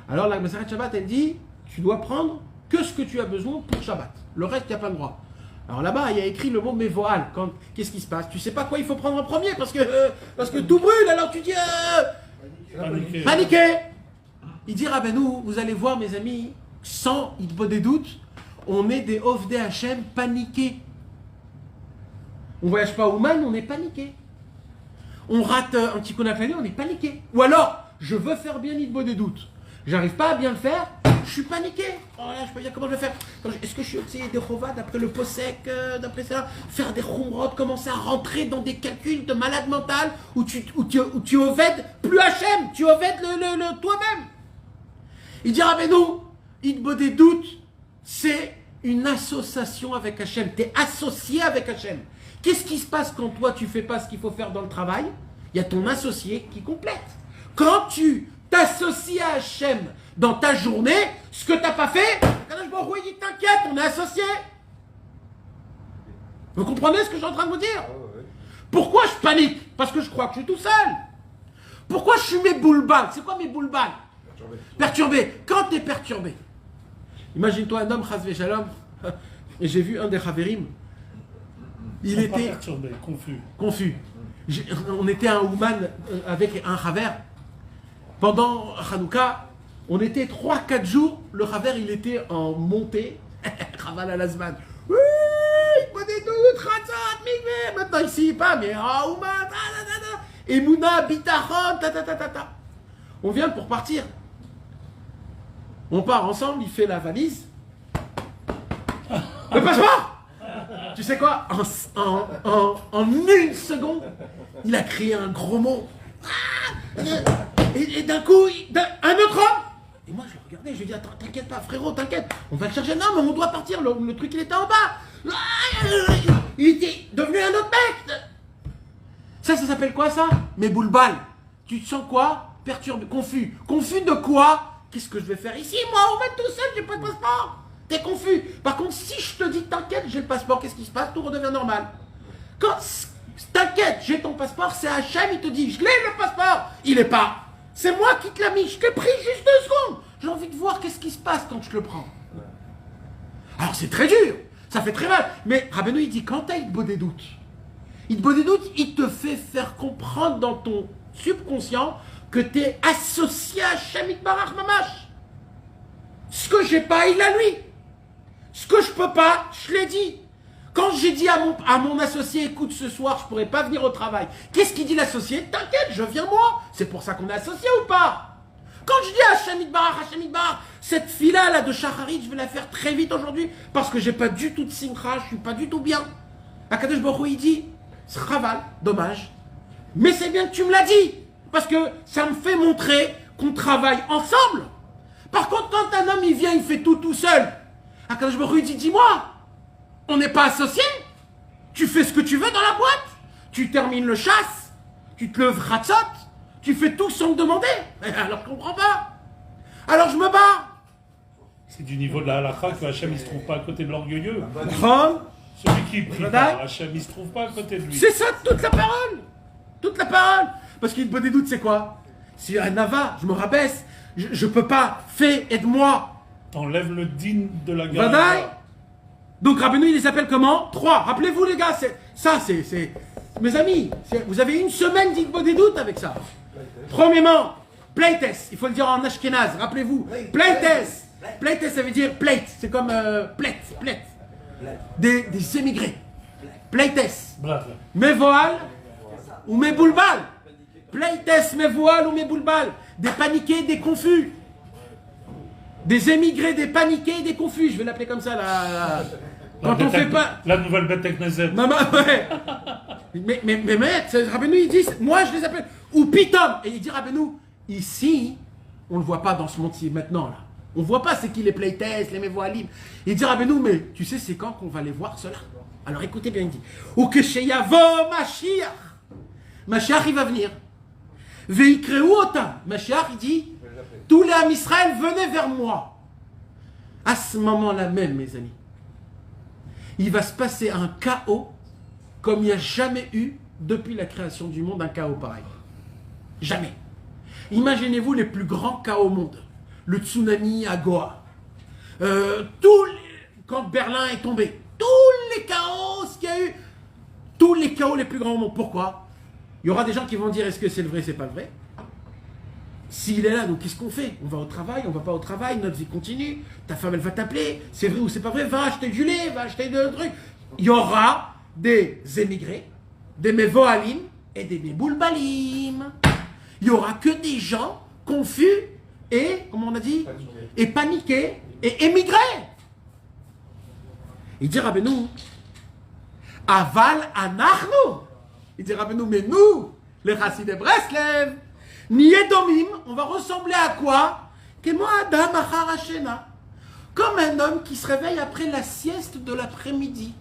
Alors la Maseret Shabbat, elle dit, tu dois prendre que ce que tu as besoin pour Shabbat. Le reste, il n'y a pas le droit. Alors là-bas, il y a écrit le mot Mevohal. Qu'est-ce qui se passe? Tu sais pas quoi il faut prendre en premier parce que tout brûle, alors tu dis paniqué. Il dit Rabbeinu, vous allez voir mes amis, sans Hitbod des doutes, on est des Ovdei Hachem paniqués. On voyage pas au Man, on est paniqué. On rate un petit Konafani, on est paniqué. Ou alors, je veux faire bien Hitbod des doutes. J'arrive pas à bien le faire, je suis paniqué. Oh là, je peux dire comment je vais faire. Est-ce que je suis obsédé des Chova, d'après le Posek, d'après ça, faire des Khumrot, commencer à rentrer dans des calculs de malade mental où tu ovèdes plus Hachem, tu ovèdes le toi-même. Il dira, mais nous, Hitbod des doutes, c'est une association avec Hachem. Tu es associé avec Hachem. Qu'est-ce qui se passe quand toi, tu fais pas ce qu'il faut faire dans le travail? Il y a ton associé qui complète. Quand tu t'associes à Hachem dans ta journée, ce que tu n'as pas fait, il dit t'inquiète, on est associés. Vous comprenez ce que je suis en train de vous dire? Pourquoi je panique? Parce que je crois que je suis tout seul. Pourquoi je suis Meboulbal? C'est quoi Meboulbal? Perturbé. Quand tu es perturbé, imagine-toi un homme, Chazvé Shalom, et j'ai vu un des Chaverim, il était perturbé, confus. On était un Ouman avec un Chaver. Pendant Hanouka, on était 3-4 jours, le Chaver il était en montée, Chaval à l'Azman. Oui, Hitbod des doutes, Chatzot, Mikveh, maintenant ici, pas, mais Aouma, Emouna, Bitachon, ta. On vient pour partir. On part ensemble, il fait la valise. Le passeport! Tu sais quoi? En une seconde, il a créé un gros mot. Et d'un coup, un autre homme. Et moi, je le regardais, je lui ai dit, attends, t'inquiète pas, frérot, t'inquiète. On va le chercher. Non, mais on doit partir. Le truc, il était en bas. Il était devenu un autre mec. Ça s'appelle quoi, ça? Mais boulebal. Tu te sens quoi? Perturbé, confus. Confus de quoi? Qu'est-ce que je vais faire ici, moi? On va être tout seul, j'ai pas de passeport. T'es confus. Par contre, si je te dis, t'inquiète, j'ai le passeport, qu'est-ce qui se passe? Tout redevient normal. Quand, t'inquiète, j'ai ton passeport, c'est Hachem, il te dit, je l'ai le passeport. Il est pas. C'est moi qui te l'ai mis, je t'ai pris juste 2 secondes. J'ai envie de voir qu'est-ce qui se passe quand je le prends. Alors c'est très dur, ça fait très mal. Mais Rabbeinu, il dit, quand t'as une des doutes, il te fait faire comprendre dans ton subconscient que t'es associé à Hachem Yitbarach Mamash. Ce que j'ai pas, il a lui. Ce que je peux pas, je l'ai dit. Quand j'ai dit à mon associé, écoute, ce soir, je pourrais pas venir au travail. Qu'est-ce qu'il dit l'associé? T'inquiète, je viens moi. C'est pour ça qu'on est associé ou pas? Quand je dis à Hachem Yitbarach, cette fille-là là, de Shacharit, je vais la faire très vite aujourd'hui parce que j'ai pas du tout de simcha, je suis pas du tout bien. Akadosh Baruch Hu, il dit, c'est raval, dommage. Mais c'est bien que tu me l'as dit parce que ça me fait montrer qu'on travaille ensemble. Par contre, quand un homme, il vient, il fait tout seul. Akadosh Baruch Hu, il dit, dis-moi, on n'est pas associés. Tu fais ce que tu veux dans la boîte. Tu termines le chasse. Tu te lèves ratzot. Tu fais tout sans me demander. Alors je comprends pas. Alors je me bats. C'est du niveau de la halakha que Hachem il se trouve pas à côté de l'orgueilleux. Ram. Celui qui prie pas, Hachem il se trouve pas à côté de lui. C'est ça toute la parole. Toute la parole. Parce qu'il y a des doutes, c'est quoi? Si un Nava, je me rabaisse. Je peux pas. Fais, aide-moi. T'enlèves le din de la Vadaï. garde. Donc Rabbeinu, il les appelle comment? 3. Rappelez-vous les gars, c'est... Mes amis, vous avez une semaine d'Igbo des doutes avec ça. Premièrement, playtest. Il faut le dire en ashkénaze, rappelez-vous. Playtest. Playtest, ça veut dire plate. C'est comme plate. Des émigrés. Playtest. Mes voiles ou mes boulbal. Playtest, mes voiles ou mes boulbal. Des paniqués, des confus. Des émigrés, des paniqués, des confus. Je vais l'appeler comme ça là. Quand on fait pas. La nouvelle bête Teknezet. Maman, ouais. Mais Rabbeinu, il dit, moi je les appelle. Ou Pitom. Et il dit Rabbeinu, ici, on ne le voit pas dans ce monde-ci maintenant là. On ne voit pas c'est qui les playtests, les mévoalim. Il dit Rabbeinu, mais tu sais c'est quand qu'on va les voir cela? Alors écoutez bien, il dit, ou que Sheyavo Mashiach. Mashiach il va venir. Veikreu otam. Mashiach il dit, tous les Am Israël venaient vers moi. À ce moment-là même, mes amis, il va se passer un chaos comme il n'y a jamais eu depuis la création du monde, un chaos pareil. Jamais. Imaginez-vous les plus grands chaos au monde. Le tsunami à Goa. Quand Berlin est tombé. Tous les chaos qu'il y a eu. Tous les chaos les plus grands au monde. Pourquoi? Il y aura des gens qui vont dire est-ce que c'est le vrai, c'est pas le vrai? S'il est là, donc qu'est-ce qu'on fait? On va au travail, on va pas au travail, notre vie continue. Ta femme, elle va t'appeler. C'est vrai ou c'est pas vrai? Va acheter du lait, va acheter des trucs. Il y aura des émigrés, des mévoalim et des méboulbalim. Il y aura que des gens confus et, comment on a dit, et paniqués et émigrés. Il dit Rabbeinu, aval anachnu. Il dit Rabbeinu, mais nous, les Chassidei Breslev, Niedomim, on va ressembler à quoi? Adam achar hashena. Comme un homme qui se réveille après la sieste de l'après-midi.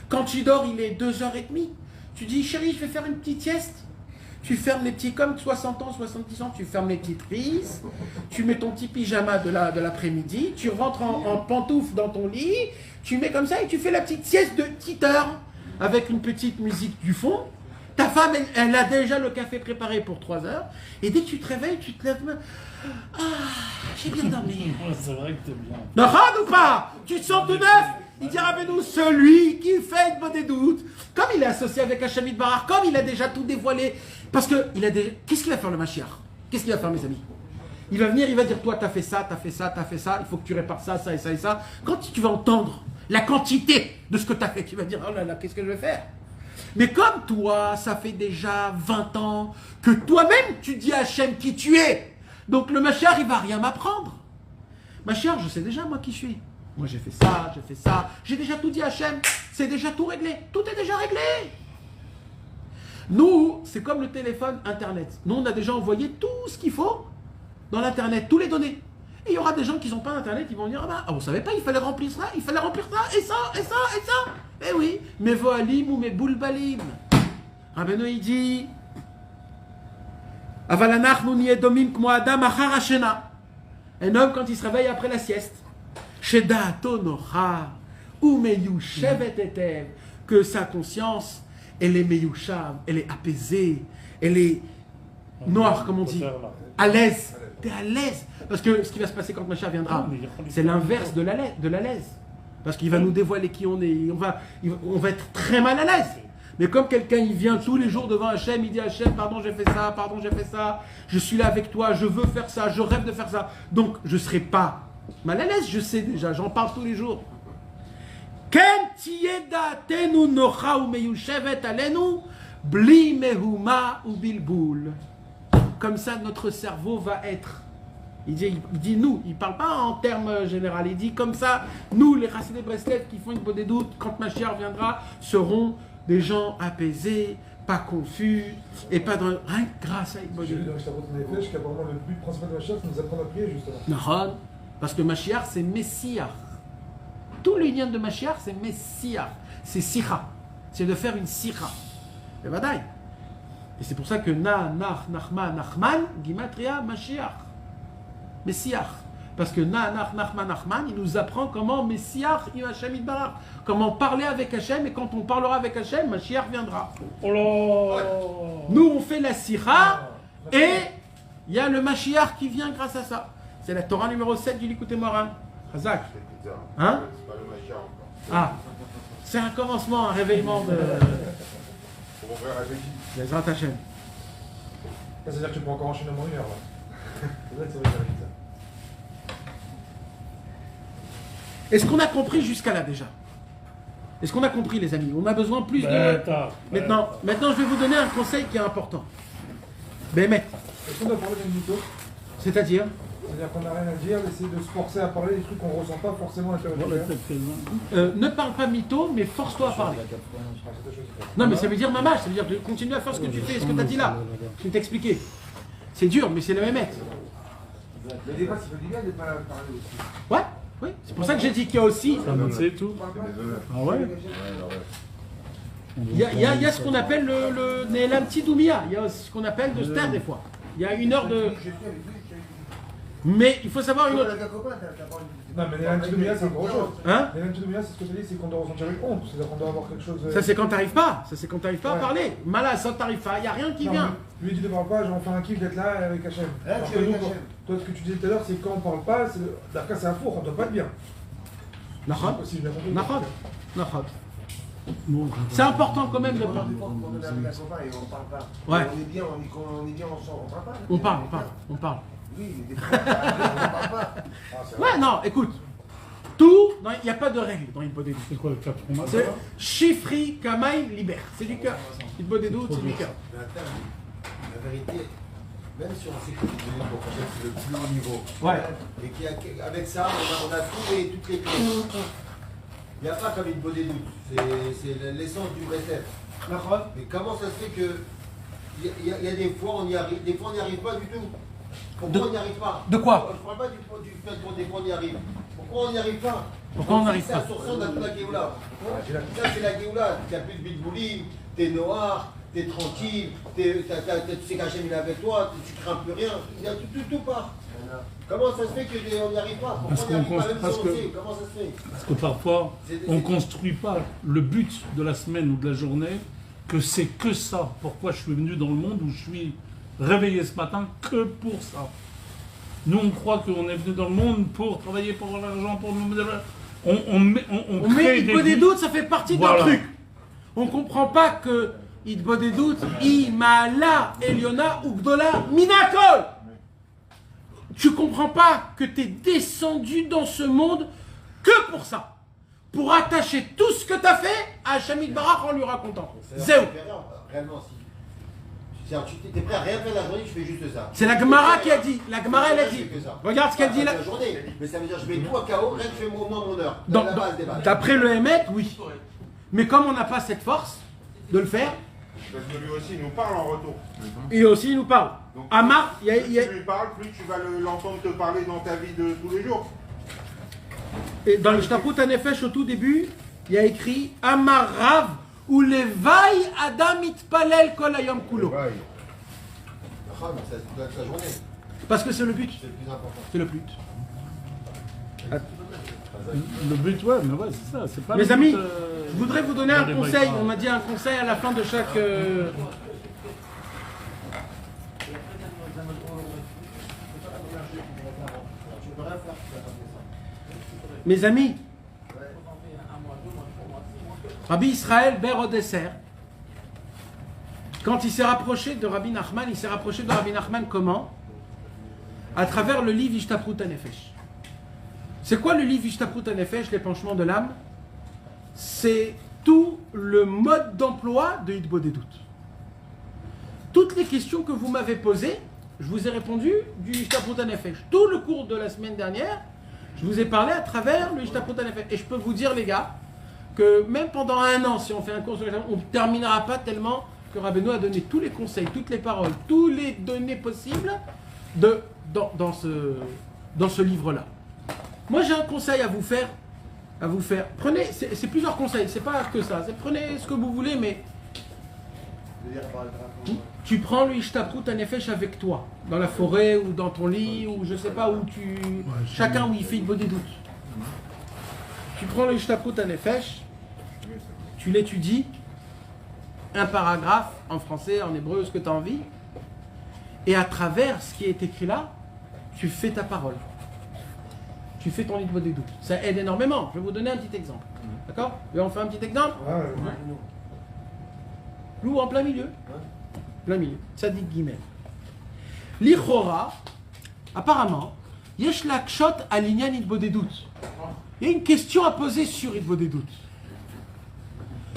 Quand tu dors, il est 2h30. Tu dis, chérie, je vais faire une petite sieste. Tu fermes les petits, comme 60 ans, 70 ans, tu fermes les petites rises. Tu mets ton petit pyjama de l'après-midi. Tu rentres en pantoufle dans ton lit. Tu mets comme ça et tu fais la petite sieste de petite heure. Avec une petite musique du fond. Ta femme, elle a déjà le café préparé pour 3 heures. Et dès que tu te réveilles, tu te lèves. Ah, j'ai bien dormi. C'est vrai que t'es bien. Non, ou pas? Tu te sens tout neuf? Il dira Rabbeinu, celui qui fait des doutes, comme il est associé avec Hachem Yitbarach, comme il a déjà tout dévoilé. Parce que il a déjà. Qu'est-ce qu'il va faire le Mashiach? Qu'est-ce qu'il va faire, mes amis? Il va venir, il va dire toi, t'as fait ça, t'as fait ça, t'as fait ça. Il faut que tu répares ça, ça et ça et ça. Quand tu vas entendre la quantité de ce que tu as fait. Tu vas dire, oh là là, qu'est-ce que je vais faire? Mais comme toi, ça fait déjà 20 ans que toi-même, tu dis à Hachem qui tu es. Donc le Mashiach, il va rien m'apprendre. Mashiach, je sais déjà moi qui je suis. Moi j'ai fait ça, j'ai déjà tout dit à Hachem. C'est déjà tout réglé. Tout est déjà réglé. Nous, c'est comme le téléphone Internet. Nous, on a déjà envoyé tout ce qu'il faut dans l'Internet, tous les données. Et il y aura des gens qui n'ont pas d'Internet, ils vont dire, ah vous savez pas, il fallait remplir ça, et ça. Eh oui, mes voalim ou mes boulbalim. Rabbeinu, il dit, avalanach nous niedomim kmo adam achar hashena. Un homme, quand il se réveille après la sieste, shedaato nocha, ou meyushevet etev, que sa conscience, elle est meyushav, elle est apaisée, elle est noire, comme on dit, à l'aise. T'es à l'aise. Parce que ce qui va se passer quand Mashiach viendra, c'est l'inverse de la l'aise. Parce qu'il va nous dévoiler qui on est. On va être très mal à l'aise. Mais comme quelqu'un, il vient tous les jours devant Hachem, il dit à Hachem, pardon, j'ai fait ça, je suis là avec toi, je veux faire ça, je rêve de faire ça. Donc, je ne serai pas mal à l'aise, je sais déjà, j'en parle tous les jours. Ken tiyedatenu nocha ou meyushevet alenu, bli mehuma ou bilboul. Comme ça, notre cerveau va être. Il dit nous, il ne parle pas en termes généraux, il dit comme ça, nous, les Chassidei Breslev qui font une bonne des doutes, quand Mashiach viendra, seront des gens apaisés, pas confus, et pas dans. Rien que grâce à une bonne des doutes. Qu'apparemment le but principal de Mashiach, c'est nous apprendre à prier, justement. Non, parce que Mashiach, c'est Messiah. Tout le lien de Mashiach, c'est Messiah. C'est Sicha. C'est de faire une Sicha. Et badaï. Et c'est pour ça que Nachman, Gimatria, Mashiach. Messiah. Parce que Nachman, il nous apprend comment Messiah, Hachem Itbarach. Comment parler avec Hachem, et quand on parlera avec Hachem, Mashiach viendra. Oh là. Nous, on fait la Sira, et il y a le Mashiach qui vient grâce à ça. C'est la Torah numéro 7 du Likutei Moharan. Chazak. Hein? Ah, c'est un commencement, un réveillement de. Pour ouvrir la Béki. Bezrat Hachem. Ça veut dire que tu peux encore enchaîner mon heure là. C'est vrai que ça veut dire ça. Est-ce qu'on a compris jusqu'à là déjà? Est-ce qu'on a compris, les amis? On a besoin plus de. Maintenant, je vais vous donner un conseil qui est important. Bémet. Est-ce qu'on doit parler d'un mytho? C'est-à-dire qu'on n'a rien à dire, essayer de se forcer à parler des trucs qu'on ne ressent pas forcément à l'intérieur. Ne parle pas mytho, mais force-toi à parler. Non, mais ça veut dire mamage, ça veut dire de continuer à faire ce que tu fais, ce que tu as dit là. Je vais t'expliquer. C'est dur, mais c'est le Mehmet. Mais des fois, c'est pas du bien de ne pas parler aussi. Ouais, oui. C'est pour ça que j'ai dit qu'il y a aussi. C'est tout. Ah ouais. Il y a ce qu'on appelle le Ne'elam Tidoumia. Il y a ce qu'on appelle de se taire des fois. Il y a une heure de. Mais il faut savoir une autre. Non, mais les Antidomia, c'est encore autre chose. Hein? Les Antidomia, c'est ce que tu dis, c'est qu'on doit ressentir une honte. C'est-à-dire qu'on doit avoir quelque chose. Ça, c'est quand t'arrives pas. Ça, c'est quand t'arrives pas à parler. Malade, ça t'arrive pas. Il n'y a rien qui vient. Lui, tu ne parles pas, j'en fais un kiff d'être là avec Hachem. Toi, ce que tu disais tout à l'heure, c'est quand on parle pas, d'après, c'est un four, on doit pas être bien. Nachad. C'est important quand même de parler. Ouais. On est bien ensemble, on parle pas. On parle. Oui, des fois, on parle pas. Ouais, non, écoute. Tout, il n'y a pas de règle dans l'hypodédou. C'est quoi le cap? C'est Shifri Kamaï Liber. C'est du cœur. L'hypodédou, c'est du cœur. La vérité, même si on sait que c'est le plus haut niveau, Ouais. et qu'avec ça, on a trouvé toutes les clés. Il n'y a pas comme une bonne doute. C'est l'essence du Breslev. Mais comment ça se fait que il y a des fois on y arrive, des fois on n'y arrive pas du tout. Pourquoi on n'y arrive pas? De quoi? Je ne parle pas du fait qu'on des fois on y arrive. Pourquoi on n'y arrive pas? Pourquoi on n'arrive pas? C'est la source de la Géoula. Ça c'est la Géoula. Tu n'as plus de bilboulim, t'es noir, t'es tranquille, tu sais qu'Hachem il est avec toi, tu crains plus rien. Il y a tout part. Comment ça se fait qu'on n'y arrive pas? Pourquoi on n'y arrive pas même si on sait? Comment ça se fait? Parce que parfois, on ne construit pas le but de la semaine ou de la journée, que c'est que ça. Pourquoi je suis venu dans le monde où je suis réveillé ce matin que pour ça. Nous, on croit qu'on est venu dans le monde pour travailler pour l'argent, pour on crée des doutes, ça fait partie d'un truc. On comprend pas que des doutes, Imala, Eliona, Ugdola, Minakol. Tu comprends pas que tu es descendu dans ce monde que pour ça. pour attacher tout ce que tu as fait à Hachem Barach en lui racontant. Zéou. Réellement, si. Tu es prêt à rien faire la journée, tu fais juste ça. C'est la Gemara qui a dit. La Gemara, elle a dit. Regarde ce qu'elle dit là. La journée, mais ça veut dire je mets tout à KO, rien que je fais mon heure. La base des bases. D'après le Hémet, oui. Mais comme on n'a pas cette force de le faire. Parce que lui aussi il nous parle en retour. Et aussi il nous parle. Donc, Amar, plus tu lui parles, plus tu vas l'entendre te parler dans ta vie de tous les jours. Et dans le Shtaput Hanefesh au tout début, il y a écrit Amar Rav ou Levaï Adam Itpalel Kol Hayom Kulo. C'est toute la journée. Parce que c'est le but. C'est le plus important. C'est le but. Le but, ouais, mais ouais, c'est ça. C'est pas Mes le amis, but, je voudrais vous donner un conseil. On m'a dit un conseil à la fin de chaque. Mes amis, Rabbi Israël Ber Odesser, quand il s'est rapproché de Rabbi Nachman, il s'est rapproché de Rabbi Nachman comment? À travers le livre Ishtaprut HaNefesh. C'est quoi le livre Ishtaprut HaNefesh, l'épanchement de l'âme? C'est tout le mode d'emploi de Hitbodedut. Toutes les questions que vous m'avez posées, je vous ai répondu du Ishtaprut HaNefesh. Tout le cours de la semaine dernière, je vous ai parlé à travers le Ishtaprut HaNefesh. Et je peux vous dire, les gars, que même pendant un an, si on fait un cours sur on ne terminera pas tellement que Rabbeinu a donné tous les conseils, toutes les paroles, tous les données possibles dans ce livre-là. Moi, j'ai un conseil à vous faire. Prenez, c'est plusieurs conseils, c'est pas que ça. Prenez ce que vous voulez, mais tu prends le Ishtaprut HaNefesh avec toi, dans la forêt ou dans ton lit ou je sais pas où tu. Chacun où il fait des doutes. Tu prends le Ishtaprut HaNefesh, tu l'étudies, un paragraphe en français, en hébreu, ce que tu as envie, et à travers ce qui est écrit là, tu fais ta parole. Tu fais ton livre des doutes. Ça aide énormément. Je vais vous donner un petit exemple. D'accord? On fait un petit exemple? Lou en plein milieu. Plein milieu. Tzadik Gimel. L'Ichora, apparemment, Yesh Lakshot Alinyan Hitbodedut. Il y a une question à poser sur Hitbodedut.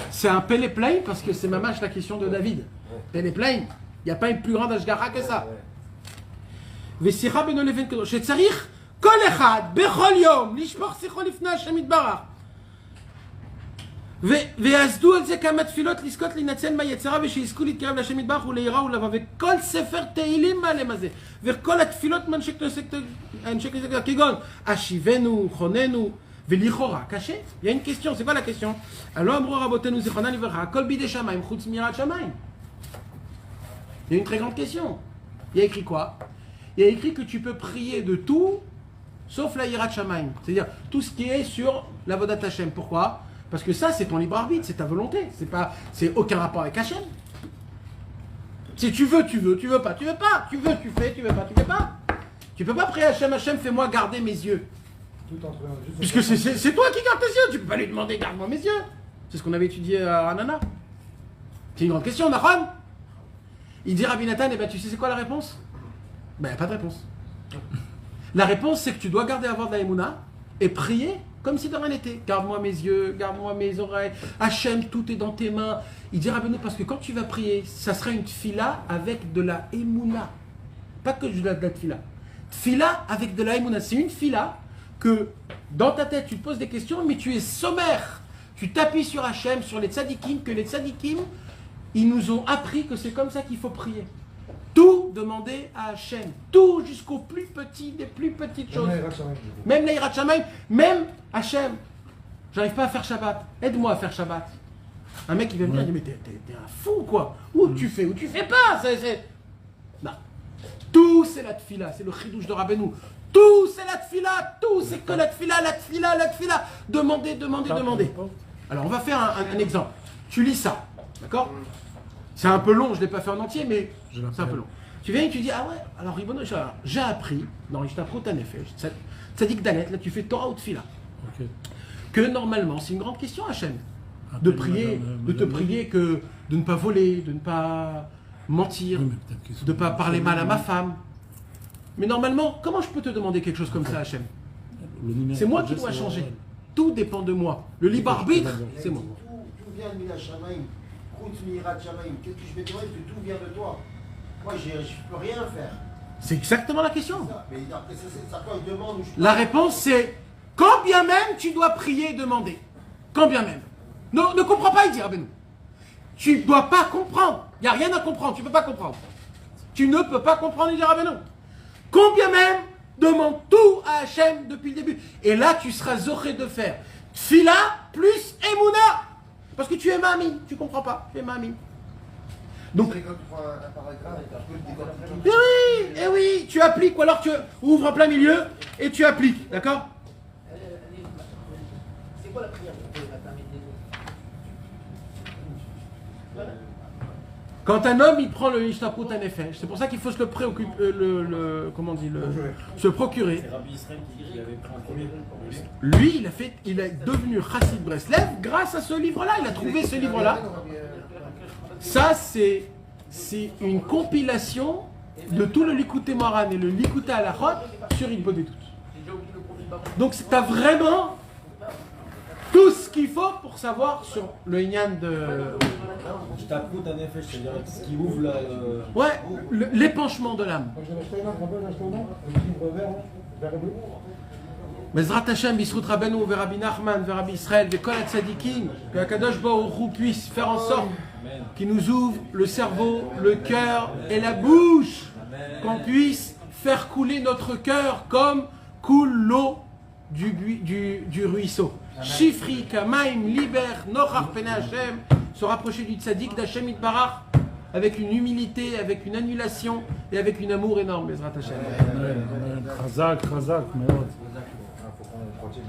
C'est un Péléplain parce que c'est mamache la question de David. Péléplain, il n'y a pas une plus grande ashgara que ça. Vesira beno leven kedosh. Shetzarich kol echad bechol yom lishpor sicho lifnei Hashem yitbarach. ויעזדו על זה כמה תפילות לזכות להינצל מהיצרה ושיזכו להתקרב להשם יתברך וליראה ולבוא וכל ספר תהילים מעלם הזה וכל התפילות מאנשי כנסת כגון השיבנו, חוננו ולכאורה קשה. Il y a une question, c'est quoi la question? Alors אמרו רבותינו זיכרונם לברכה הכל בידי שמיים חוץ מיראת שמיים. Il y a une très grande question. Il y a écrit quoi? Il y a écrit que tu peux prier de tout sauf la yirat shamayim, c'est-à-dire tout ce qui est sur la vodat Hashem. Pourquoi? Parce que ça, c'est ton libre arbitre, c'est ta volonté. C'est aucun rapport avec Hachem. Si tu veux, tu veux, tu veux pas, tu veux pas. Tu veux, tu fais, tu veux pas, tu fais pas. Tu peux pas prier Hachem, Hachem, fais-moi garder mes yeux. Puisque c'est toi qui gardes tes yeux. Tu peux pas lui demander, garde-moi mes yeux. C'est ce qu'on avait étudié à Anana. C'est une grande question, Nahon. Il dit Rabbi Nathan, eh ben, tu sais c'est quoi la réponse? Ben, il n'y a pas de réponse. La réponse, c'est que tu dois garder à avoir de la émouna et prier comme si de rien n'était. Garde-moi mes yeux, garde-moi mes oreilles. Hachem, tout est dans tes mains. Il dit Rabbeinu, parce que quand tu vas prier, ça sera une tfila avec de la émouna. Pas que de la tfila. Tfila avec de la émouna. C'est une tfila que dans ta tête, tu te poses des questions, mais tu es sommaire. Tu t'appuies sur Hachem, sur les tzadikim, que les tzadikim, ils nous ont appris que c'est comme ça qu'il faut prier. Tout demander à Hachem, tout jusqu'au plus petit des plus petites choses. Même la Yirat Shamayim, même Hachem. J'arrive pas à faire Shabbat, aide-moi à faire Shabbat. Un mec qui vient me dire, mais t'es un fou quoi. Ou tu fais pas. Non. Tout c'est la tfila, c'est le chidouche de Rabbeinu. Tout c'est la tfila, tout c'est que la tfila, la tfila, la tfila. Demandez. Alors on va faire un exemple. Tu lis ça, d'accord? C'est un peu long, je ne l'ai pas fait en entier, mais c'est un peu long. Tu viens et tu dis, ah ouais, alors Ribono, j'ai appris dans l'Ishtaprut HaNefesh, Tzadik Dalet, là tu fais Torah ou Tfila, que normalement, c'est une grande question Hachem, de prier, de te prier que de ne pas voler, de ne pas mentir, de ne pas parler mal à ma femme. Mais normalement, comment je peux te demander quelque chose comme ça Hachem? C'est moi qui dois changer. Tout dépend de moi. Le libre arbitre, c'est moi. Tout vient de Mina Shamaim. Koutz Mirat Shamaim. Qu'est-ce que je vais te dire que tout vient de toi. Moi, je ne peux rien faire. C'est exactement la question. Mais après, ça quand il demande. La réponse c'est quand bien même tu dois prier et demander. Quand bien même. Ne comprends pas, il dit Rabbeinu. Tu ne dois pas comprendre. Il n'y a rien à comprendre. Tu ne peux pas comprendre. Tu ne peux pas comprendre, il dit Rabbeinu. Quand bien même, demande tout à Hachem depuis le début. Et là, tu seras zoré de faire Tfila plus Emouna. Parce que tu es mamie. Tu ne comprends pas. Tu es mamie. Donc, C'est quand tu prends un paragraphe, tu peux le eh décortiquer. oui, eh oui, tu appliques, ou alors tu ouvres en plein milieu et tu appliques, d'accord? C'est quoi la prière pour la permis Quand un homme il prend le Ishtaput en effet, c'est pour ça qu'il faut se le préoccuper, comment on dit, se procurer. C'est Rabbi Israël qui avait pris en premier. Lui, il est devenu Chassid Breslev grâce à ce livre-là. Il a trouvé ce livre-là. Ça, c'est une compilation de tout le Likutei Moharan et le Likutei Halachot sur Hitbodedut. Donc, tu as vraiment tout ce qu'il faut pour savoir sur le Inyan de... Je t'approute un effet, c'est-à-dire ce qui ouvre la... Ouais, l'épanchement de l'âme. Bezrat Hashem, Bisrut Rabbeinu, Rabbi Nachman, Rabbi Israël, Kol Tzadikim, que Akadosh Baruch Hu puisse faire en sorte qu'il nous ouvre le cerveau, le cœur et la bouche, qu'on puisse faire couler notre cœur comme coule l'eau du ruisseau. Shifri, Kamaim, Liber, Nochar Pene Hashem, se rapprocher du Tzadik, d'Hashem Itbarach, avec une humilité, avec une annulation et avec un amour énorme, Bezrat Hashem. Chazak, מאוד. faut qu'on continue.